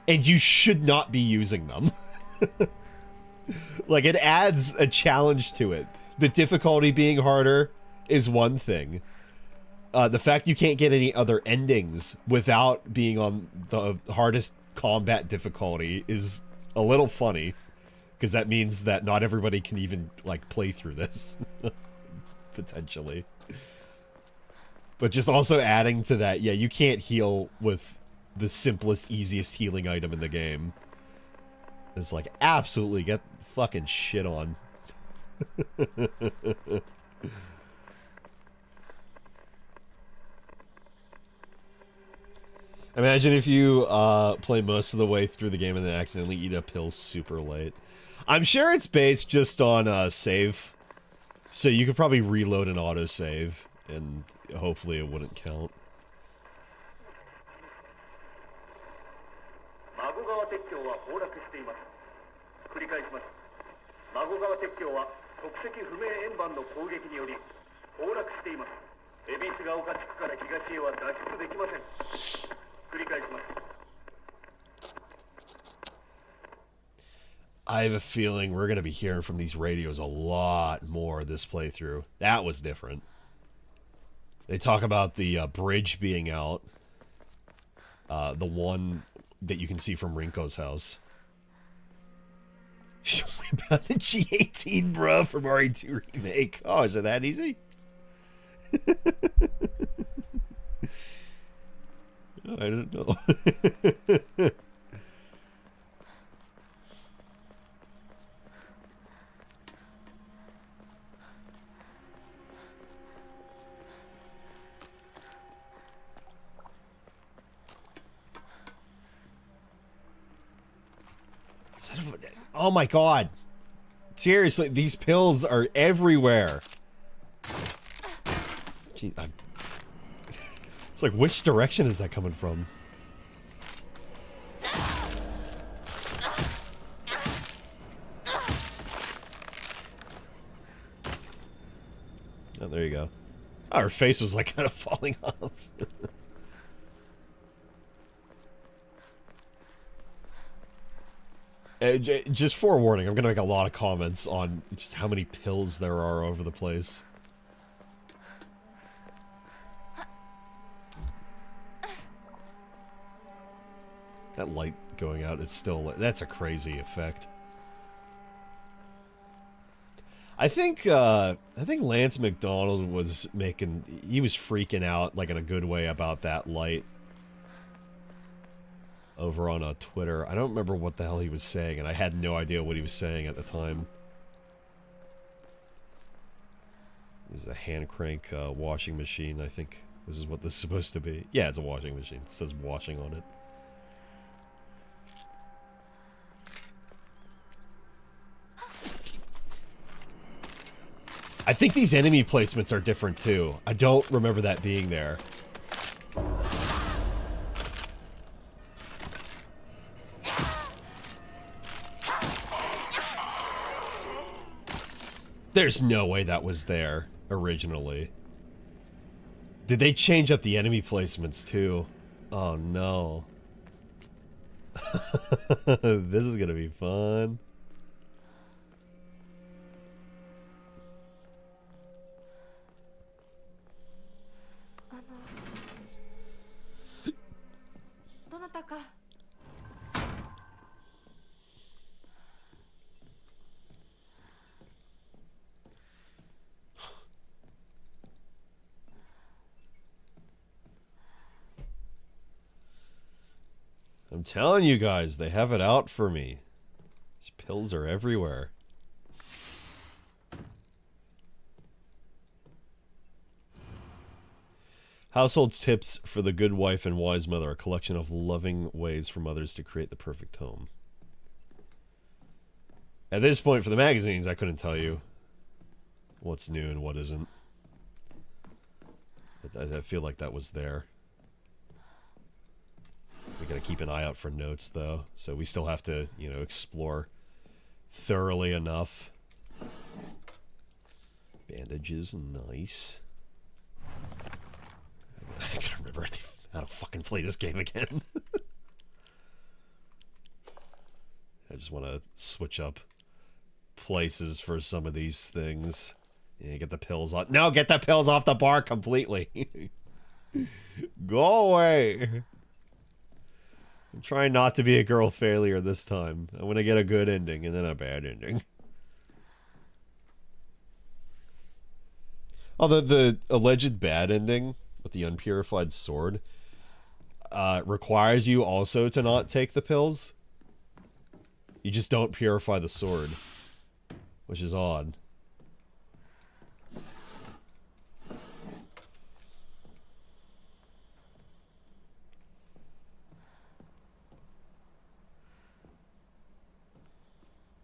And you should not be using them. Like, it adds a challenge to it. The difficulty being harder is one thing. The fact you can't get any other endings without being on the hardest combat difficulty is a little funny. Because that means that not everybody can even, like, play through this. Potentially. But just also adding to that, yeah, you can't heal with the simplest, easiest healing item in the game. It's like, absolutely get fucking shit on. Imagine if you play most of the way through the game and then accidentally eat a pill super late. I'm sure it's based just on save. So you could probably reload an autosave, and hopefully it wouldn't count. 孫川鉄橋は崩落しています。繰り返します。孫川鉄橋は国籍不明円盤の攻撃により崩落しています。恵比寿ヶ丘地区から東へは脱出できません。繰り返します。 I have a feeling we're going to be hearing from these radios a lot more this playthrough. That was different. They talk about the bridge being out. The one that you can see from Rinko's house. Show me about the G18, bro, from RE2 Remake. Oh, is it that easy? Oh, I don't know. Oh my god. Seriously, these pills are everywhere. Gee, it's like, which direction is that coming from? Oh, there you go. Oh, her face was like kind of falling off. Just forewarning, I'm gonna make a lot of comments on just how many pills there are over the place. That light going out is still... That's a crazy effect. I think Lance McDonald was making... He was freaking out, like, in a good way about that light. Over on Twitter. I don't remember what the hell he was saying, and I had no idea what he was saying at the time. This is a hand crank washing machine, I think. This is what this is supposed to be. Yeah, it's a washing machine. It says washing on it. I think these enemy placements are different too. I don't remember that being there. There's no way that was there originally. Did they change up the enemy placements too? Oh no. This is gonna be fun. I'm telling you guys, they have it out for me. These pills are everywhere. Household tips for the good wife and wise mother, a collection of loving ways for mothers to create the perfect home. At this point, for the magazines, I couldn't tell you what's new and what isn't. I feel like that was there. We gotta keep an eye out for notes, though, so we still have to, you know, explore thoroughly enough. Bandages, nice. I can't remember how to fucking play this game again. I just want to switch up places for some of these things. Yeah, get the pills off. No, get the pills off the bar completely. Go away. I'm trying not to be a girl failure this time. I want to get a good ending and then a bad ending. Although the alleged bad ending with the unpurified sword requires you also to not take the pills. You just don't purify the sword, which is odd.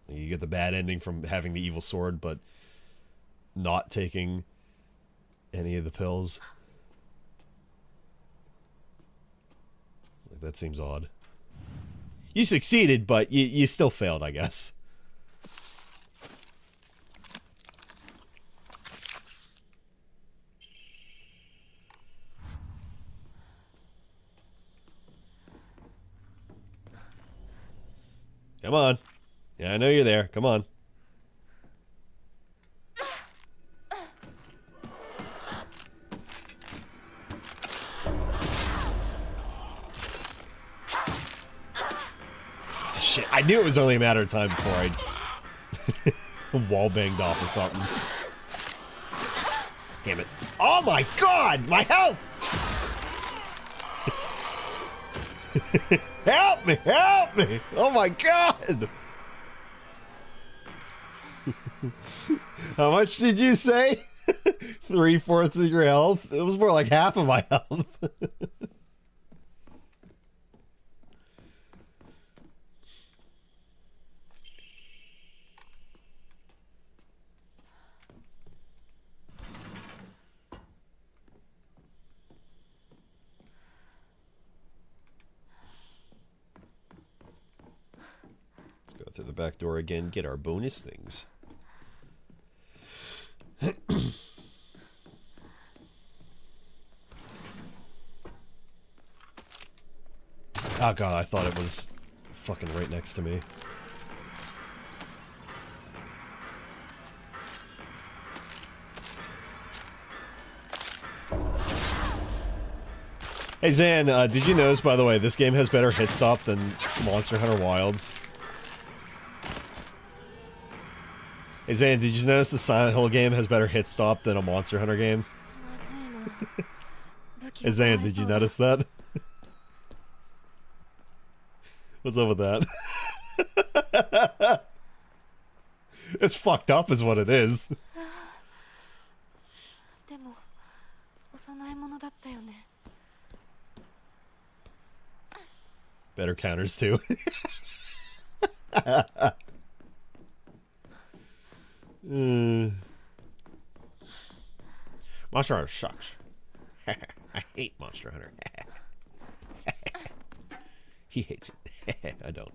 You get the bad ending from having the evil sword, but not taking any of the pills. Like, that seems odd. You succeeded, but you still failed, I guess. Come on. Yeah, I know you're there. Come on. Shit, I knew it was only a matter of time before I wall banged off of something. Damn it. Oh my god! My health! Help me! Help me! Oh my god! How much did you say? 3/4 of your health? It was more like half of my health. Let's go through the back door again, get our bonus things. Oh god, I thought it was fucking right next to me. Hey Zan, did you notice, by the way, this game has better hit stop than Monster Hunter Wilds? Hey Zan, did you notice the Silent Hill game has better hit stop than a Monster Hunter game? Hey Zan, did you notice that? What's up with that? It's fucked up is what it is. Better counters too. Monster Hunter sucks. I hate Monster Hunter. He hates it. I don't.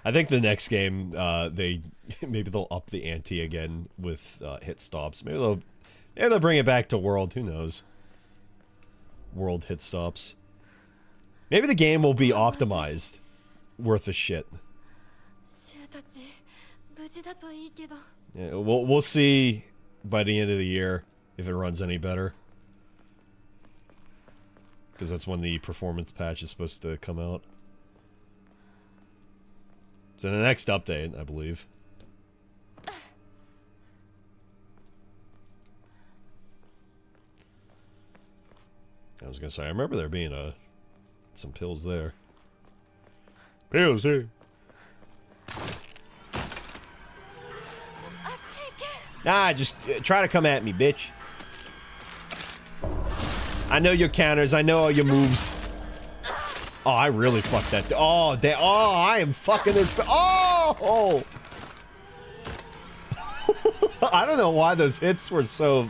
I think the next game, maybe they'll up the ante again with hit stops. Maybe they'll bring it back to World. Who knows? World hit stops. Maybe the game will be optimized, worth a shit. Yeah, we'll see by the end of the year if it runs any better. Because that's when the performance patch is supposed to come out. So the next update, I believe. I was gonna say, I remember there being some pills there. Pills here. Nah, just try to come at me, bitch. I know your counters. I know all your moves. Oh, I really fucked that. Oh, I am fucking this. Oh! I don't know why those hits were so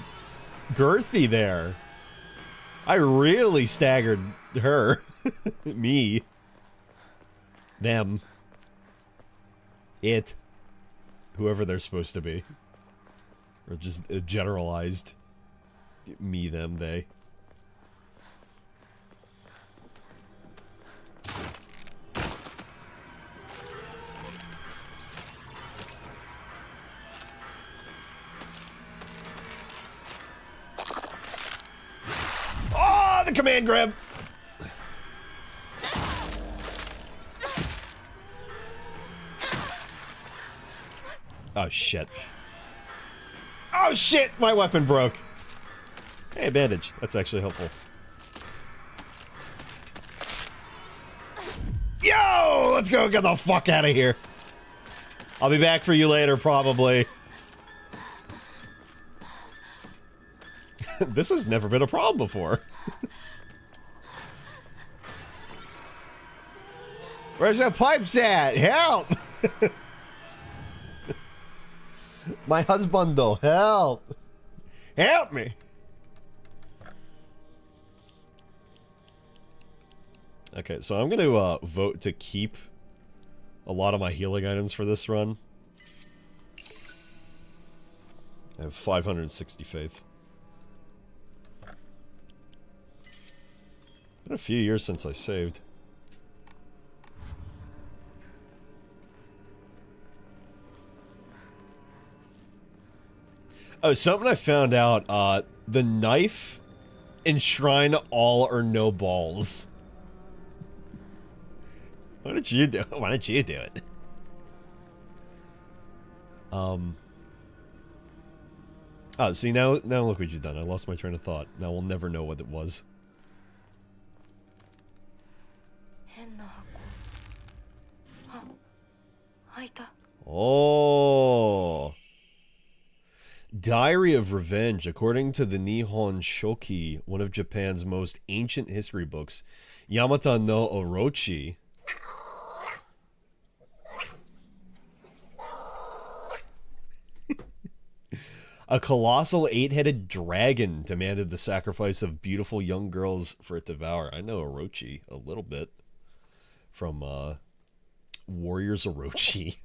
girthy there. I really staggered her. Me. Them. It. Whoever they're supposed to be. Or just generalized. Me, them, they. Oh, the command grab! Oh, shit. Oh, shit! My weapon broke. Hey, bandage. That's actually helpful. Yo! Let's go get the fuck out of here. I'll be back for you later, probably. This has never been a problem before. Where's the pipes at? Help! My husbando, help! Help me! Okay, so I'm gonna vote to keep a lot of my healing items for this run. I have 560 faith. Been a few years since I saved. Oh, something I found out, the knife enshrine all or no balls. Why did you do it? Why didn't you do it? Oh, see, now look what you've done. I lost my train of thought. Now we'll never know what it was. Oh. Diary of Revenge. According to the Nihon Shoki, one of Japan's most ancient history books, Yamata no Orochi a colossal 8-headed dragon demanded the sacrifice of beautiful young girls for it to devour. I know Orochi a little bit from Warriors Orochi.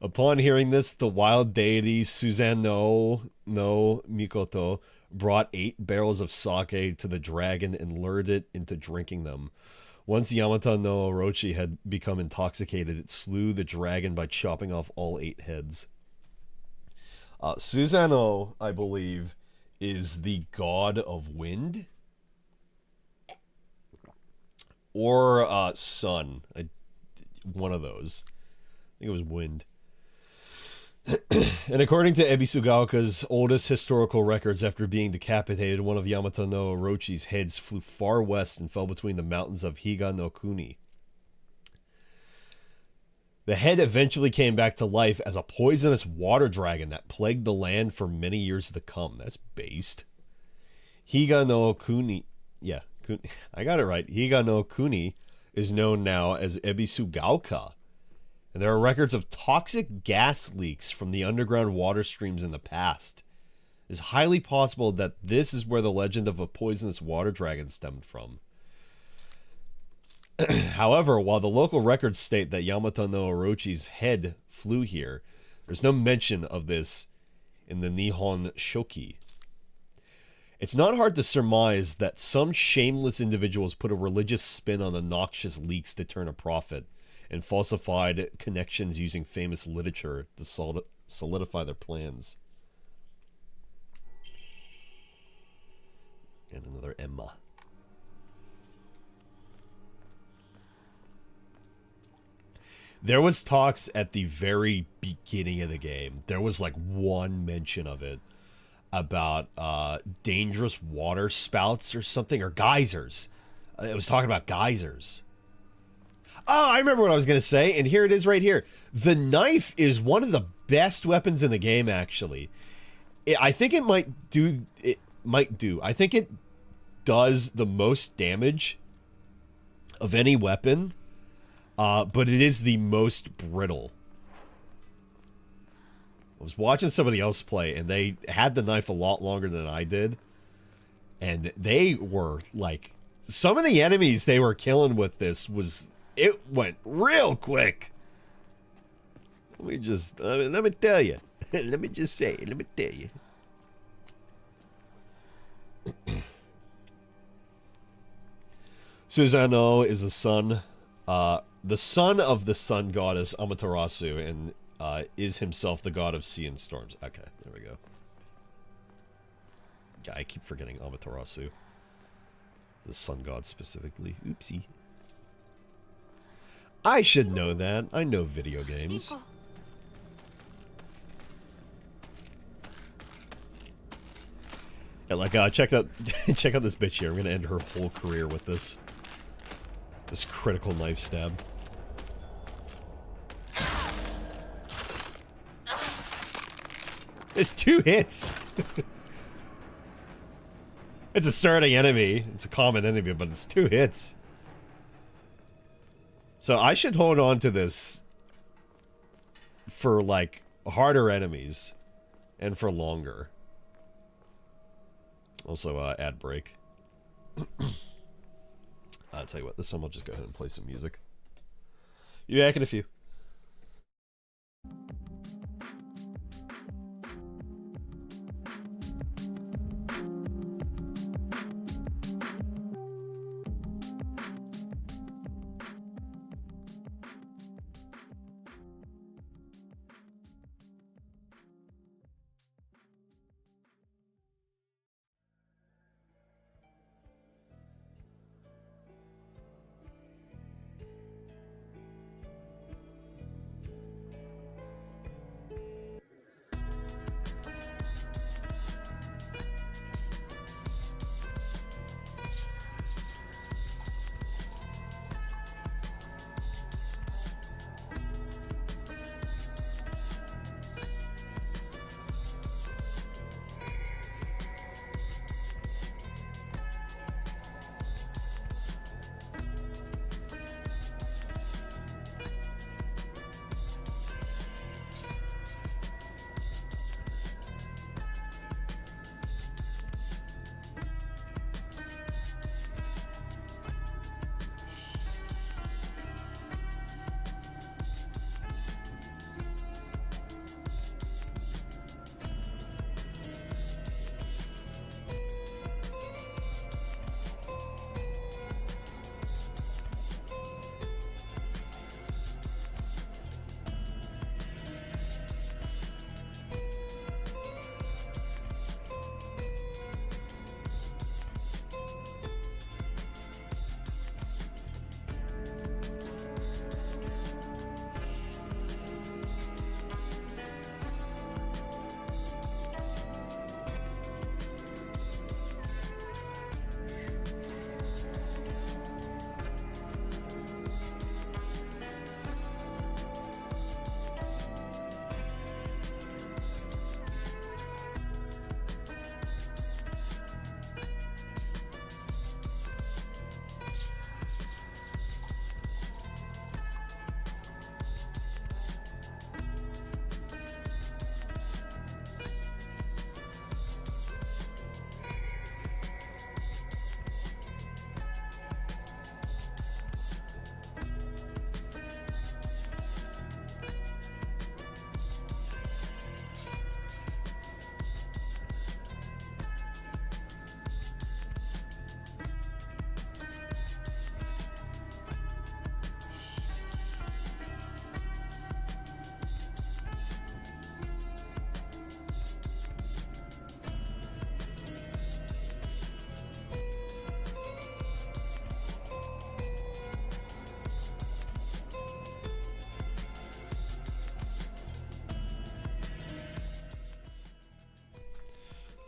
Upon hearing this, the wild deity Susanoo no Mikoto brought 8 barrels of sake to the dragon and lured it into drinking them. Once Yamata no Orochi had become intoxicated, it slew the dragon by chopping off all 8 heads. Susanoo, I believe, is the god of wind? Or sun. One of those. I think it was wind. And according to Ebisugaoka's oldest historical records, after being decapitated, one of Yamata no Orochi's heads flew far west and fell between the mountains of Higa no Kuni. The head eventually came back to life as a poisonous water dragon that plagued the land for many years to come. That's based. Higa no Kuni. Yeah, I got it right. Higa no Kuni is known now as Ebisugaoka. And there are records of toxic gas leaks from the underground water streams in the past. It's highly possible that this is where the legend of a poisonous water dragon stemmed from. However, while the local records state that Yamata no Orochi's head flew here, there's no mention of this in the Nihon Shoki. It's not hard to surmise that some shameless individuals put a religious spin on the noxious leaks to turn a profit, and falsified connections using famous literature to solidify their plans. And another Emma. There was talks at the very beginning of the game. There was like one mention of it about dangerous water spouts or something, or geysers. It was talking about geysers. Oh, I remember what I was going to say, and here it is right here. The knife is one of the best weapons in the game, actually. I think it might do... I think it does the most damage of any weapon, but it is the most brittle. I was watching somebody else play, and they had the knife a lot longer than I did, and they were, like... Some of the enemies they were killing with this was... It went real quick. Let me just... let me tell you. Let me just say. Let me tell you. Susanoo is the son of the sun goddess Amaterasu, and is himself the god of sea and storms. Okay, there we go. Yeah, I keep forgetting Amaterasu. The sun god specifically. Oopsie. I should know that. I know video games. Yeah, like, check out this bitch here. I'm gonna end her whole career with this. This critical knife stab. It's 2 hits! It's a starting enemy. It's a common enemy, but it's 2 hits. So I should hold on to this for, like, harder enemies. And for longer. Also, ad break. I'll tell you what, this time I'll just go ahead and play some music. You back in a few.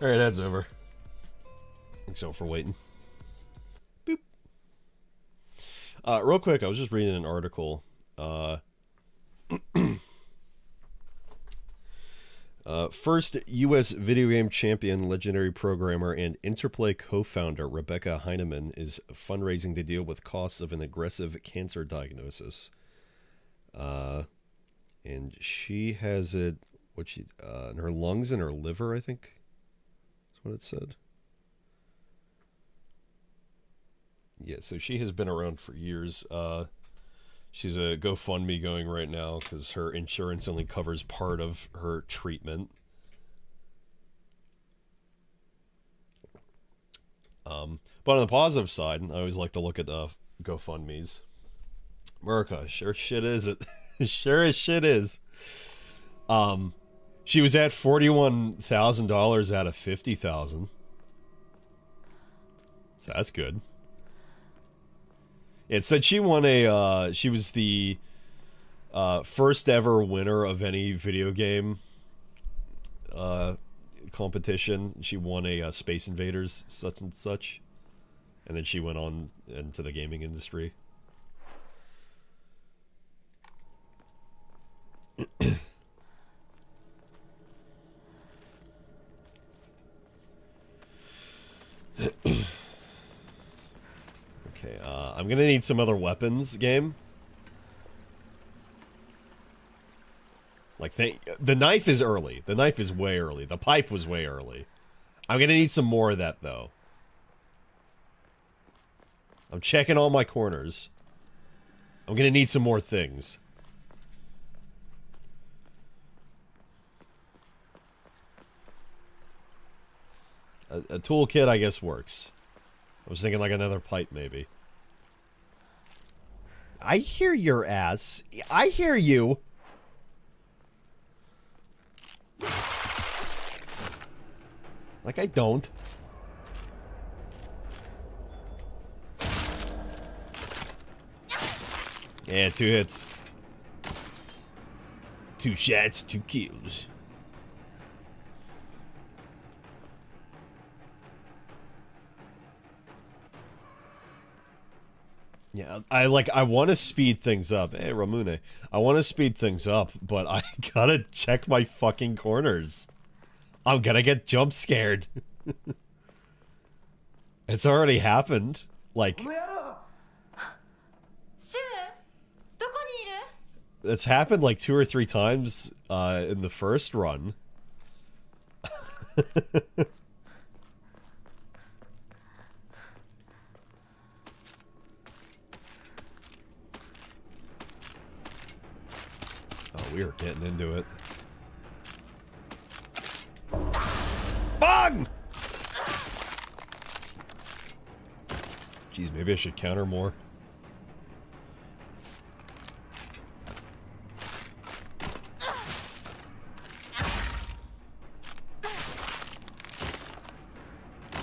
Alright, that's over. Thanks all for waiting. Boop. Real quick, I was just reading an article. First U.S. video game champion, legendary programmer, and Interplay co-founder Rebecca Heinemann is fundraising to deal with costs of an aggressive cancer diagnosis. And she has it, in her lungs and her liver, I think. That's what it said. Yeah, so she has been around for years. She's a GoFundMe going right now because her insurance only covers part of her treatment. But on the positive side, I always like to look at the GoFundMes. America, sure shit is it. Sure as shit is. She was at $41,000 out of $50,000. So that's good. It said she won she was the first ever winner of any video game competition. She won a Space Invaders such and such. And then she went on into the gaming industry. Okay, I'm gonna need some other weapons, game. Like, the knife is early. The knife is way early. The pipe was way early. I'm gonna need some more of that, though. I'm checking all my corners. I'm gonna need some more things. A toolkit, I guess, works. I was thinking like another pipe, maybe. I hear your ass. I hear you. Like I don't. Yeah, 2 hits. 2 shots, 2 kills. Yeah, I want to speed things up. Hey, Ramune. I want to speed things up, but I gotta check my fucking corners. I'm gonna get jump scared. It's already happened. Like, it's happened like 2 or 3 times in the first run. Oh, we are getting into it. Bang! Jeez, maybe I should counter more.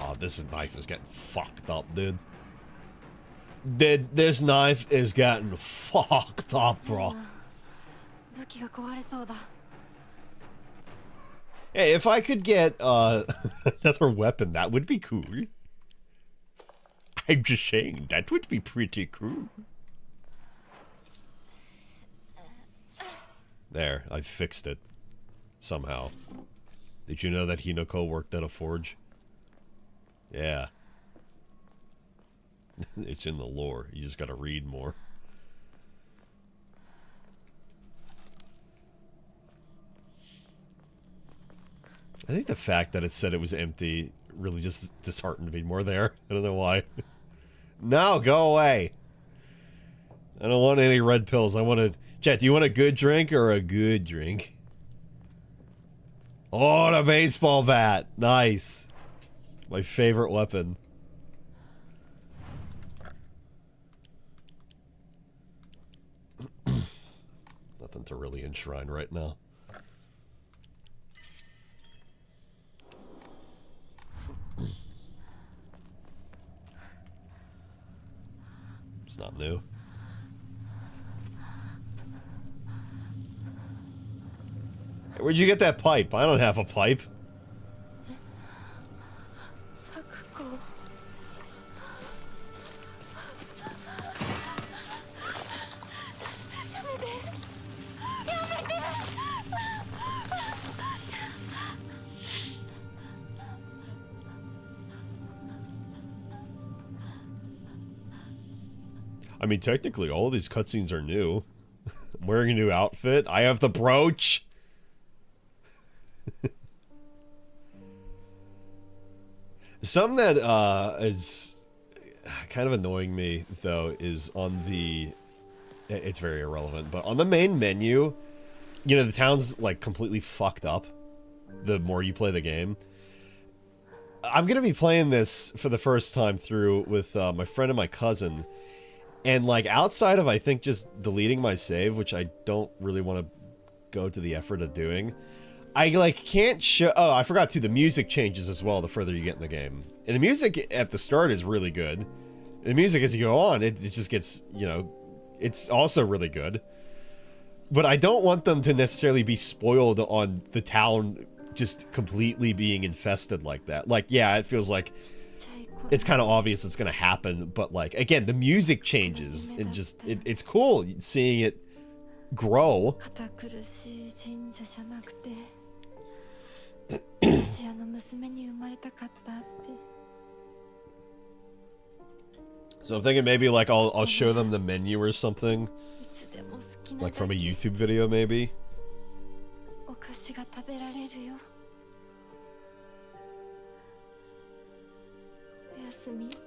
Oh, this knife is getting fucked up, dude. This knife is getting fucked up, bro. Hey, if I could get another weapon, that would be cool. I'm just saying, that would be pretty cool. There, I fixed it. Somehow. Did you know that Hinako worked at a forge? Yeah. It's in the lore. You just gotta read more. I think the fact that it said it was empty really just disheartened me more there. I don't know why. No, go away. I don't want any red pills. I want a... Chat, do you want a good drink or a good drink? Oh, the baseball bat. Nice. My favorite weapon. Nothing to really enshrine right now. It's not new. Hey, where'd you get that pipe? I don't have a pipe. I mean, technically, all these cutscenes are new. I'm wearing a new outfit. I have the brooch. Something that is kind of annoying me, though, is on the... It's very irrelevant, but on the main menu, you know, the town's, like, completely fucked up the more you play the game. I'm gonna be playing this for the first time through with my friend and my cousin, and, like, outside of, I think, just deleting my save, which I don't really want to go to the effort of doing, I, like, can't show... Oh, I forgot, too, the music changes as well the further you get in the game. And the music at the start is really good. The music as you go on, it just gets, you know, it's also really good. But I don't want them to necessarily be spoiled on the town just completely being infested like that. Like, yeah, it feels like it's kind of obvious it's going to happen, but, like, again, the music changes, and just, it's cool seeing it grow. So I'm thinking maybe, like, I'll show them the menu or something. Like from a YouTube video, maybe?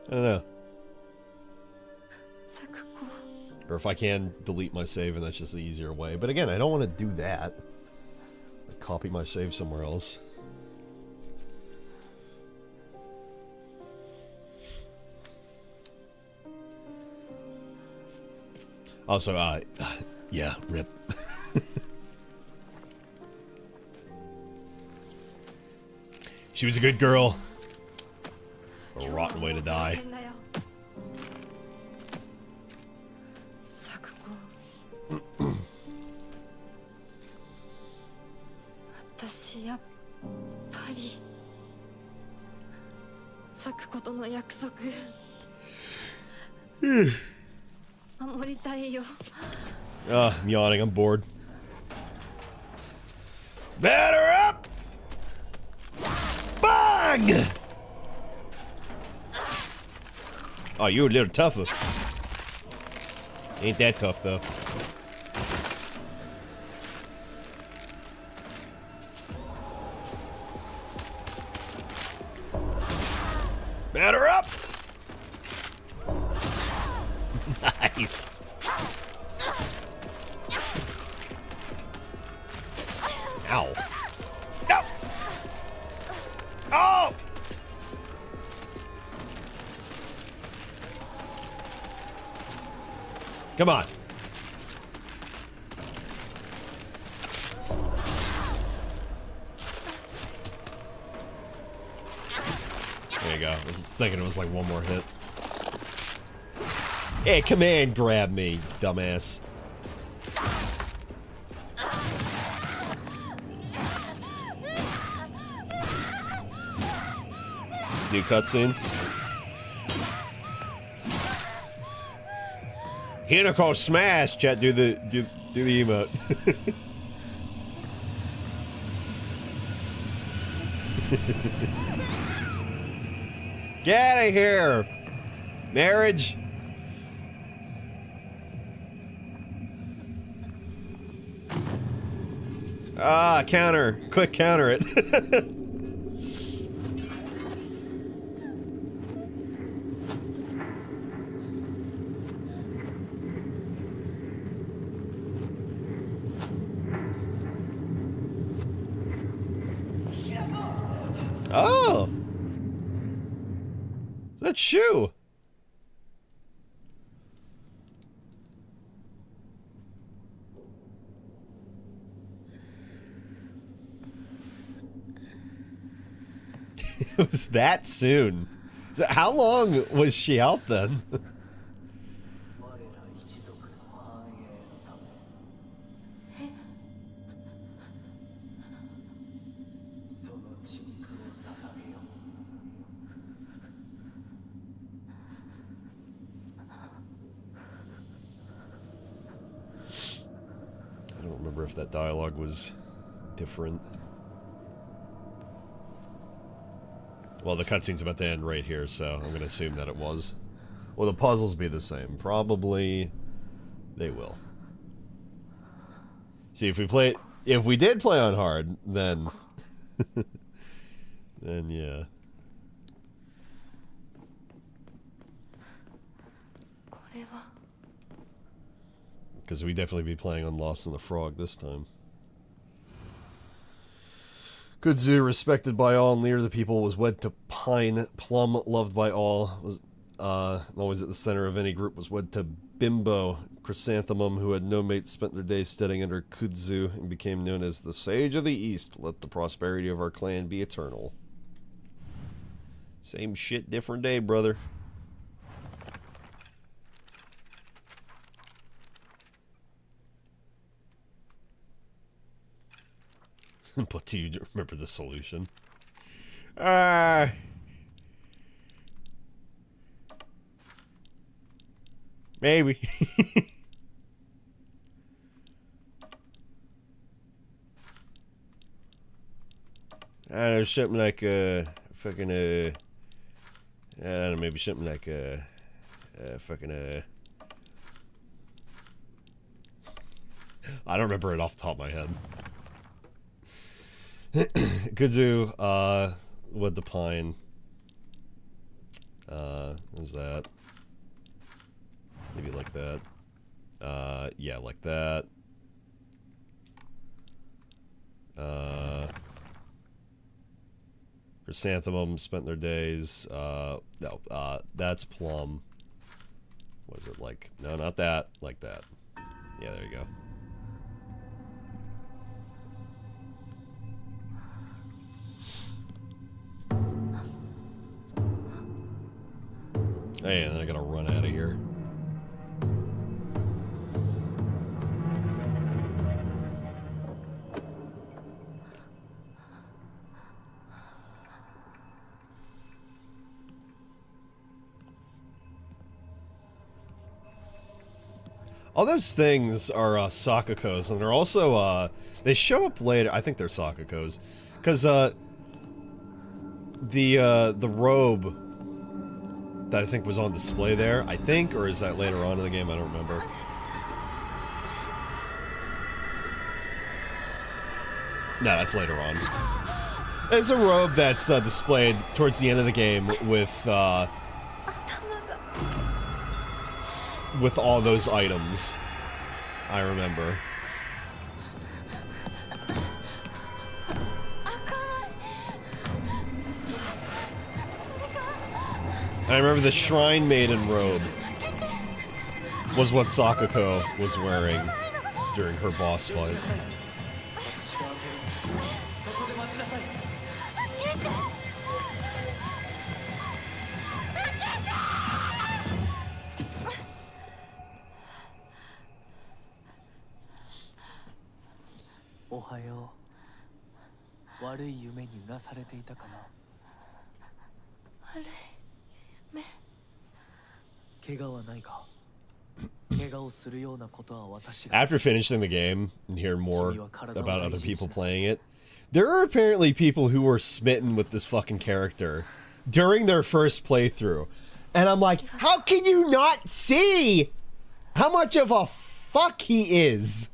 I don't know. Or if I can delete my save and that's just the easier way. But again, I don't want to do that. Like, copy my save somewhere else. Also, yeah, rip. She was a good girl. A rotten way to die. I'm yawning, I'm bored. Batter up! Bang! Oh, you were a little tougher. Ain't that tough, though. Batter up! Nice. Ow. No! Oh! Come on. There you go. I was thinking it was like one more hit. Hey, command grab me, dumbass. New cutscene. Hinako smash, chat. Do the emote. Get out of here, marriage. Ah, counter. Quick counter it. Oh! That shoe! It was that soon. So how long was she out then? I don't remember if that dialogue was different. Well, the cutscene's about to end right here, so I'm gonna assume that it was. Will the puzzles be the same? Probably they will. See, if we did play on hard, then then yeah. これは Because we'd definitely be playing on Lost in the Frog this time. Kudzu, respected by all and leader of the people, was wed to Pine. Plum, loved by all, was always at the center of any group, was wed to Bimbo. Chrysanthemum, who had no mate, spent their days studying under Kudzu and became known as the Sage of the East. Let the prosperity of our clan be eternal. Same shit, different day, brother. But do you remember the solution? Maybe. I don't know, something like fucking I don't know, maybe something like fucking I don't remember it off the top of my head. Kudzu, with the Pine. What was that? Maybe like that. Yeah, like that. Chrysanthemum spent their days. No, that's Plum. What is it like? No, not that. Like that. Yeah, there you go. Hey, and then I gotta run out of here. All those things are Sakakos, and they're also they show up later. I think they're Sakakos, because the robe that I think was on display there, I think, or is that later on in the game? I don't remember. No, that's later on. It's a robe that's displayed towards the end of the game with all those items. I remember. I remember the Shrine Maiden robe was what Sakako was wearing during her boss fight. Ohayo. 悪い夢にうなされていたかな。悪い目。怪我はないか。怪我をするようなことは私が。 After finishing the game and hearing more about other people playing it, there are apparently people who were smitten with this fucking character during their first playthrough. And I'm like, how can you not see how much of a fuck he is?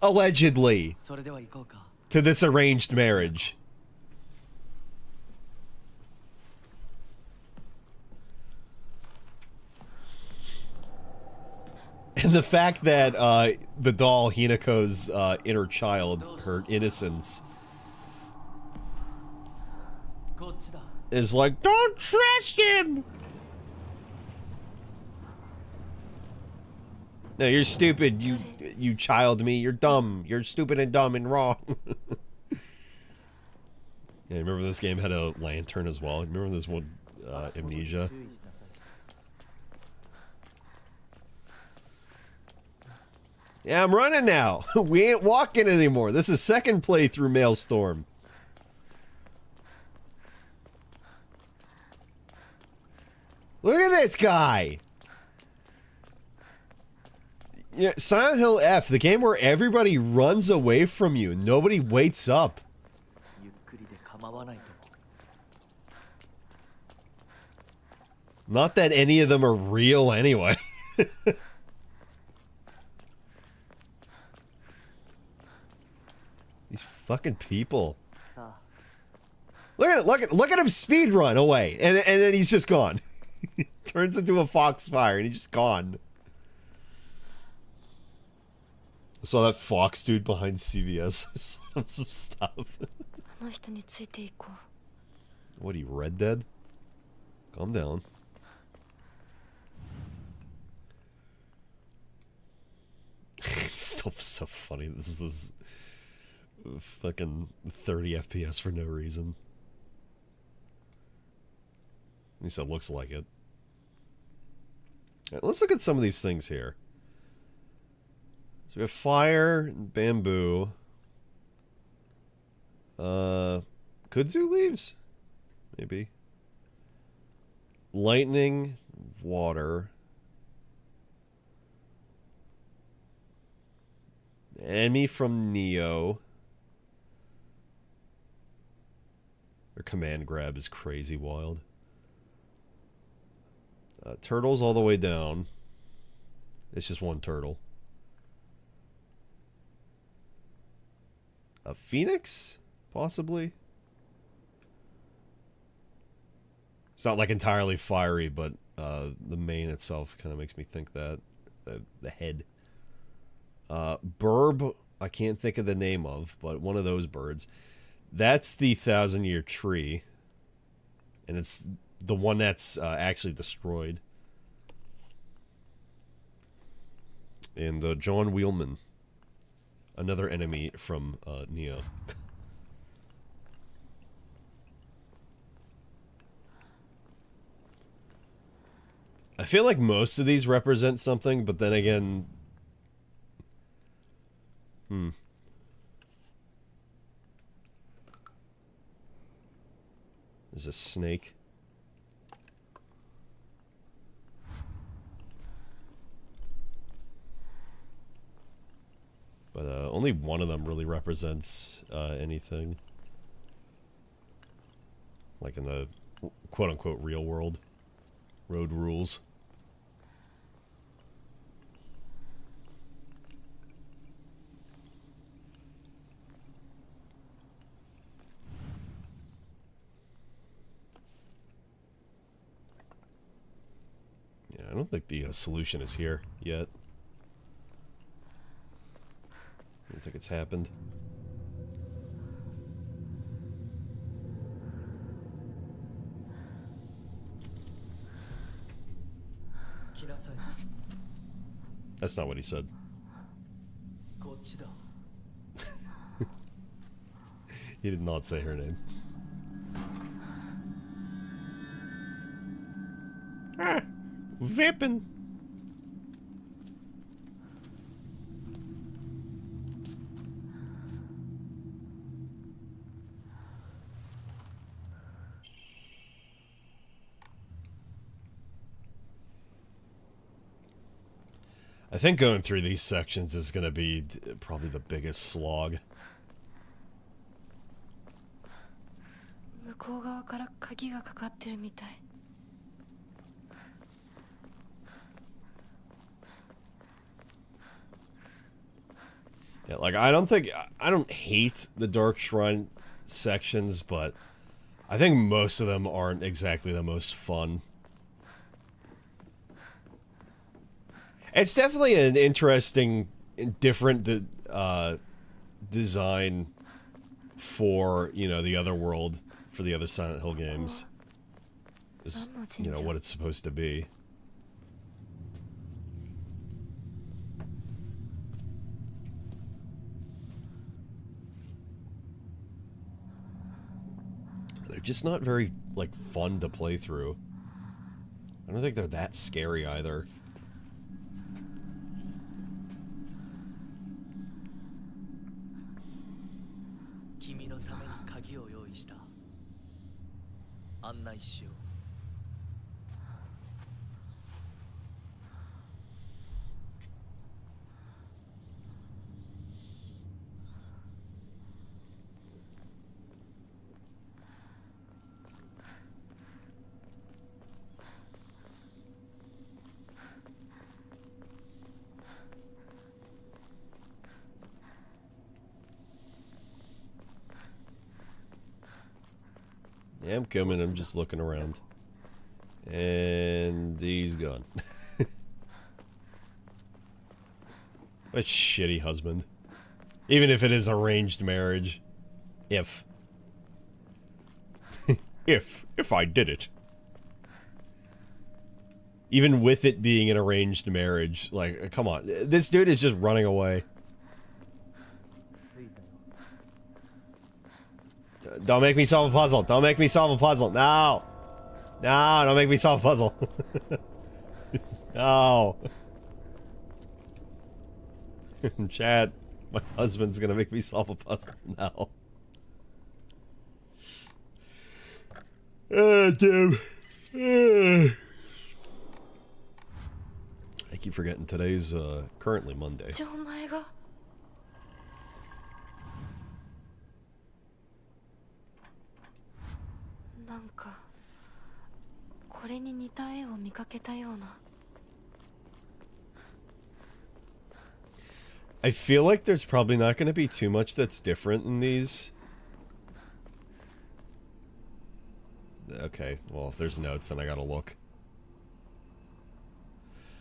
Allegedly. それでは行こうか。 To this arranged marriage. And the fact that the doll, Hinako's inner child, her innocence, こっちだ。 is like, don't trust him! No, you're stupid, you child me, you're dumb, you're stupid and dumb and wrong. Yeah, remember this game had a lantern as well? Remember this one, Amnesia? Yeah, I'm running now. We ain't walking anymore. This is second playthrough Maelstrom. Look at this guy! Yeah, Silent Hill F, the game where everybody runs away from you. Nobody waits up. ゆっくりで構わないとも。Not that any of them are real anyway. These fucking people. Look at him speed run away, and then he's just gone. Turns into a foxfire, and he's just gone. I saw that Fox dude behind CVS. Some stuff. あの人についていこう。 What, he Red Dead? Calm down. Stuff is so funny. This is fucking 30 FPS for no reason. At least it looks like it. Alright, let's look at some of these things here. So we have fire and bamboo. Kudzu leaves? Maybe. Lightning, water. Emmy from Neo. Their command grab is crazy wild. Turtles all the way down. It's just one turtle. A phoenix? Possibly? It's not like entirely fiery, but the mane itself kind of makes me think that. The head. Burb, I can't think of the name of, but one of those birds. That's the 1,000-year tree. And it's the one that's actually destroyed. And John Wheelman. Another enemy from Neo. I feel like most of these represent something, but then again... There's a snake. But only one of them really represents anything. Like in the quote-unquote real world. Road rules. Yeah, I don't think the solution is here yet. I don't think it's happened. That's not what he said. He did not say her name. Ah, Vaping. I think going through these sections is going to be probably the biggest slog. 向こう側から鍵がかかってるみたい。 Yeah, like I don't hate the Dark Shrine sections, but I think most of them aren't exactly the most fun. It's definitely an interesting, different design for, you know, the other world, for the other Silent Hill games. Is, you know, what it's supposed to be. They're just not very, like, fun to play through. I don't think they're that scary either. Yeah, I'm coming. I'm just looking around. And he's gone. What a shitty husband. Even if it is arranged marriage. If. if I did it. Even with it being an arranged marriage, like, come on. This dude is just running away. Don't make me solve a puzzle. Don't make me solve a puzzle. No. No, don't make me solve a puzzle. No. Chad, my husband's gonna make me solve a puzzle now. Damn. I keep forgetting today's currently Monday. じゃあお前がなんかこれに似た絵を見かけたような I feel like there's probably not going to be too much that's different in these. Okay, well, if there's notes, then I gotta look.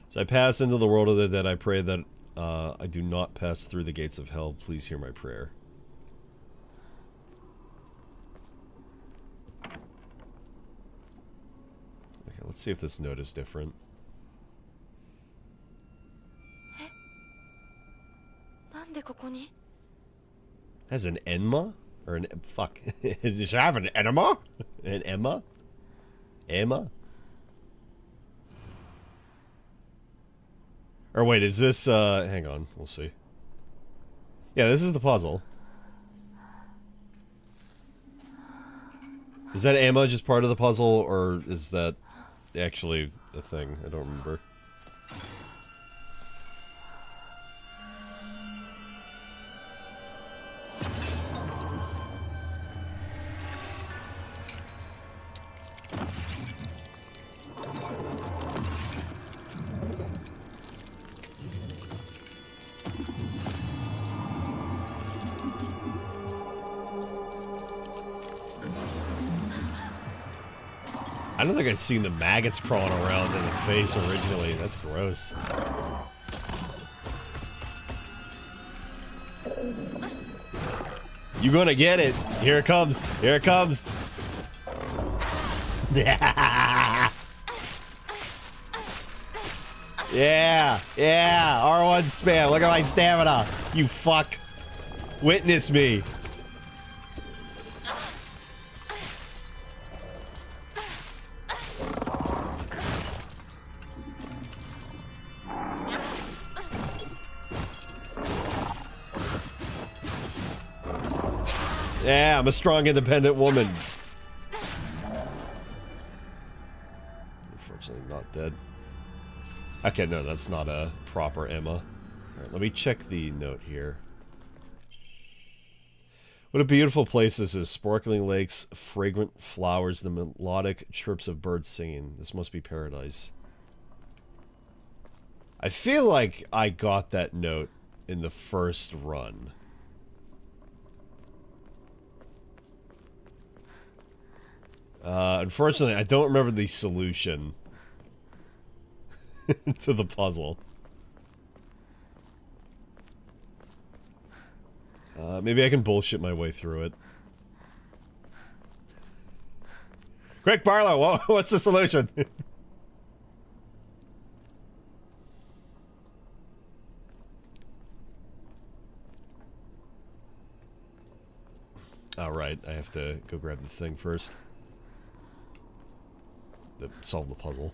So I pass into the world of the dead. I pray that I do not pass through the gates of hell. Please hear my prayer. Okay, let's see if this note is different. なんでここに Has an enema? Or an... Fuck. Does it have an enema? An Emma? Emma? Or wait, is this, hang on. We'll see. Yeah, this is the puzzle. Is that Emma just part of the puzzle, or is that actually a thing? I don't remember. I don't think I'd seen the maggots crawling around in the face originally. That's gross. You gonna get it. Here it comes. Here it comes. Yeah. Yeah. Yeah. R1 spam. Look at my stamina. You fuck. Witness me. Yeah, I'm a strong, independent woman. Unfortunately, not dead. Okay, no, that's not a proper Emma. Alright, let me check the note here. What a beautiful place this is. Sparkling lakes, fragrant flowers, the melodic chirps of birds singing. This must be paradise. I feel like I got that note in the first run. Unfortunately, I don't remember the solution to the puzzle. Maybe I can bullshit my way through it. Quick, Barlow, what's the solution? Alright, I have to go grab the thing first. Solve the puzzle.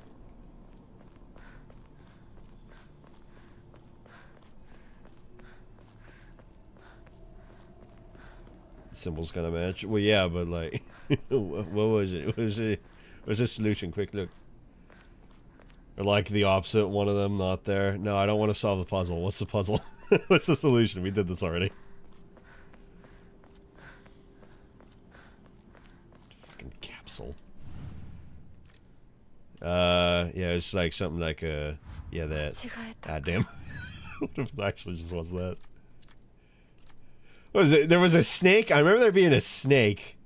The symbol's gonna match. Well, yeah, but like, what was it? What was the solution? Quick look. Or like the opposite, one of them not there. No, I don't want to solve the puzzle. What's the puzzle? What's the solution? We did this already. Fucking capsule. Yeah, it's like something like, yeah, that. God damn. What if it actually just was that? What was it? There was a snake? I remember there being a snake.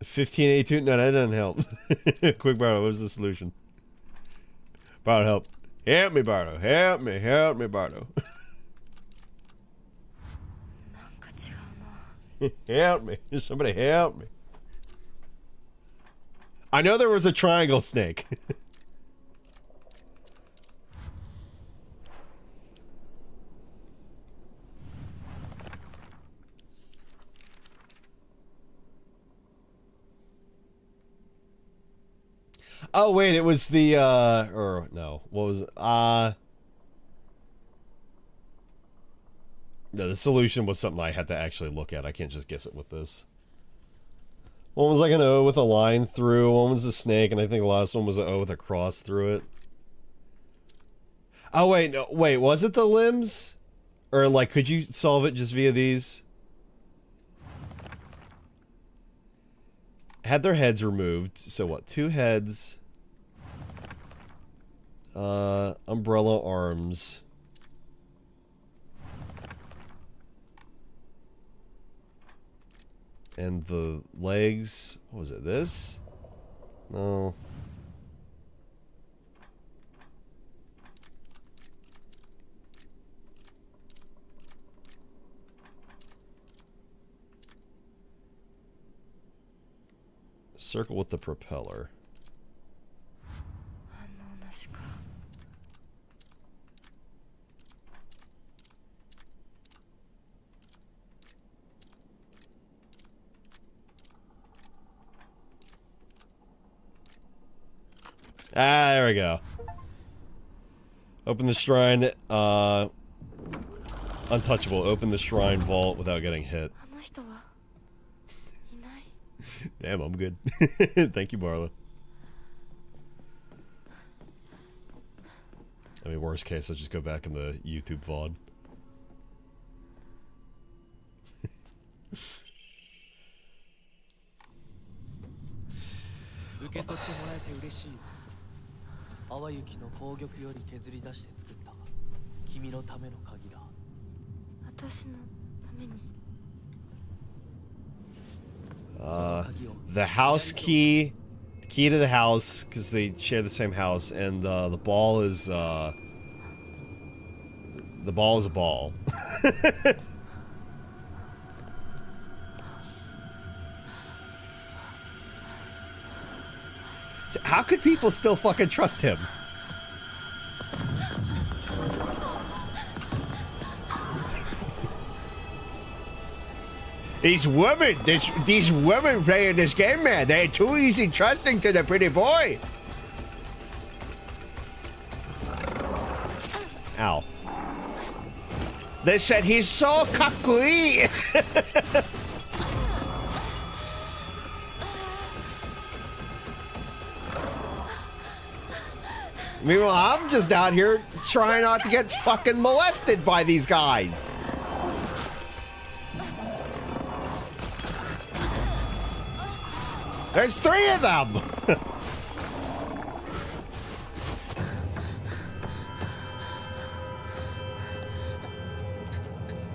1582. No, that doesn't help. Quick, Bardo. What was the solution? Bardo, help. Help me, Bardo. Help me. Help me, Bardo. なんか違うな。 Help me. Somebody help me. I know there was a triangle snake. Oh wait, it was the or no, what was no, the solution was something I had to actually look at. I can't just guess it with this. One was like an O with a line through, one was a snake, and I think the last one was an O with a cross through it. Oh wait, no, wait, was it the limbs? Or like, could you solve it just via these? Had their heads removed, so what, 2 heads, umbrella arms, and the legs, what was it, this? No. Circle with the propeller. 反応なしか。 Ah, there we go. Open the shrine, untouchable. Open the shrine vault without getting hit. あの人はいない。 Damn, I'm good. Thank you, Marla. I mean, worst case, I'll just go back in the YouTube VOD. 受け取ってもらえて嬉しい。淡雪の紅玉より削り出して作った君のための鍵だ。私のために。 The house key to the house, because they share the same house, and the ball is a ball. So how could people still fucking trust him? These women playing this game, man, they're too easy trusting to the pretty boy. Ow. They said he's so kakui. Meanwhile, I'm just out here trying not to get fucking molested by these guys. There's 3 of them!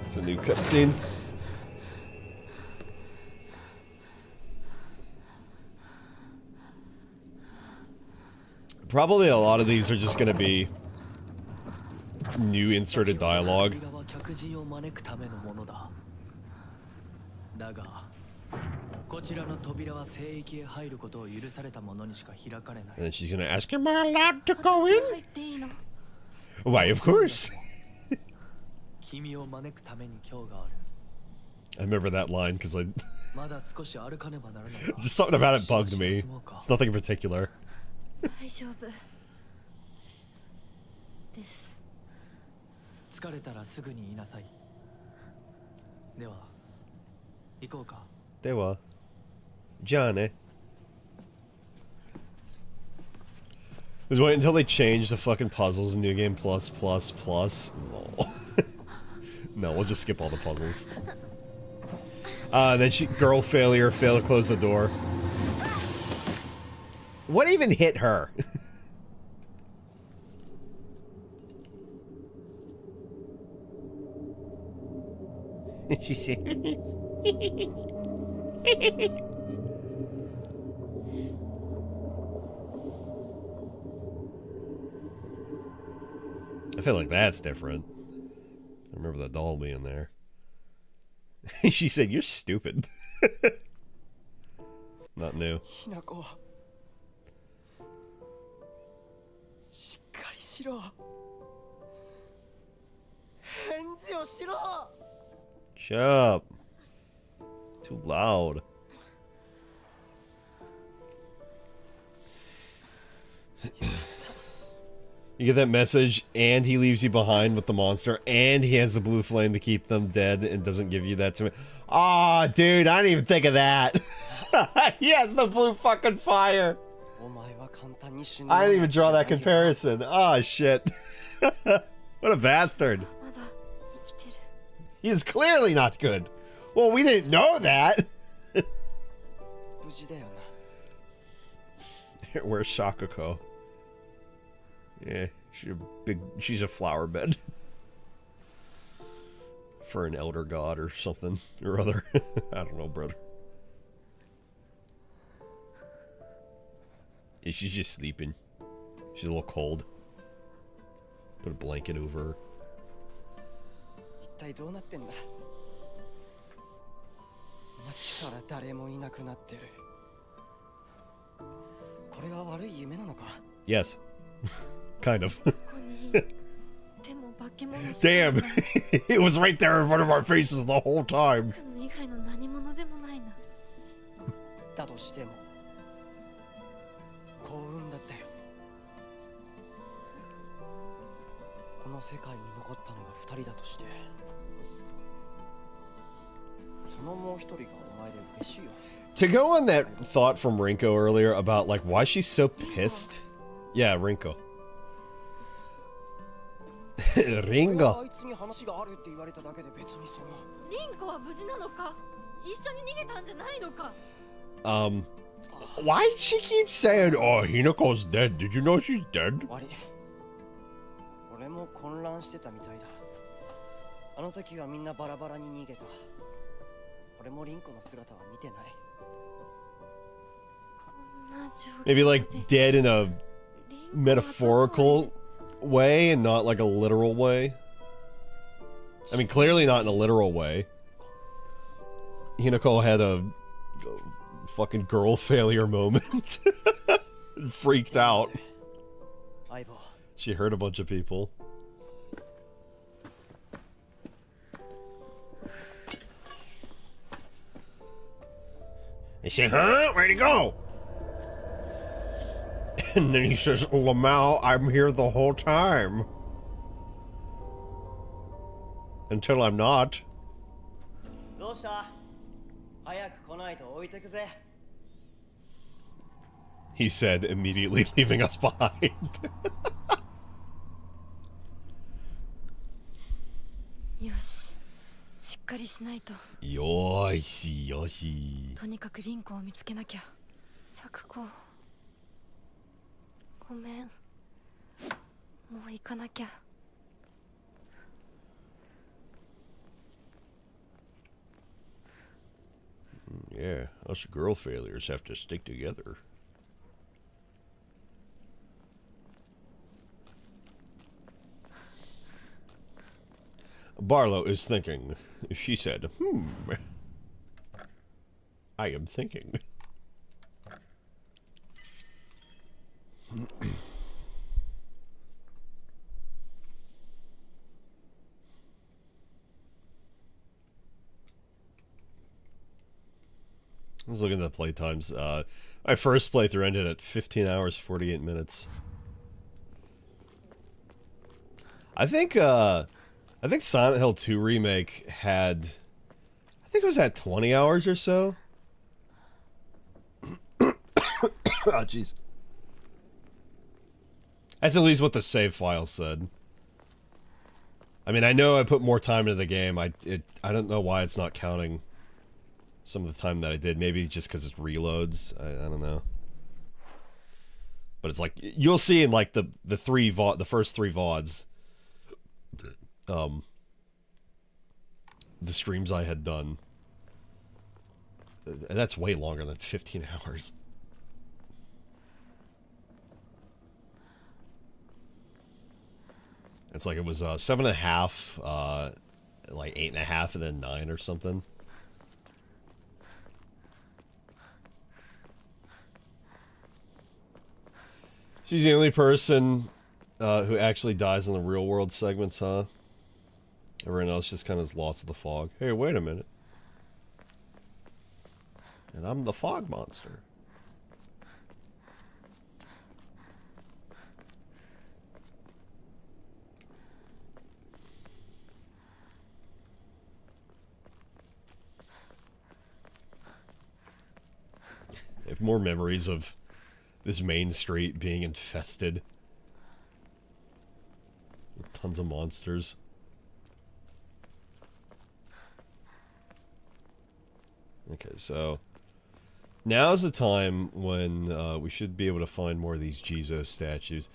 It's a new cutscene. Probably a lot of these are just gonna be new inserted dialogue. 扉は客人を招くためのものだ。だが、こちらの扉は聖域へ入ることを許された者にしか開かれない。 And then she's gonna ask, am I allowed to go 私 in? は入っていいの？ Why, of course. 君を招くために今日がある。 I remember that line because I まだ少し歩かねばならないが。 just something about it bugged me. It's nothing in particular. 大丈夫です。疲れたらすぐに言いなさい。では、行こうか。 They were. Johnny. Just wait until they change the fucking puzzles in New Game Plus. No. No, we'll just skip all the puzzles. Then girl failure, fail to close the door. What even hit her? She said. I feel like that's different. I remember the doll being there. She said, "You're stupid." Not new. ひなこしっかりしろ返事をしろ Shut up. Too loud. You get that message, and he leaves you behind with the monster, and he has the blue flame to keep them dead, and doesn't give you that to me. Aw, dude, I didn't even think of that. He has the blue fucking fire. お前は簡単に死ぬ I didn't even draw that comparison. Oh, shit. What a bastard. まだ生きてる He is clearly not good. Well, we didn't know that. 無事だよな Where's Shakako? Yeah, she's a flower bed. For an elder god or something or other. I don't know, brother. Yeah, she's just sleeping. She's a little cold. Put a blanket over her. 一体どうなってんだ街から誰もいなくなってるこれは悪い夢なのか Yes. Kind of. ここにでも化け物しか Damn. いない It was right there in front of our faces the whole time. 彼の以外の何者でもないなだとしても幸運だったよこの世界に残ったのが2人だとしてそのもう一人がお前で嬉しいよ To go on that thought from Rinko earlier about like why she's so pissed. Yeah, Rinko. 俺は Ringo. あいつに話があるって言われただけで別にそのリンコは無事なのか一緒に逃げたんじゃないのか Why did she keep saying, "Oh, Hinako's dead"? Did you know she's dead? 悪い俺も混乱してたみたいだあの時はみんなバラバラに逃げた俺もリンコの姿は見てない こんな状況 Maybe like で dead in a リンコはどこへ metaphorical way and not like a literal way. I mean, clearly not in a literal way. Hinako had a fucking girl failure moment. Freaked out. 相棒 She hurt a bunch of people. They say, "Huh? Where'd he go?" And then he says, "Lamau, I'm here the whole time. Until I'm not." どうした早く来ないと置いてくぜ He said, immediately leaving us behind. よししっかりしないと Yoshi, Yoshi. とにかくリンコを見つけなきゃ咲子ごめんもう行かなきゃ Yeah, us girl failures have to stick together. Barlow is thinking. She said, I am thinking. I was looking at the play times. My first playthrough ended at 15 hours, 48 minutes. I think Silent Hill 2 Remake had... I think it was at 20 hours or so. Oh, jeez. That's at least what the save file said. I mean, I know I put more time into the game. I don't know why it's not counting some of the time that I did. Maybe just because it's reloads. I don't know. But it's like, you'll see in like the first three VODs, the streams I had done. And that's way longer than 15 hours. It's like it was 7.5, like 8.5, and then 9 or something. She's the only person who actually dies in the real world segments, huh? Everyone else just kind of is lost in the fog. Hey, wait a minute. And I'm the fog monster. I have more memories of this main street being infested with tons of monsters. Okay, so now's the time when we should be able to find more of these Jesus statues.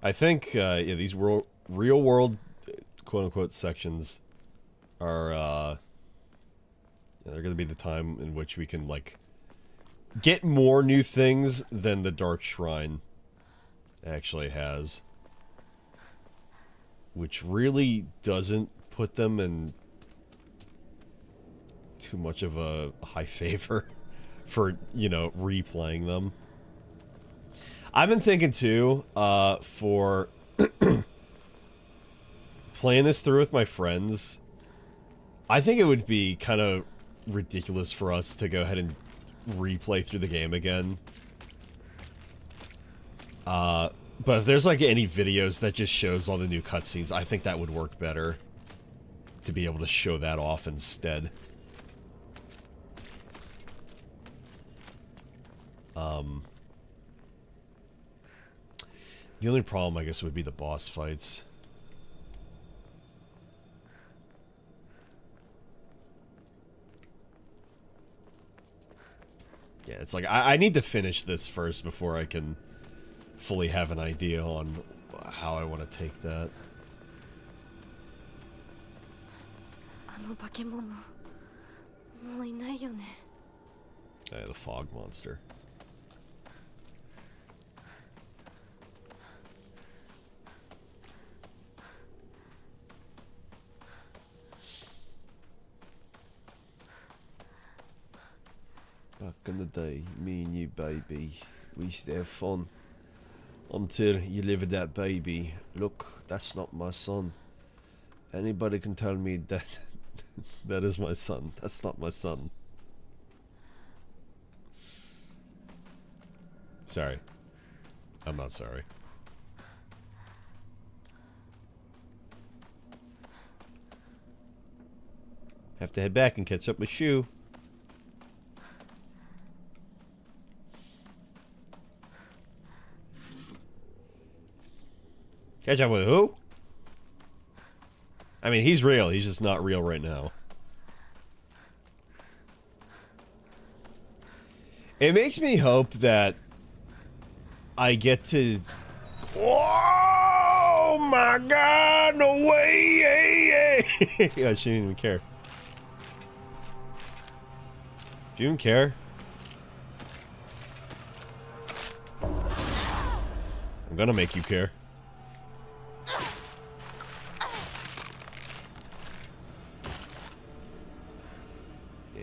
I think yeah, these real world quote-unquote sections are they're going to be the time in which we can, like, get more new things than the Dark Shrine actually has. Which really doesn't put them in too much of a high favor for, you know, replaying them. I've been thinking too, for playing this through with my friends, I think it would be kind of ridiculous for us to go ahead and replay through the game again. But if there's like any videos that just shows all the new cutscenes, I think that would work better to be able to show that off instead. The only problem, I guess, would be the boss fights. Yeah, it's like, I need to finish this first before I can fully have an idea on how I want to take that. The fog monster. Back in the day, me and you, baby, we used to have fun. Until you delivered that baby. Look, that's not my son. Anybody can tell me that that is my son. That's not my son. Sorry. I'm not sorry. Have to head back and catch up with Shu. Catch up with who? I mean, he's real. He's just not real right now. It makes me hope that I get to... Oh my god, no way! Hey, hey. Yeah, she didn't even care. Do you even care? I'm gonna make you care.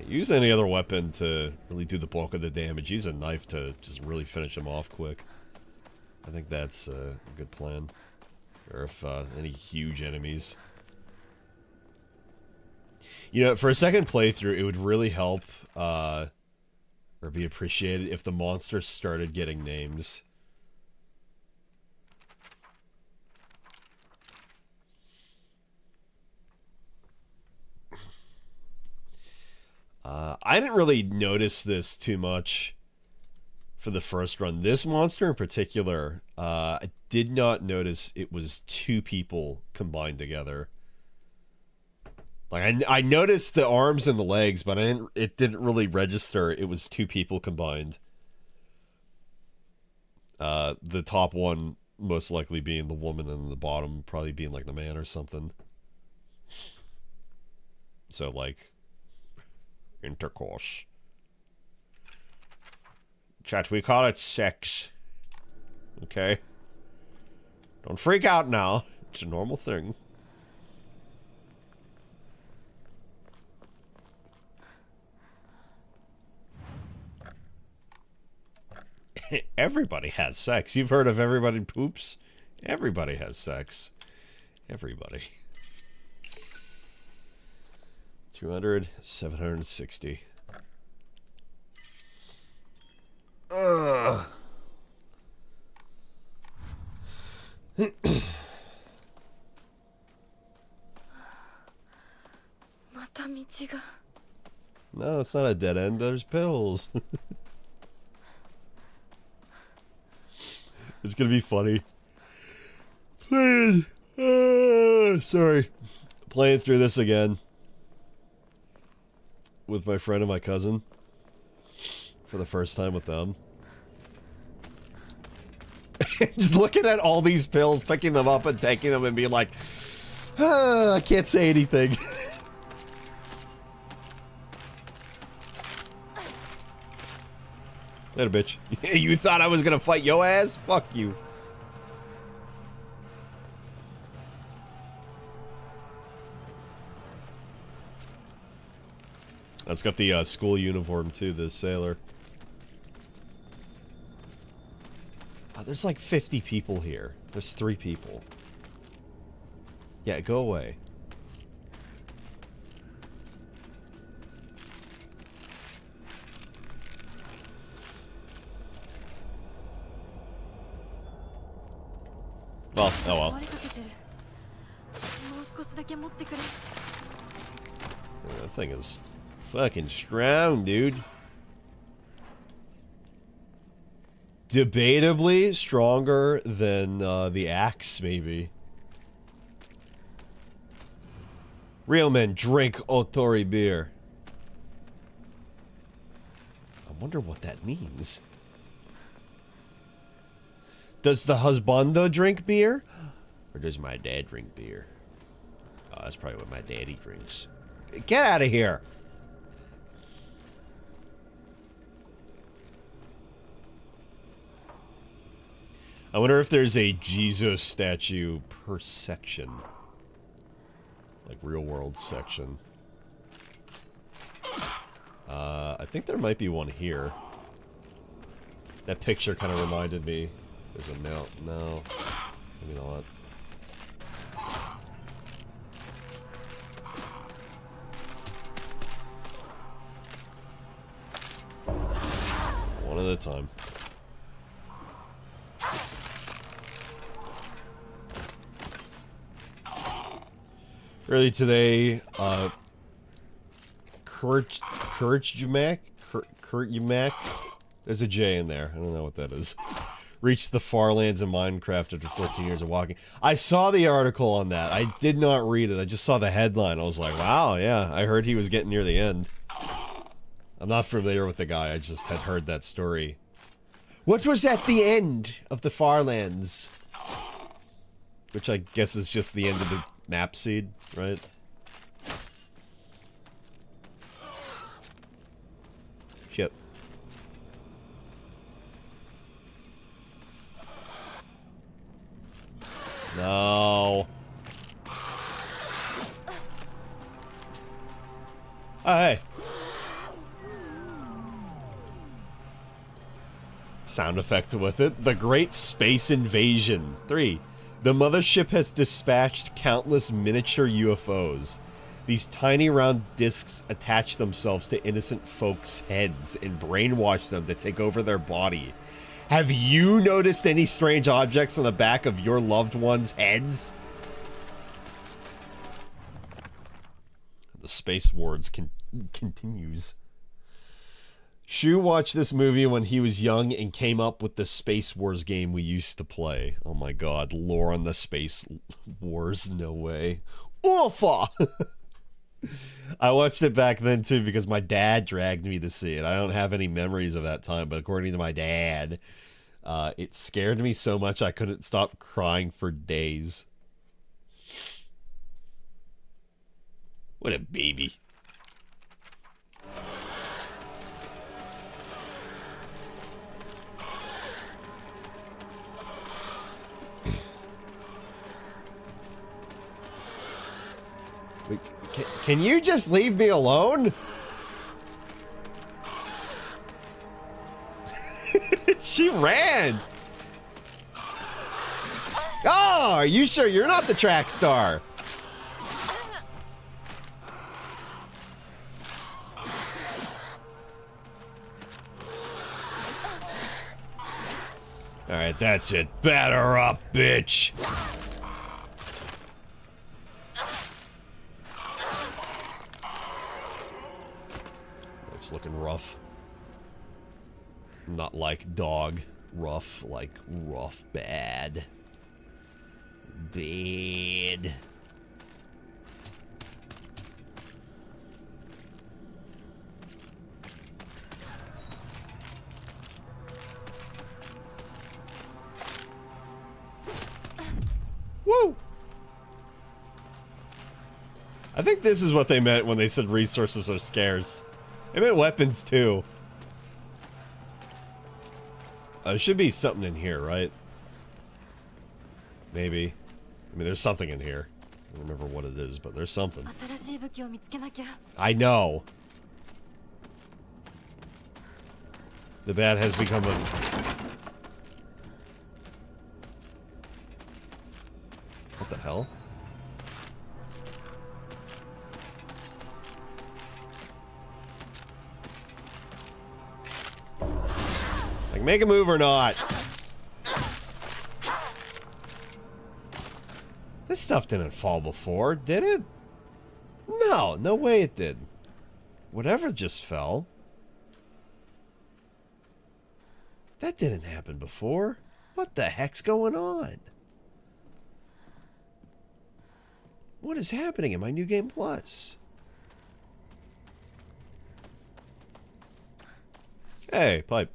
Use any other weapon to really do the bulk of the damage. Use a knife to just really finish him off quick. I think that's a good plan. Or if any huge enemies. You know, for a second playthrough, it would really help, or be appreciated if the monsters started getting names. I didn't really notice this too much for the first run. This monster in particular, I did not notice it was two people combined together. Like, I noticed the arms and the legs, but it didn't really register it was two people combined. The top one most likely being the woman, and the bottom probably being like the man or something. So, like... intercourse. Chat, we call it sex. Okay? Don't freak out now. It's a normal thing. Everybody has sex. You've heard of everybody poops? Everybody has sex. Everybody. 200, 760. Ugh. No, it's not a dead end. There's pills. It's gonna be funny. Please. Sorry. Playing through this again. With my friend and my cousin. For the first time with them. Just looking at all these pills, picking them up and taking them and being like, I can't say anything. Later, bitch. You thought I was gonna fight your ass? Fuck you. That's got the school uniform too, the sailor. Oh, there's like 50 people here. There's 3 people. Yeah, go away. Well, oh well. Yeah, that thing is fucking strong, dude. Debatably stronger than the axe, maybe. Real men drink Otori beer. I wonder what that means. Does the husbando drink beer? Or does my dad drink beer? Oh, that's probably what my daddy drinks. Get out of here! I wonder if there's a Jesus statue per section. Like real world section. I think there might be one here. That picture kind of reminded me. There's a mount. No. Maybe not. One at a time. Early today, Kurtjumak? There's a J in there. I don't know what that is. Reached the far lands of Minecraft after 14 years of walking. I saw the article on that. I did not read it. I just saw the headline. I was like, wow, yeah. I heard he was getting near the end. I'm not familiar with the guy. I just had heard that story. What was at the end of the far lands? Which I guess is just the end of the map seed, right? Shit. No. Oh, hey. Sound effect with it. The Great Space Invasion. 3. The mothership has dispatched countless miniature UFOs. These tiny round discs attach themselves to innocent folks' heads and brainwash them to take over their body. Have you noticed any strange objects on the back of your loved ones' heads? The Space Wars continues. Shu watched this movie when he was young and came up with the Space Wars game we used to play. Oh my god, lore on the Space Wars, no way. Oofa! I watched it back then too because my dad dragged me to see it. I don't have any memories of that time, but according to my dad, it scared me so much I couldn't stop crying for days. What a baby. Wait, can you just leave me alone? She ran! Oh, are you sure you're not the track star? Alright, that's it. Batter up, bitch! Life's looking rough. Not like dog. Rough, like rough, bad. Bad. Woo! I think this is what they meant when they said resources are scarce. They meant weapons too. There should be something in here, right? Maybe. I mean, there's something in here. I don't remember what it is, but there's something. I know. The bat has become a... What the hell? Like, make a move or not. This stuff didn't fall before, did it? No, no way it did. Whatever just fell. That didn't happen before. What the heck's going on? What is happening in my New Game Plus? Hey, pipe.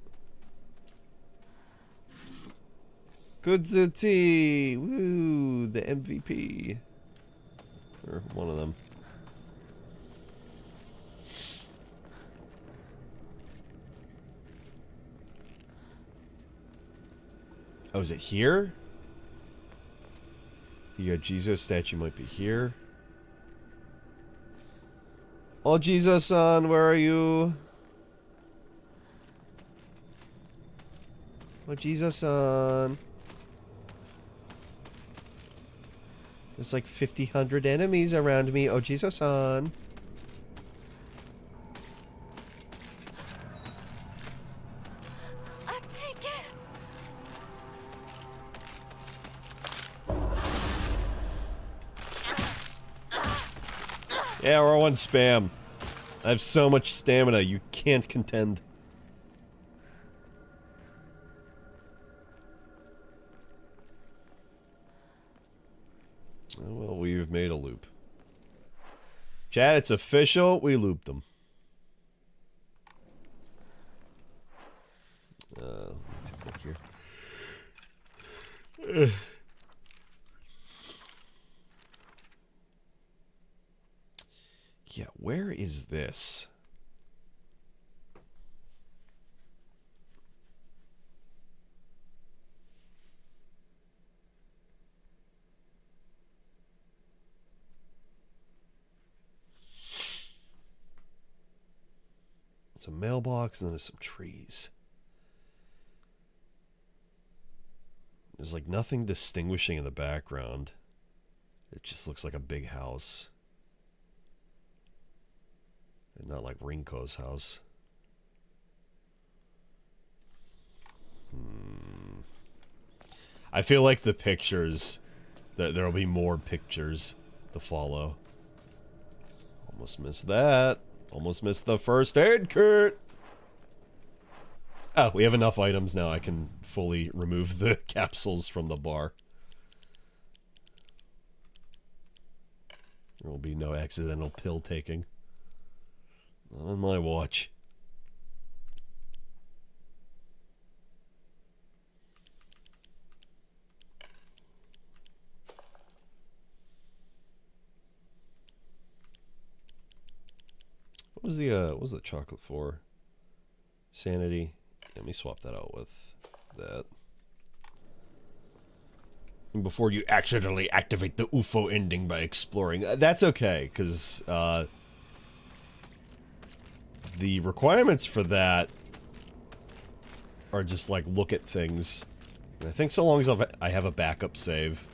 Kudzuti! Woo! The MVP. Or one of them. Oh, is it here? The Jesus statue might be here. Oh, Jesus-san, where are you? Oh, Jesus-san. There's like 100 enemies around me. Oh, Jesus-san. Yeah, we're on spam. I have so much stamina, you can't contend. Oh, well, we've made a loop. Chat, it's official. We looped them. Let me take a look here. Yeah, where is this? It's a mailbox and then there's some trees. There's like nothing distinguishing in the background. It just looks like a big house. And not like Rinko's house. I feel like the pictures, there'll be more pictures to follow. Almost missed that. Almost missed the first aid kit. Oh, we have enough items now. I can fully remove the capsules from the bar. There will be no accidental pill taking. Not on my watch. What was the chocolate for? Sanity. Let me swap that out with that. before you accidentally activate the UFO ending by exploring. That's okay, because the requirements for that are just like look at things. And I think so long as I have a backup save,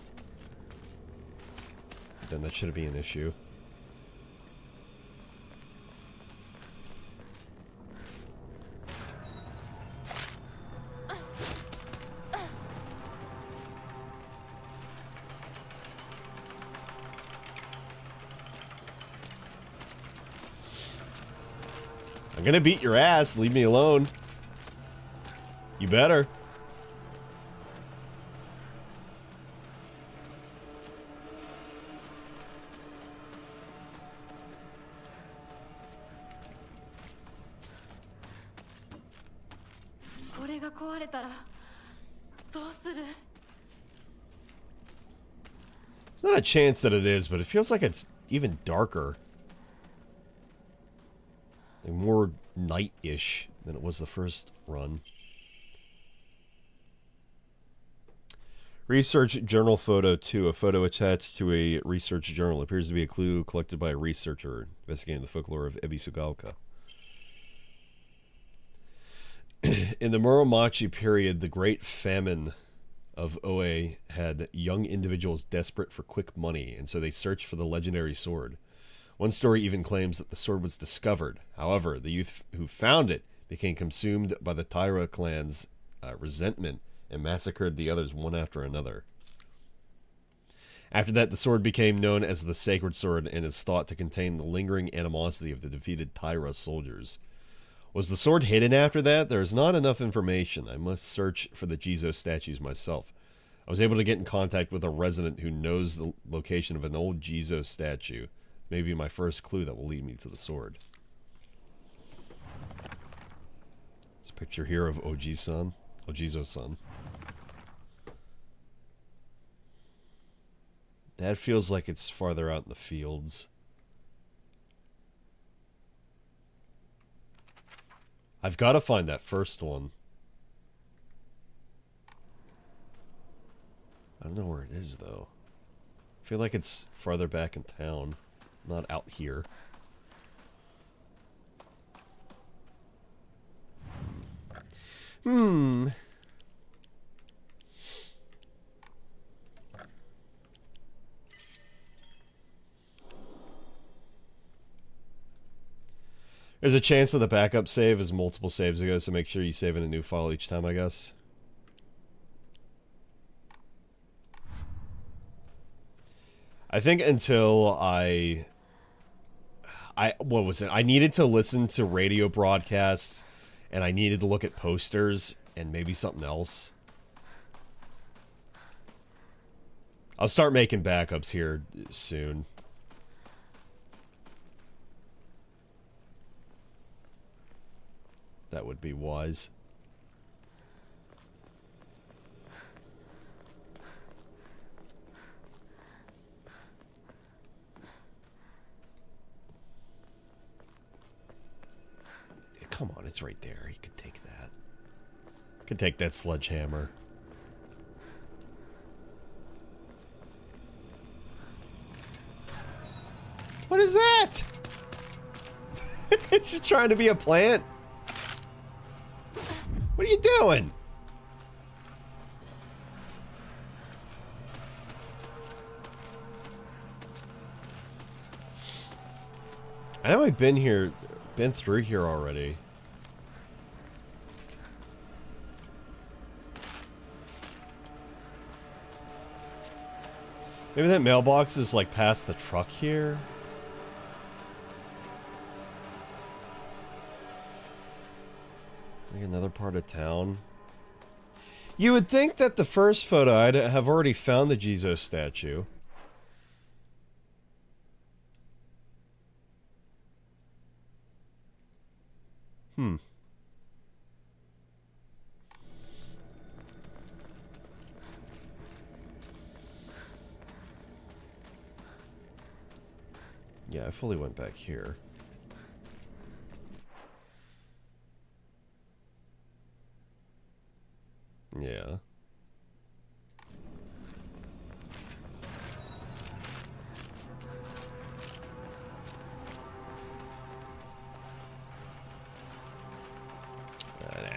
then that shouldn't be an issue. I'm gonna beat your ass, leave me alone. You better. There's not a chance that it is, but it feels like it's even darker. Like more night-ish than it was the first run. Research Journal Photo 2. A photo attached to a research journal appears to be a clue collected by a researcher investigating the folklore of Ebisugaoka. In the Muromachi period, the Great Famine of Oe had young individuals desperate for quick money, and so they searched for the legendary sword. One story even claims that the sword was discovered. However, the youth who found it became consumed by the Taira clan's resentment and massacred the others one after another. After that, the sword became known as the Sacred Sword and is thought to contain the lingering animosity of the defeated Taira soldiers. Was the sword hidden after that? There is not enough information. I must search for the Jizo statues myself. I was able to get in contact with a resident who knows the location of an old Jizo statue. Maybe my first clue that will lead me to the sword. This a picture here of Ojizo-san. That feels like it's farther out in the fields. I've got to find that first one. I don't know where it is, though. I feel like it's farther back in town, not out here. There's a chance that the backup save is multiple saves ago, so make sure you save in a new file each time, I guess. I think until what was it? I needed to listen to radio broadcasts, and I needed to look at posters, and maybe something else. I'll start making backups here soon. That would be wise. Yeah, come on, it's right there. You could take that. You could take that sledgehammer. What is that? She's trying to be a plant. What are you doing? I know I've been through here already. Maybe that mailbox is like past the truck here. Like another part of town. You would think that the first photo I'd have already found the Jizo statue. Yeah, I fully went back here. Yeah.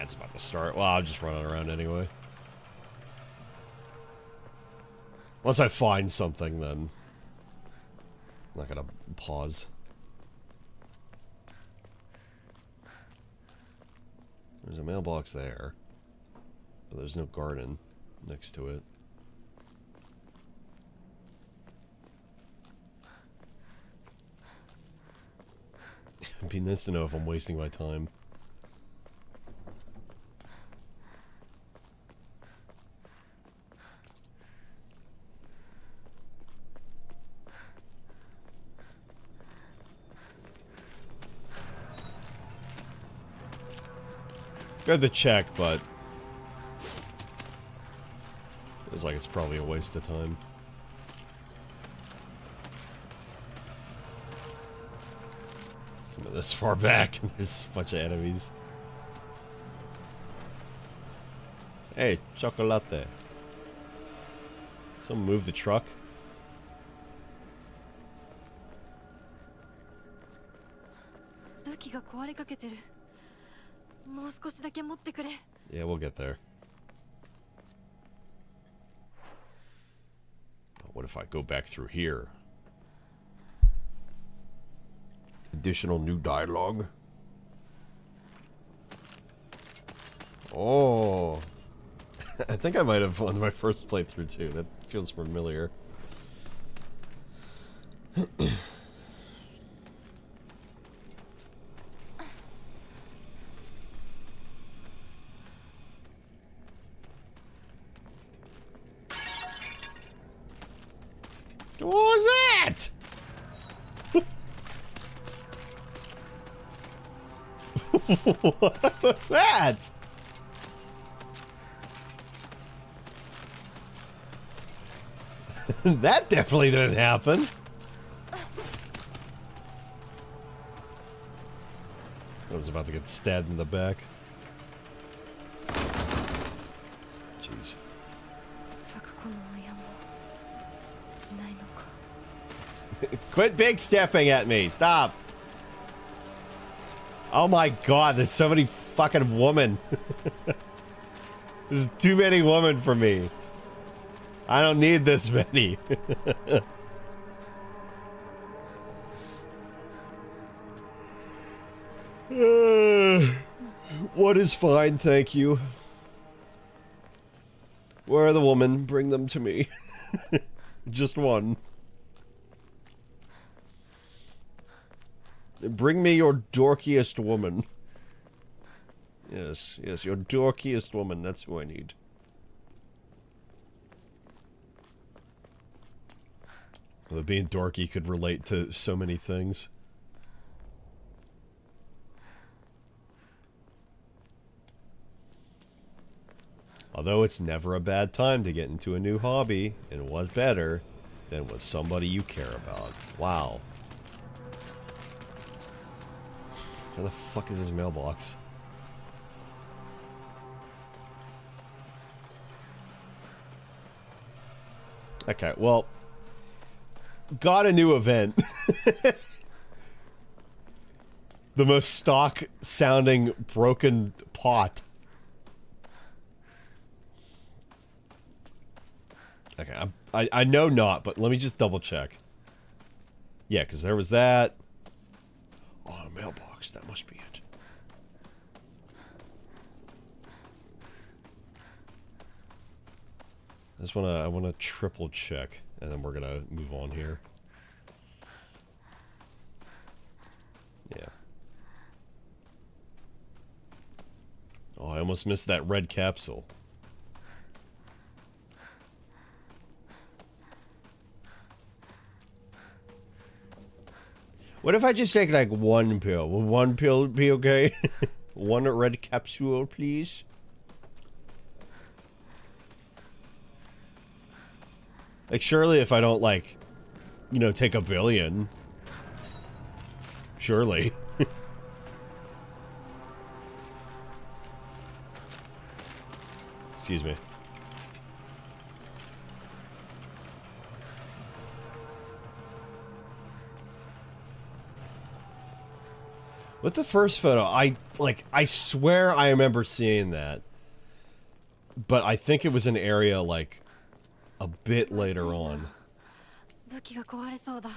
it's about to start. Well, I'll just run it around anyway. Once I find something, then I'm not gonna pause. There's a mailbox there, but there's no garden next to it. It'd be nice to know if I'm wasting my time. It's good to check, but it's like it's probably a waste of time. Coming this far back, and there's a bunch of enemies. Hey, chocolate. Someone move the truck. Yeah, we'll get there. But what if I go back through here? Additional new dialogue. Oh. I think I might have won my first playthrough too. That feels familiar. What was that? What was that? That definitely didn't happen. I was about to get stabbed in the back. Jeez. Quit big stepping at me. Stop. Oh my god, there's so many fucking women. There's too many women for me. I don't need this many. What is fine, thank you. Where are the women? Bring them to me. Just one. Bring me your dorkiest woman. Yes, yes, your dorkiest woman. That's who I need. Although being dorky could relate to so many things. Although it's never a bad time to get into a new hobby, and what better than with somebody you care about. Wow. Where the fuck is his mailbox? Okay, well, got a new event. The most stock sounding broken pot. Okay, I know not, but let me just double check. Yeah, because there was that. Oh, a mailbox. That must be it. I wanna triple check, and then we're gonna move on here. Yeah. Oh, I almost missed that red capsule. What if I just take like one pill? Will one pill be okay? One red capsule, please. Like, surely if I don't, like, you know, take a billion. Surely. Excuse me. With the first photo, I swear I remember seeing that. But I think it was an area, like, a bit later on. 武器が壊れそうだ。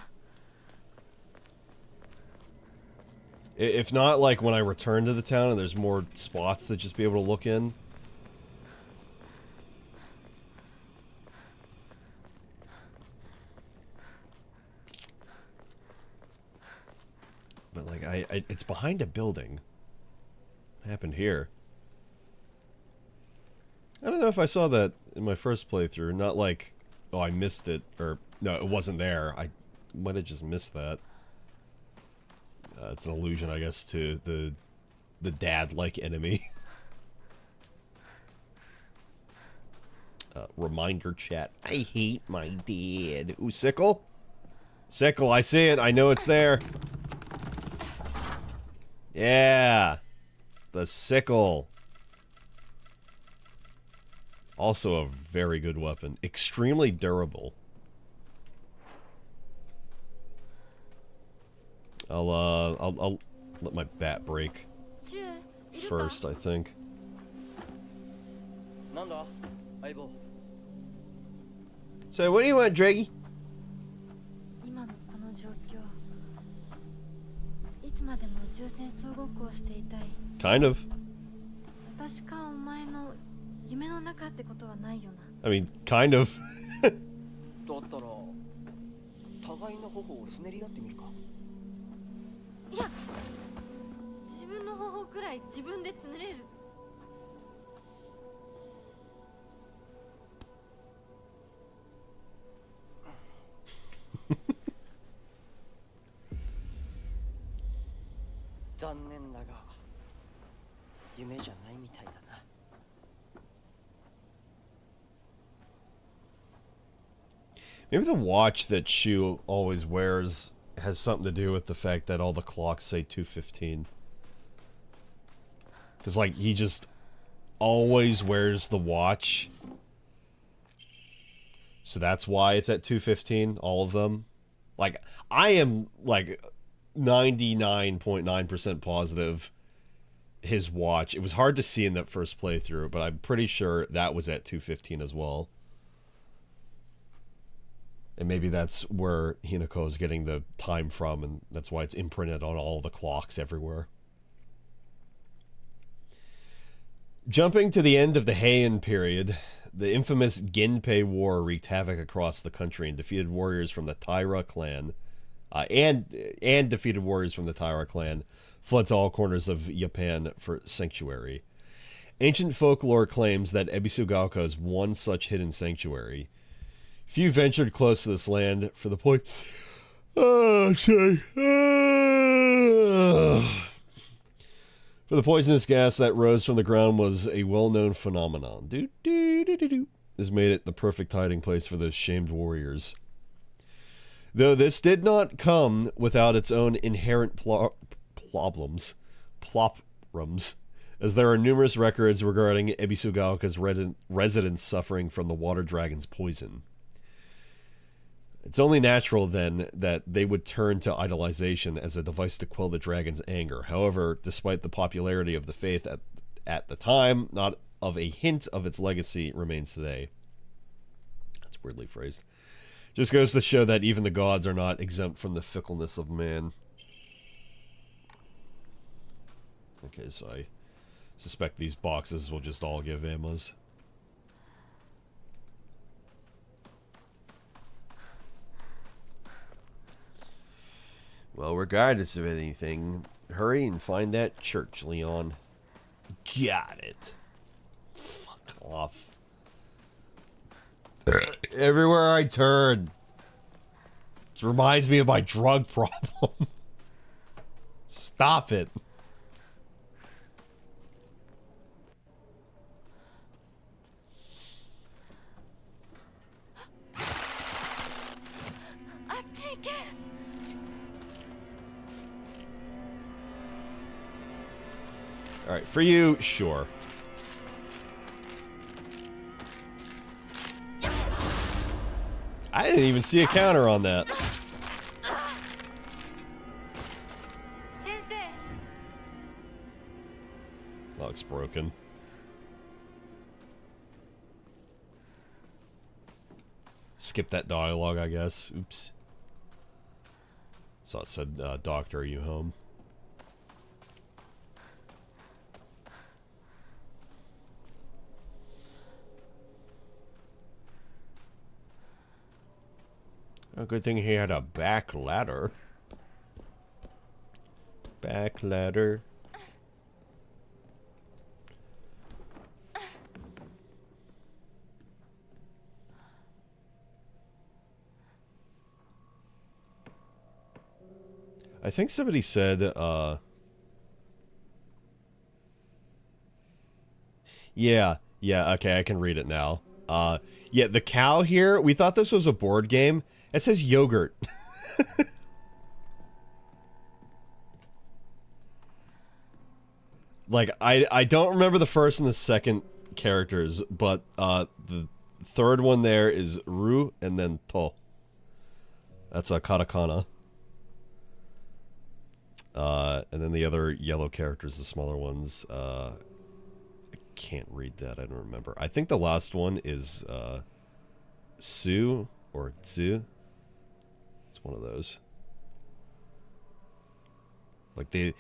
If not, like, when I return to the town and there's more spots to just be able to look in. But, like, it's behind a building. What happened here? I don't know if I saw that in my first playthrough. Not like, oh, I missed it, or, no, it wasn't there. I might have just missed that. It's an allusion, I guess, to the dad-like enemy. Reminder chat. I hate my dad. Ooh, sickle? Sickle, I see it. I know it's there. Yeah. The sickle. Also a very good weapon. Extremely durable. I'll let my bat break first, I think. なんだ相棒 So, what do you want, Draggy? 今のこの状況、いつまでも宇宙船総ごっこをしていたい。 Kind of. 私かお前の夢の中ってことはないよな。 I mean, kind of. だったら互いの頬をつねり合ってみるかいや、自分の方法くらい自分でつねれる。残念だが夢じゃないみたいだな Maybe the watch that Shu always wears has something to do with the fact that all the clocks say 2:15. Because, like, he just always wears the watch. So that's why it's at 2:15, all of them. Like, I am, like, 99.9% positive his watch. It was hard to see in that first playthrough, but I'm pretty sure that was at 2:15 as well. And maybe that's where Hinako is getting the time from, and that's why it's imprinted on all the clocks everywhere. Jumping to the end of the Heian period, the infamous Genpei War wreaked havoc across the country and defeated warriors from the Taira clan, and defeated warriors from the Taira clan fled to all corners of Japan for sanctuary. Ancient folklore claims that Ebisugaoka is one such hidden sanctuary. Few ventured close to this land for the point. For the poisonous gas that rose from the ground was a well-known phenomenon. This made it the perfect hiding place for those shamed warriors. Though this did not come without its own inherent problems, as there are numerous records regarding Ebisugaoka's residents suffering from the water dragon's poison. It's only natural, then, that they would turn to idolization as a device to quell the dragon's anger. However, despite the popularity of the faith at the time, not of a hint of its legacy remains today. That's weirdly phrased. Just goes to show that even the gods are not exempt from the fickleness of man. Okay, so I suspect these boxes will just all give ammos. Well, regardless of anything, hurry and find that church, Leon. Got it. Fuck off. Everywhere I turn. It reminds me of my drug problem. Stop it. Alright, for you, sure. I didn't even see a counter on that. dialogue's broken. Skip that dialogue, I guess. Oops. So it said, Doctor, are you home? A good thing he had a back ladder. Back ladder. I think somebody said, yeah, okay, I can read it now. Yeah, the cow here, we thought this was a board game. It says yogurt. Like, I don't remember the first and the second characters, but, the third one there is Ru and then To. That's a katakana. And then the other yellow characters, the smaller ones, I can't read that, I don't remember. I think the last one is, Su, or Tsu. It's one of those. Like, the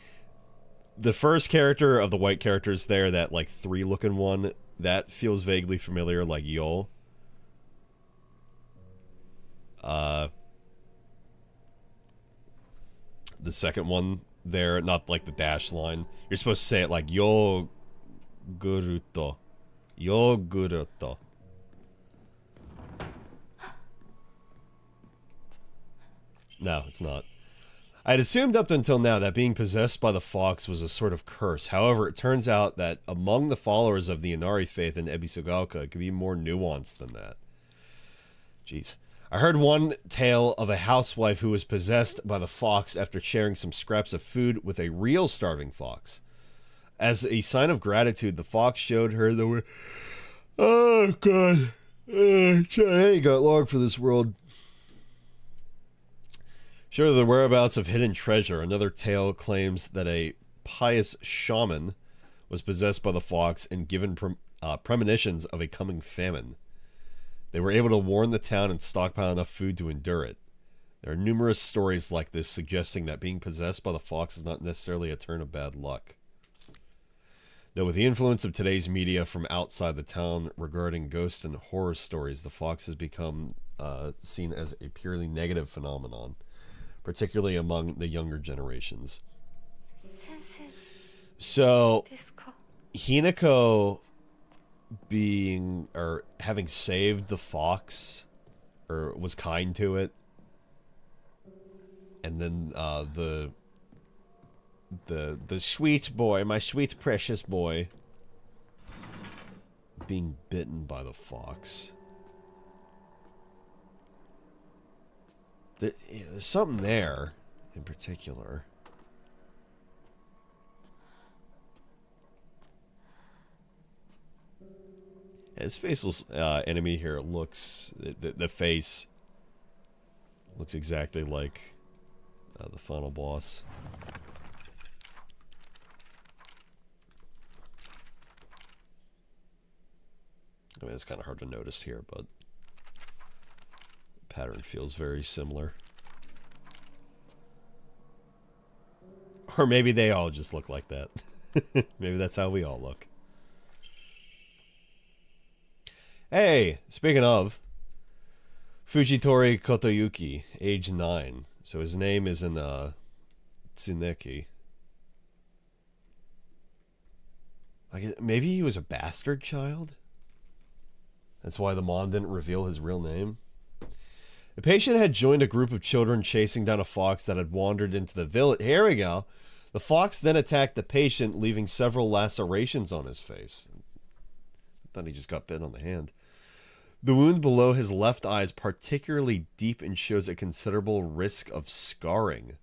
first character of the white characters there, that, like, 3-looking one, that feels vaguely familiar, like Yo. The second one there, not like the dash line. You're supposed to say it like Yo Guruto. Yo Guruto. No, it's not. I had assumed up until now that being possessed by the fox was a sort of curse. However, it turns out that among the followers of the Inari faith in Ebisugaoka, it could be more nuanced than that. Jeez. I heard one tale of a housewife who was possessed by the fox after sharing some scraps of food with a real starving fox. As a sign of gratitude, the fox showed her the way. Oh, God. I ain't got long for this world. Showed her the whereabouts of hidden treasure. Another tale claims that a pious shaman was possessed by the fox and given premonitions of a coming famine. They were able to warn the town and stockpile enough food to endure it. There are numerous stories like this suggesting that being possessed by the fox is not necessarily a turn of bad luck. Though with the influence of today's media from outside the town regarding ghost and horror stories, the fox has become seen as a purely negative phenomenon, particularly among the younger generations. So, Hinako being, or having saved the fox, or was kind to it, and then the sweet boy, my sweet precious boy, being bitten by the fox. There's something there in particular. His faceless enemy here looks... The face looks exactly like the final boss. I mean, it's kind of hard to notice here, but the pattern feels very similar. Or maybe they all just look like that. Maybe that's how we all look. Hey, speaking of, Fujitori Kotoyuki, age 9. So his name is in Tsuneki. Like, maybe he was a bastard child? That's why the mom didn't reveal his real name. The patient had joined a group of children chasing down a fox that had wandered into the village. Here we go. The fox then attacked the patient, leaving several lacerations on his face. I thought he just got bit on the hand. The wound below his left eye is particularly deep and shows a considerable risk of scarring.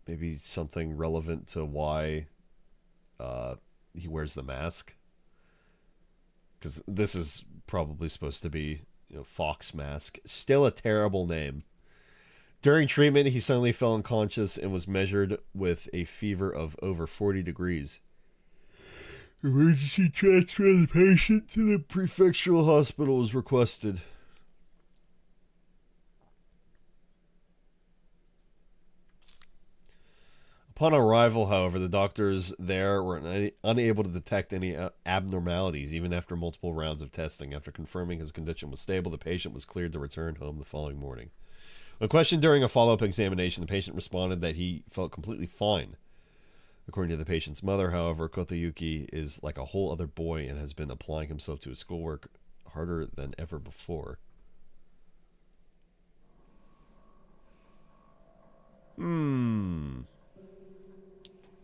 Maybe something relevant to why he wears the mask. Because this is probably supposed to be, Fox Mask. Still a terrible name. During treatment, he suddenly fell unconscious and was measured with a fever of over 40 degrees. Emergency transfer of the patient to the prefectural hospital is requested. Upon arrival, however, the doctors there were unable to detect any abnormalities, even after multiple rounds of testing. After confirming his condition was stable, the patient was cleared to return home the following morning. When questioned during a follow-up examination, the patient responded that he felt completely fine. According to the patient's mother, however, Kotayuki is like a whole other boy and has been applying himself to his schoolwork harder than ever before.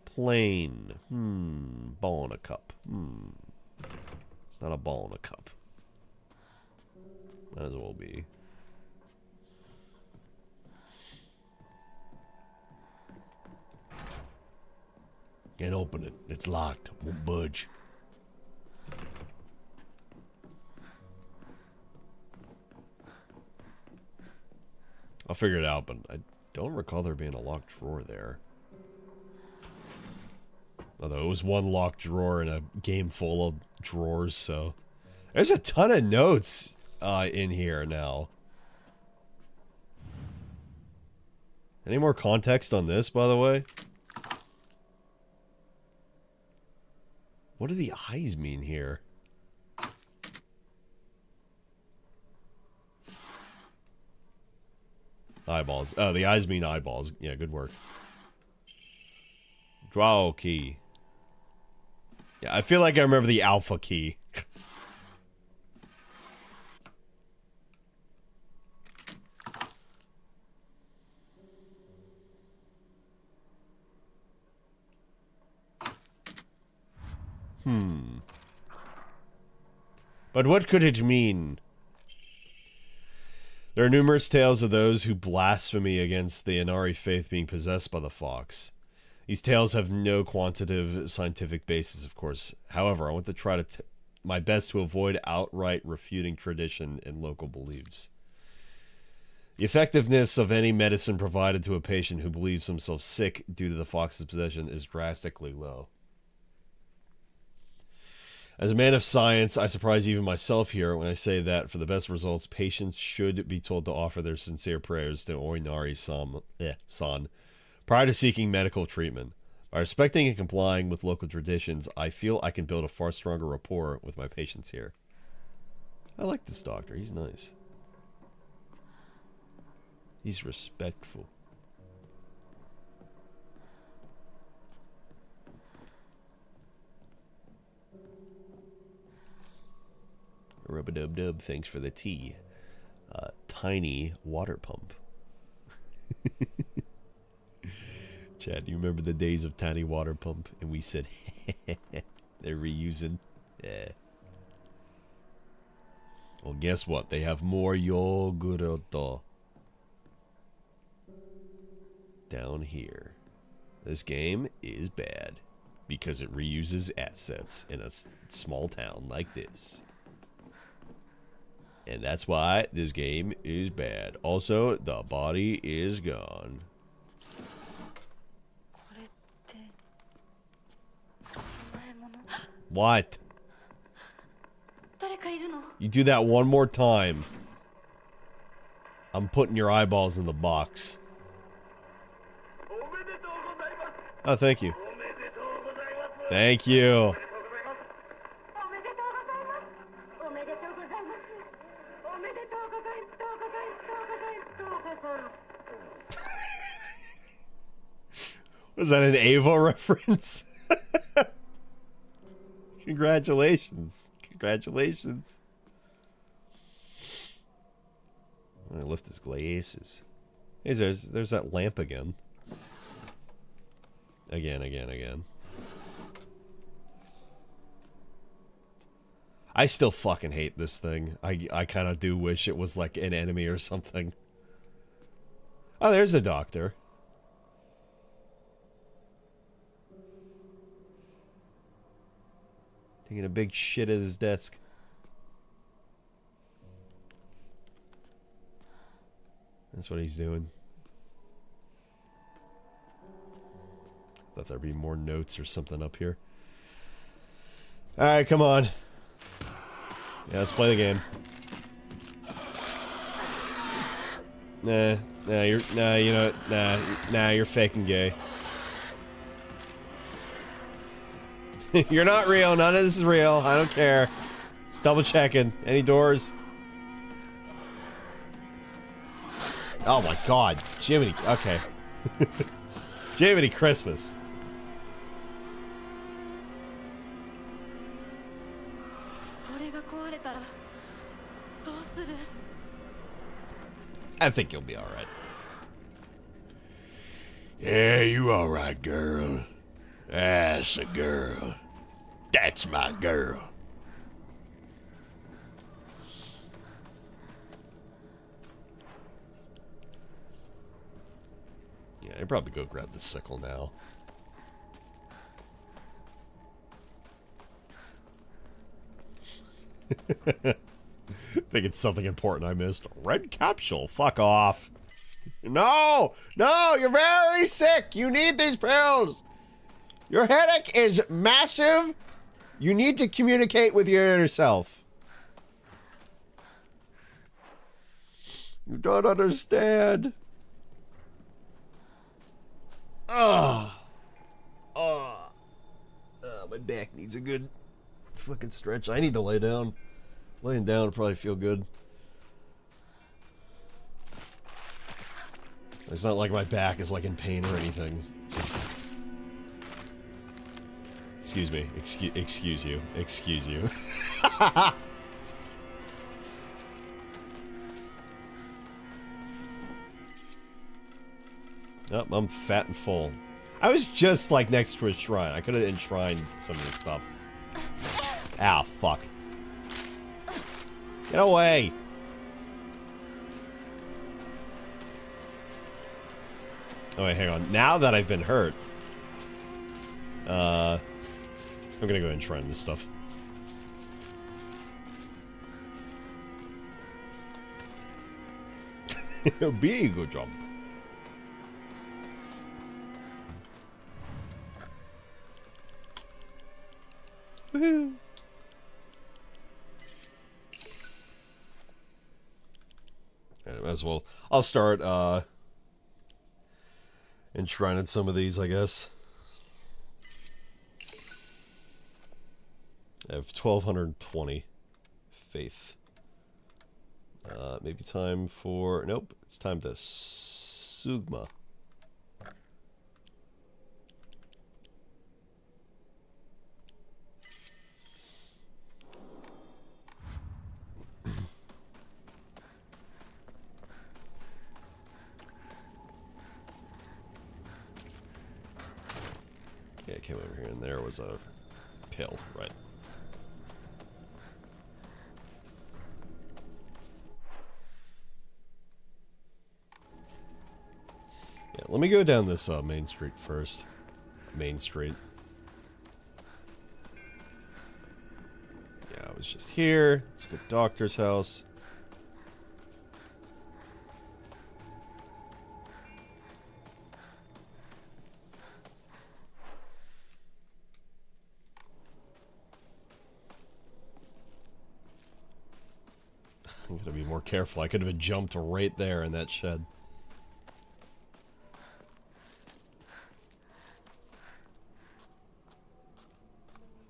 Plain. Ball in a cup. It's not a ball in a cup. Might as well be. Can't open it. It's locked. Won't budge. I'll figure it out, but I don't recall there being a locked drawer there. Although it was one locked drawer in a game full of drawers, so... There's a ton of notes in here now. Any more context on this, by the way? What do the eyes mean here? Eyeballs. Oh, the eyes mean eyeballs. Yeah, good work. Draw key. Yeah, I feel like I remember the alpha key. But what could it mean? There are numerous tales of those who blaspheme against the Inari faith being possessed by the fox. These tales have no quantitative scientific basis, of course. However, I want to try my best to avoid outright refuting tradition and local beliefs. The effectiveness of any medicine provided to a patient who believes himself sick due to the fox's possession is drastically low. As a man of science, I surprise even myself here when I say that for the best results, patients should be told to offer their sincere prayers to Oinari-san prior to seeking medical treatment. By respecting and complying with local traditions, I feel I can build a far stronger rapport with my patients here. I like this doctor. He's nice. He's respectful. Rub-a-dub-dub, thanks for the tea. Tiny water pump. Chad, you remember the days of tiny water pump? And we said, they're reusing. Yeah. Well, guess what? They have more yogurt down here. This game is bad because it reuses assets in a small town like this. And that's why this game is bad. Also, the body is gone. What? You do that one more time, I'm putting your eyeballs in the box. Oh, thank you. Thank you. Was that an Ava reference? Congratulations. Congratulations. I'm gonna lift his glasses. Hey, there's that lamp again. Again. I still fucking hate this thing. I kind of do wish it was like an enemy or something. Oh, there's a doctor. Taking a big shit at his desk. That's what he's doing. Thought there'd be more notes or something up here. Alright, come on. Yeah, let's play the game. Nah, you're faking gay. You're not real, none of this is real, I don't care. Just double checking. Any doors? Oh my god, Jiminy, okay. Jiminy Christmas. I think you'll be alright. Yeah, you alright, girl. That's a girl. That's my girl. Yeah, I'd probably go grab the sickle now. Think it's something important I missed. Red capsule. Fuck off. No! No! You're very sick! You need these pills! Your headache is massive! You need to communicate with your inner self. You don't understand. Ugh. My back needs a good fucking stretch. I need to lay down. Laying down would probably feel good. It's not like my back is like in pain or anything. Just... Excuse me. Excuse you. Excuse you. Nope, I'm fat and full. I was just like next to a shrine. I could have enshrined some of this stuff. Ow, fuck. Get away! Oh wait, hang on. Now that I've been hurt, I'm gonna go enshrine this stuff. Big jump. Woohoo! As well, I'll start enshrining some of these, I guess. I have 1220 faith. Maybe time for... Nope, it's time to Sugma. Yeah, I came over here and there was a pill, right. Yeah, let me go down this main street first. Main street. Yeah, I was just here. It's a good doctor's house. I'm gonna be more careful. I could have been jumped right there in that shed.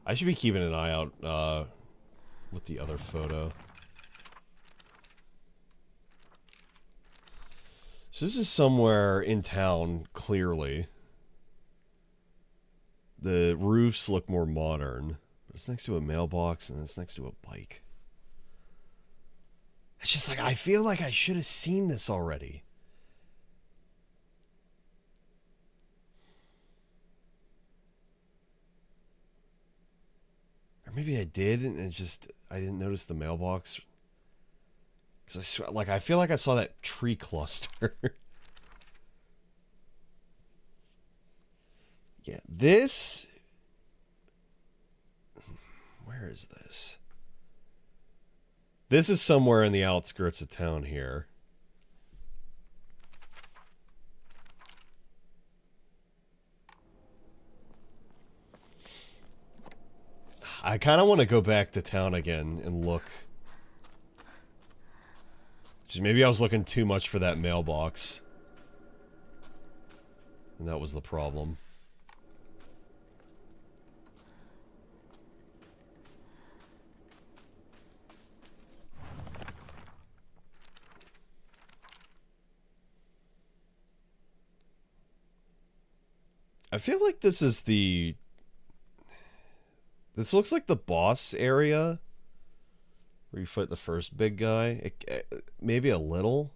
I should be keeping an eye out with the other photo. So this is somewhere in town, clearly. The roofs look more modern. But it's next to a mailbox and it's next to a bike. It's just like, I feel like I should have seen this already. Or maybe I did, and it just, I didn't notice the mailbox. Because I swear, like, I feel like I saw that tree cluster. Yeah, this... Where is this? This is somewhere in the outskirts of town here. I kind of want to go back to town again and look. Just maybe I was looking too much for that mailbox. And that was the problem. I feel like this is the... This looks like the boss area. Where you fight the first big guy. Maybe a little.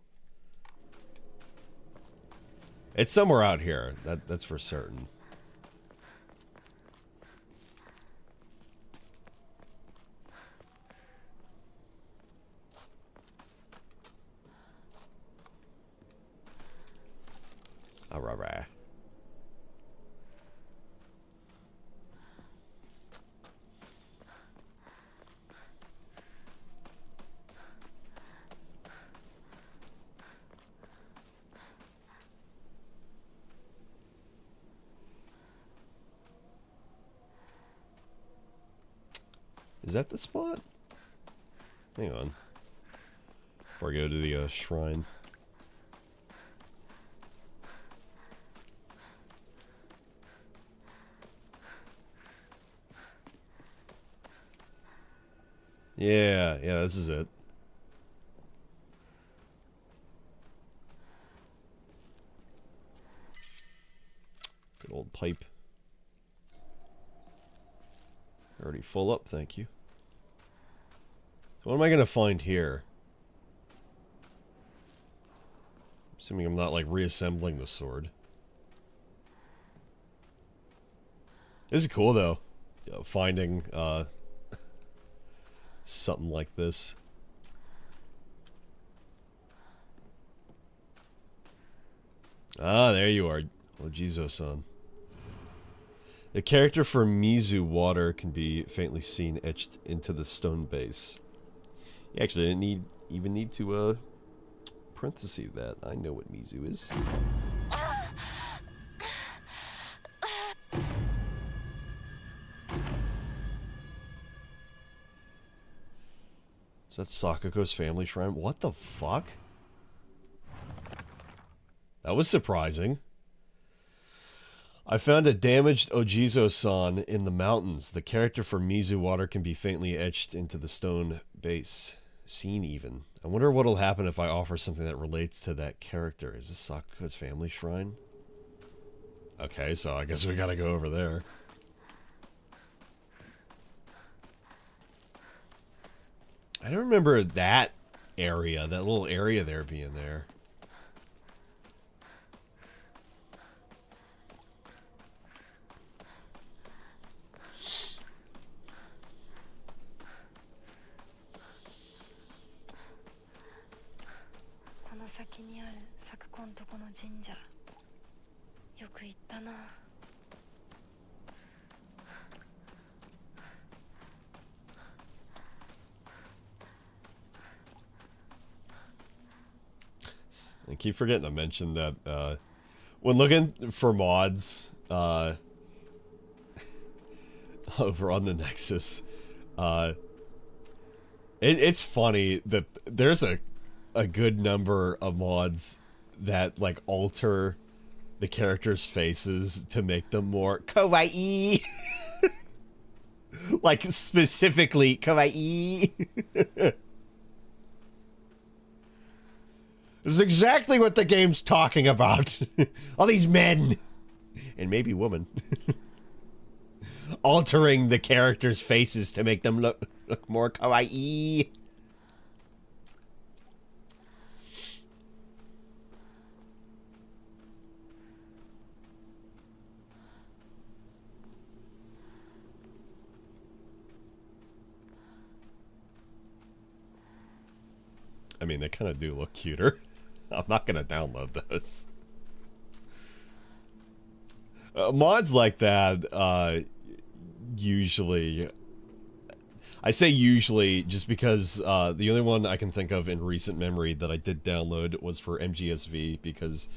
It's somewhere out here. That's for certain. Alright. Is that the spot? Hang on. Before I go to the shrine. Yeah, this is it. Good old pipe. Already full up, thank you. What am I gonna find here? Assuming I'm not, like, reassembling the sword. This is cool, though. Finding, something like this. Ah, there you are. Ojizo-san. The character for Mizu Water can be faintly seen etched into the stone base. You actually didn't even need to, parenthesis that. I know what Mizu is. Is that Sakako's family shrine? What the fuck? That was surprising. I found a damaged Ojizo-san in the mountains. The character for Mizu Water can be faintly etched into the stone base. Seen even. I wonder what'll happen if I offer something that relates to that character. Is this Sakako's family shrine? Okay, so I guess we gotta go over there. I don't remember that area, that little area there being there. I keep forgetting to mention that when looking for mods over on the Nexus, it's funny that there's a good number of mods that like alter the characters' faces to make them more kawaii. Like specifically kawaii. This is exactly what the game's talking about. All these men, and maybe women, altering the characters' faces to make them look more kawaii. I mean, they kind of do look cuter. I'm not gonna download those. Mods like that, usually... I say usually just because the only one I can think of in recent memory that I did download was for MGSV, because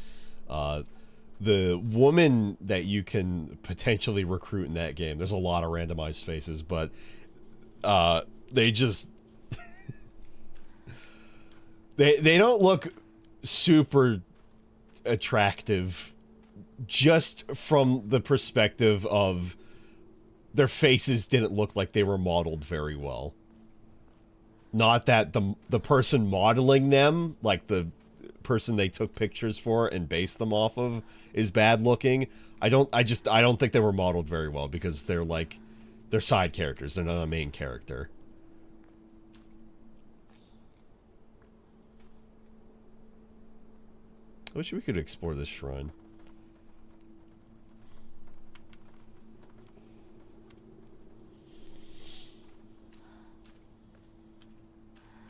the woman that you can potentially recruit in that game, there's a lot of randomized faces, but they just they don't look super attractive just from the perspective of their faces didn't look like they were modeled very well. Not that the person modeling them, like the person they took pictures for and based them off of, is bad looking. I don't think they were modeled very well because they're side characters. They're not a main character. I wish we could explore this shrine.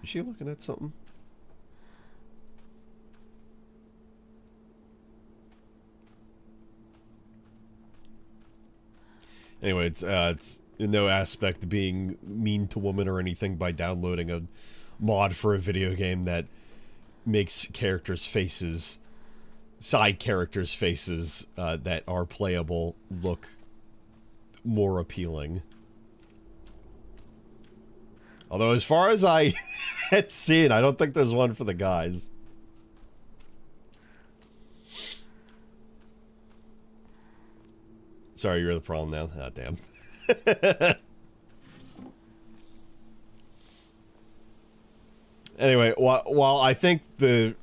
Is she looking at something? Anyway, it's in no aspect being mean to women or anything by downloading a mod for a video game that makes characters' faces, side characters' faces that are playable look more appealing. Although, as far as I had seen, I don't think there's one for the guys. Sorry, you're the problem now. Ah, damn. Anyway, while I think the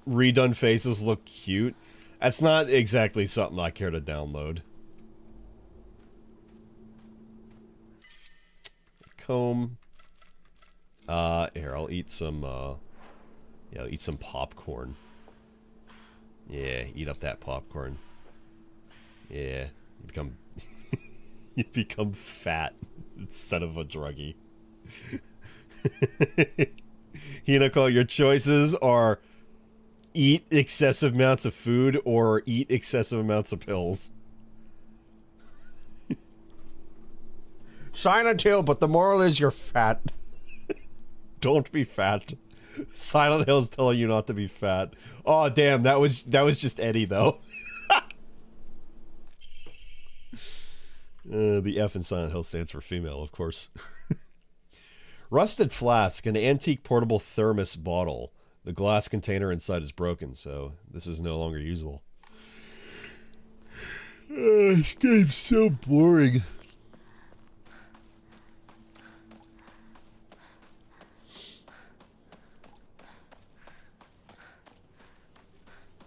redone faces look cute, that's not exactly something I care to download. Comb. Here, I'll eat some, yeah, I'll eat some popcorn. Yeah, eat up that popcorn. Yeah, you become, you become fat instead of a druggie. Hinako, your choices are eat excessive amounts of food or eat excessive amounts of pills. Silent Hill, but the moral is you're fat. Don't be fat. Silent Hill's telling you not to be fat. Oh damn, that was just Eddie though. The F in Silent Hill stands for female, of course. Rusted flask, an antique portable thermos bottle. The glass container inside is broken, so this is no longer usable. This game's so boring.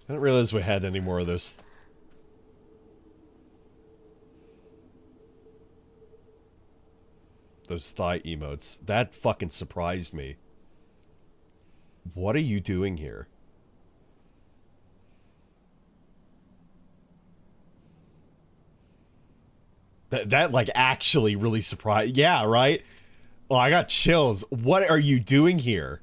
I didn't realize we had any more of those. Those thigh emotes. That fucking surprised me. What are you doing here? That like actually really surprised. Yeah, right? Oh, I got chills. What are you doing here?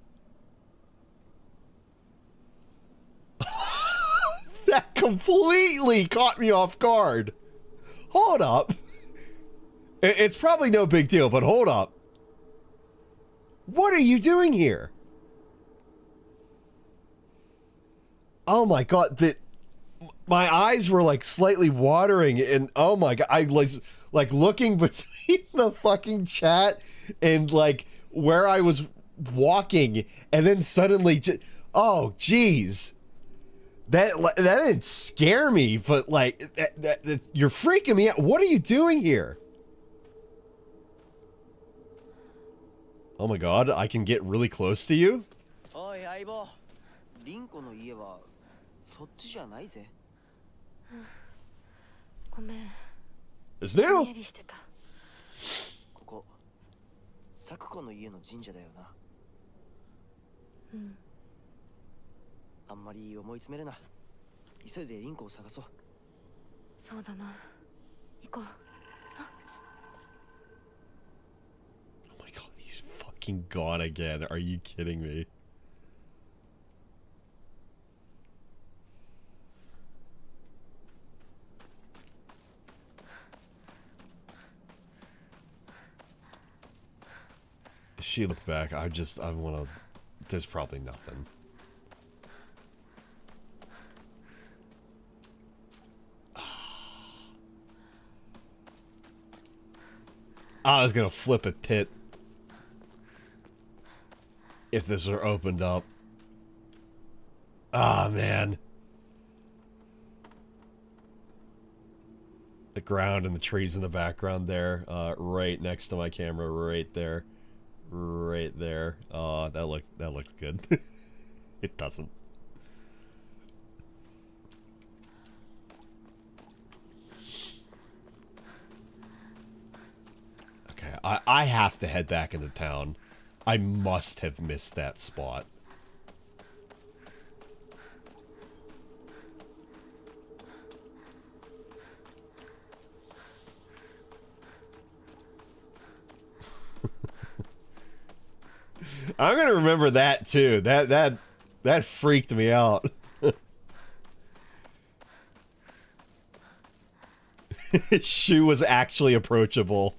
That completely caught me off guard. Hold up. It's probably no big deal, but hold up. What are you doing here? Oh my god, my eyes were like slightly watering, and oh my god, I was like looking between the fucking chat and like where I was walking, and then suddenly, oh jeez. That didn't scare me, but like that you're freaking me out. What are you doing here? Oh my god, I can get really close to you? Oi, Aibo. Rinko no ie wa sotchiじゃないぜ。ごめん。 It's new. ぼんやりしてた。ここサクコの家の神社だよな。うん。あんまり思い詰めるな。急いでリンコを探そう。そうだな。行こう。 Oh my god, he's fucking gone again. Are you kidding me? She looked back. I want to... There's probably nothing. I was gonna flip a tit. if this were opened up. Ah, man. The ground and the trees in the background there, right next to my camera, right there. Right there. Oh, that looks good. It doesn't. Okay, I have to head back into town. I must have missed that spot. I'm gonna remember that too. That freaked me out. Shu was actually approachable.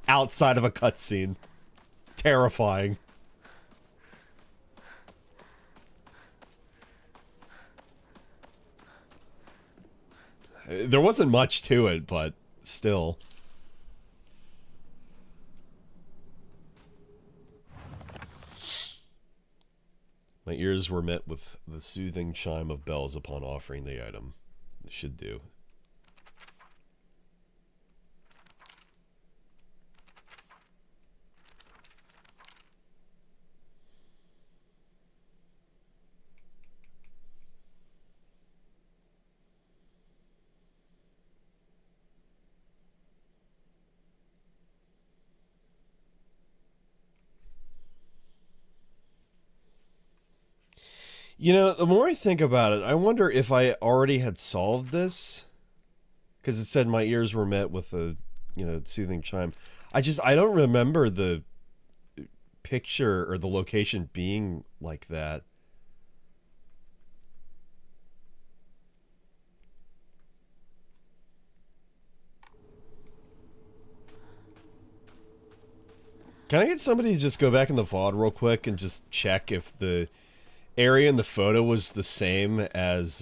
Outside of a cutscene. Terrifying. There wasn't much to it, but still. My ears were met with the soothing chime of bells upon offering the item. It should do. You know, the more I think about it, I wonder if I already had solved this. Because it said my ears were met with a, you know, soothing chime. I don't remember the picture or the location being like that. Can I get somebody to just go back in the VOD real quick and just check if the area in the photo was the same as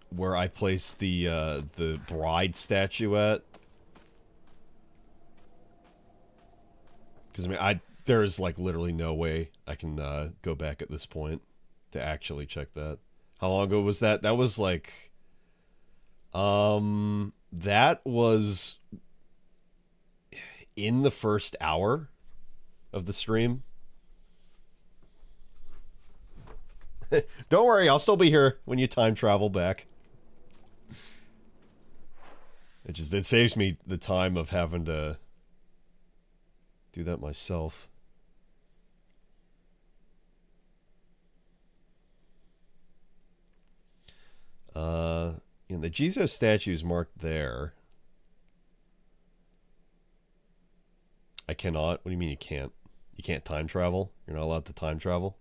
where I placed the bride statuette? Because I mean, there's like literally no way I can go back at this point to actually check that. How long ago was that? That was like that was in the first hour of the stream. Don't worry, I'll still be here when you time travel back. It saves me the time of having to do that myself. You know, the Jizo statue's marked there. I cannot? What do you mean you can't? You can't time travel? You're not allowed to time travel?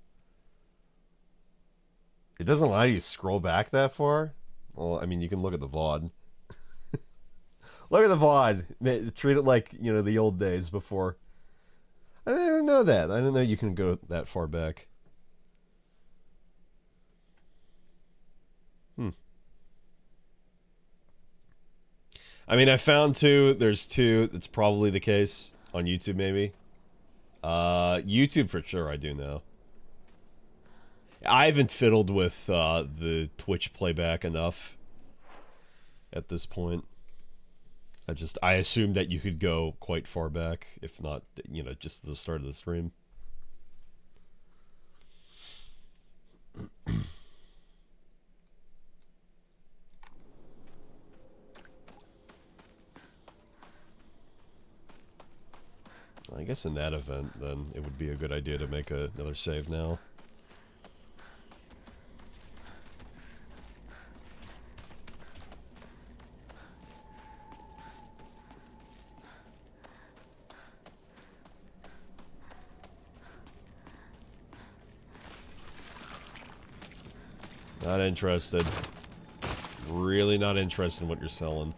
It doesn't allow you to scroll back that far? Well, I mean, you can look at the VOD. Look at the VOD. Treat it like, you know, the old days before. I didn't know that. I didn't know you can go that far back. I mean, I found two. There's two. That's probably the case. On YouTube, maybe. YouTube for sure, I do know. I haven't fiddled with the Twitch playback enough at this point. I assumed that you could go quite far back, if not, you know, just the start of the stream. I guess in that event, then, it would be a good idea to make another save now. Not interested. Really not interested in what you're selling.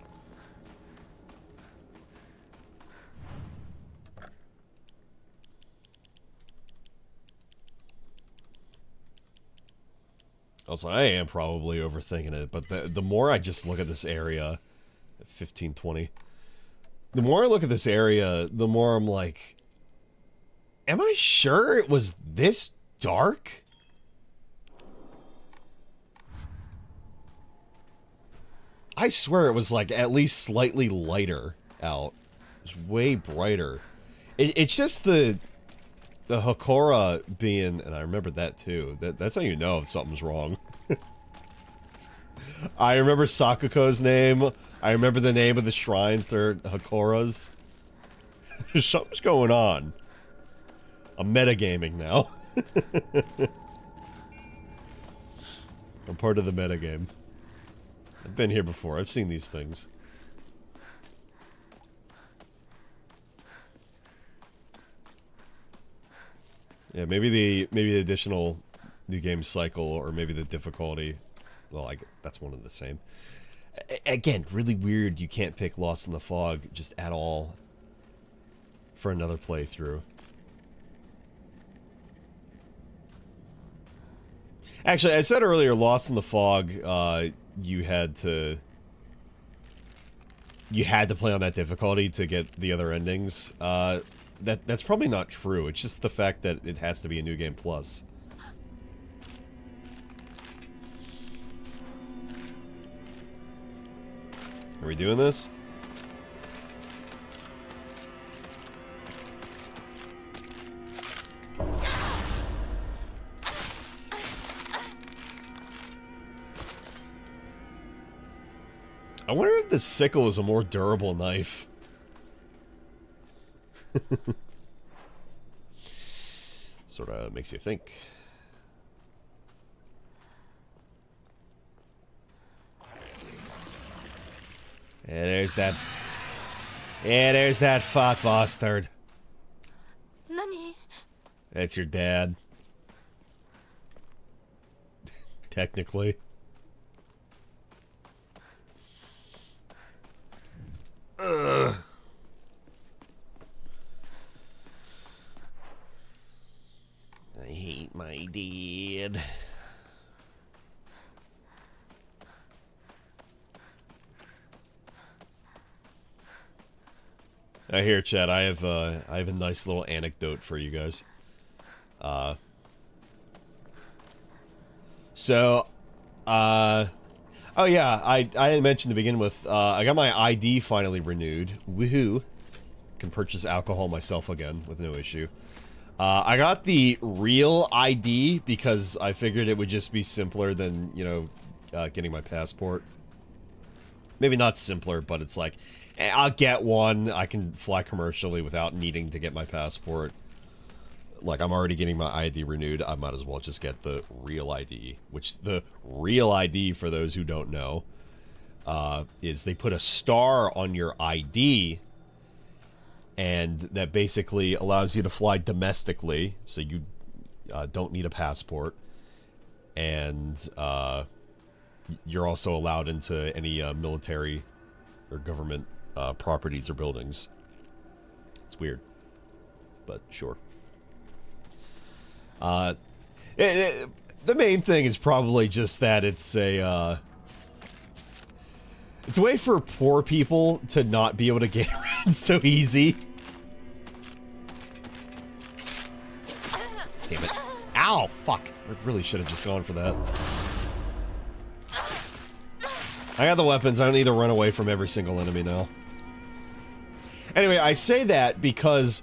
Also, I am probably overthinking it, but the more I just look at this area, 1520, the more I look at this area, the more I'm like, am I sure it was this dark? I swear it was like at least slightly lighter out. It was way brighter. It's just the Hokora being, and I remember that too. That's how you know if something's wrong. I remember Sakuko's name. I remember the name of the shrines. They're Hokoras. Something's going on. I'm metagaming now. I'm part of the metagame. I've been here before. I've seen these things. Yeah, maybe the additional new game cycle, or maybe the difficulty. Well, that's one of the same. Again, really weird. You can't pick Lost in the Fog just at all for another playthrough. Actually, I said earlier, Lost in the Fog, you had to play on that difficulty to get the other endings. That's probably not true. It's just the fact that it has to be a New Game Plus. Are we doing this? I wonder if the sickle is a more durable knife. Sort of makes you think. Yeah, there's that. Yeah, there's that fuck bastard. Nani? That's your dad. Technically. Ugh. I hate my dad. I hear, Chad. I have a nice little anecdote for you guys. Oh yeah, I didn't mention to begin with. I got my ID finally renewed. Woohoo! Can purchase alcohol myself again with no issue. I got the real ID because I figured it would just be simpler than, you know, getting my passport. Maybe not simpler, but it's like, I'll get one. I can fly commercially without needing to get my passport. Like, I'm already getting my ID renewed. I might as well just get the real ID. Which, the real ID, for those who don't know, is they put a star on your ID, and that basically allows you to fly domestically, so you don't need a passport. And you're also allowed into any military or government properties or buildings. It's weird, but sure. The main thing is probably just that it's a way for poor people to not be able to get around so easy. Damn it. Ow, fuck. I really should have just gone for that. I got the weapons. I don't need to run away from every single enemy now. Anyway, I say that because...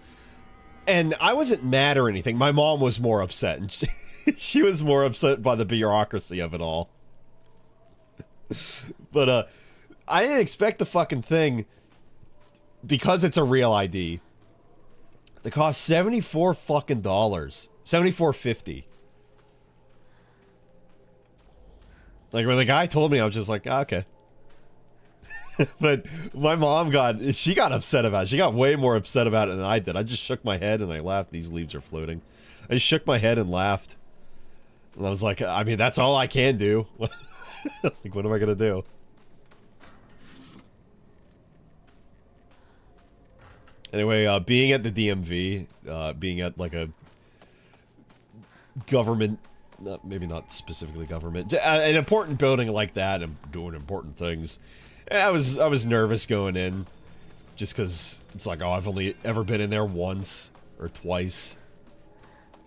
And I wasn't mad or anything. My mom was more upset. And she was more upset by the bureaucracy of it all. But, I didn't expect the fucking thing, because it's a real ID, to cost $74 fucking dollars. $74.50. Like, when the guy told me, I was just like, ah, okay. But my mom got upset about it. She got way more upset about it than I did. I just shook my head and I laughed. These leaves are floating. I just shook my head and laughed. And I was like, I mean, that's all I can do. Like, what am I gonna do? Anyway, being at the DMV, being at, like, a government, maybe not specifically government, an important building like that and doing important things, I was nervous going in. just because it's like, oh, I've only ever been in there once or twice.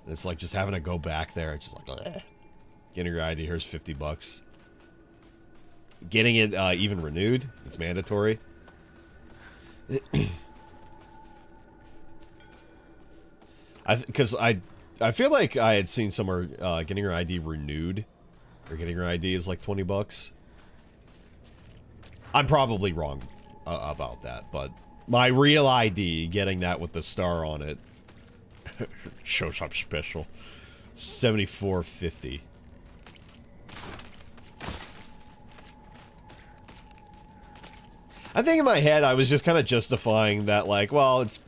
And it's like just having to go back there. It's just like, eh. Getting your ID, here's $50. Getting it even renewed, it's mandatory. Because I feel like I had seen somewhere getting your ID renewed, or getting your ID is like $20. I'm probably wrong about that, but my real ID, getting that with the star on it, shows up special. $74.50. I think in my head I was just kind of justifying that, like, well, it's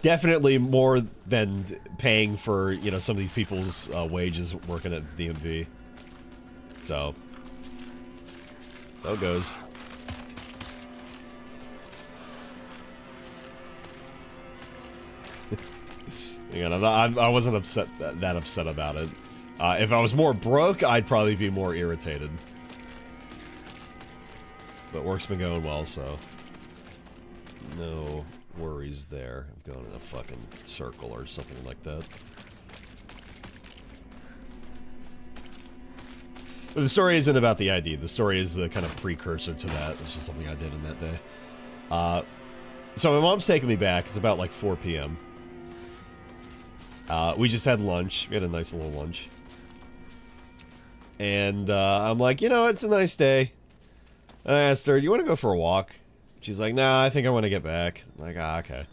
definitely more than paying for, you know, some of these people's wages working at the DMV. So it goes. Hang on, I wasn't upset that upset about it. If I was more broke, I'd probably be more irritated. But work's been going well, so no worries there. I'm going in a fucking circle or something like that. But the story isn't about the ID. The story is the kind of precursor to that. It's just something I did in that day. So my mom's taking me back. It's about like 4 p.m. We just had lunch. We had a nice little lunch. And I'm like, you know, it's a nice day. And I asked her, do you want to go for a walk? She's like, nah, I think I want to get back. I'm like, ah, okay.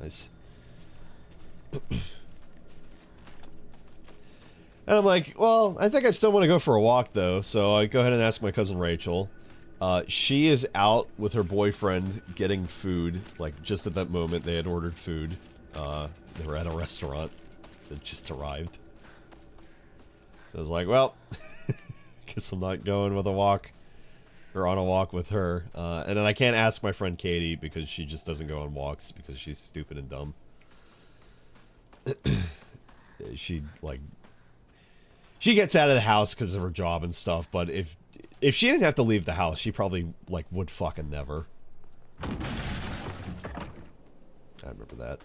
Nice. And I'm like, well, I think I still want to go for a walk, though. So I go ahead and ask my cousin Rachel. She is out with her boyfriend getting food. Like, just at that moment, they had ordered food. They were at a restaurant that just arrived. So I was like, well, guess I'm not going with a walk. Or on a walk with her. And then I can't ask my friend Katie because she just doesn't go on walks because she's stupid and dumb. She gets out of the house because of her job and stuff, but if she didn't have to leave the house, she probably, like, would fucking never. I remember that.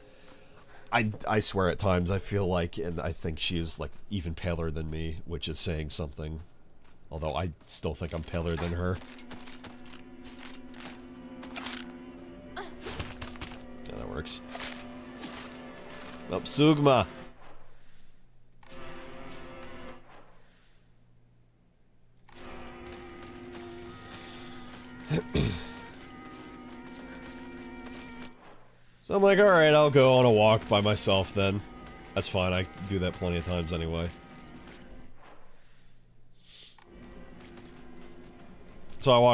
I swear at times I feel like, and I think she's, like, even paler than me, which is saying something. Although I still think I'm paler than her. Yeah, that works. Up, Sugma. So I'm like, alright, I'll go on a walk by myself then. That's fine, I do that plenty of times anyway. So I walk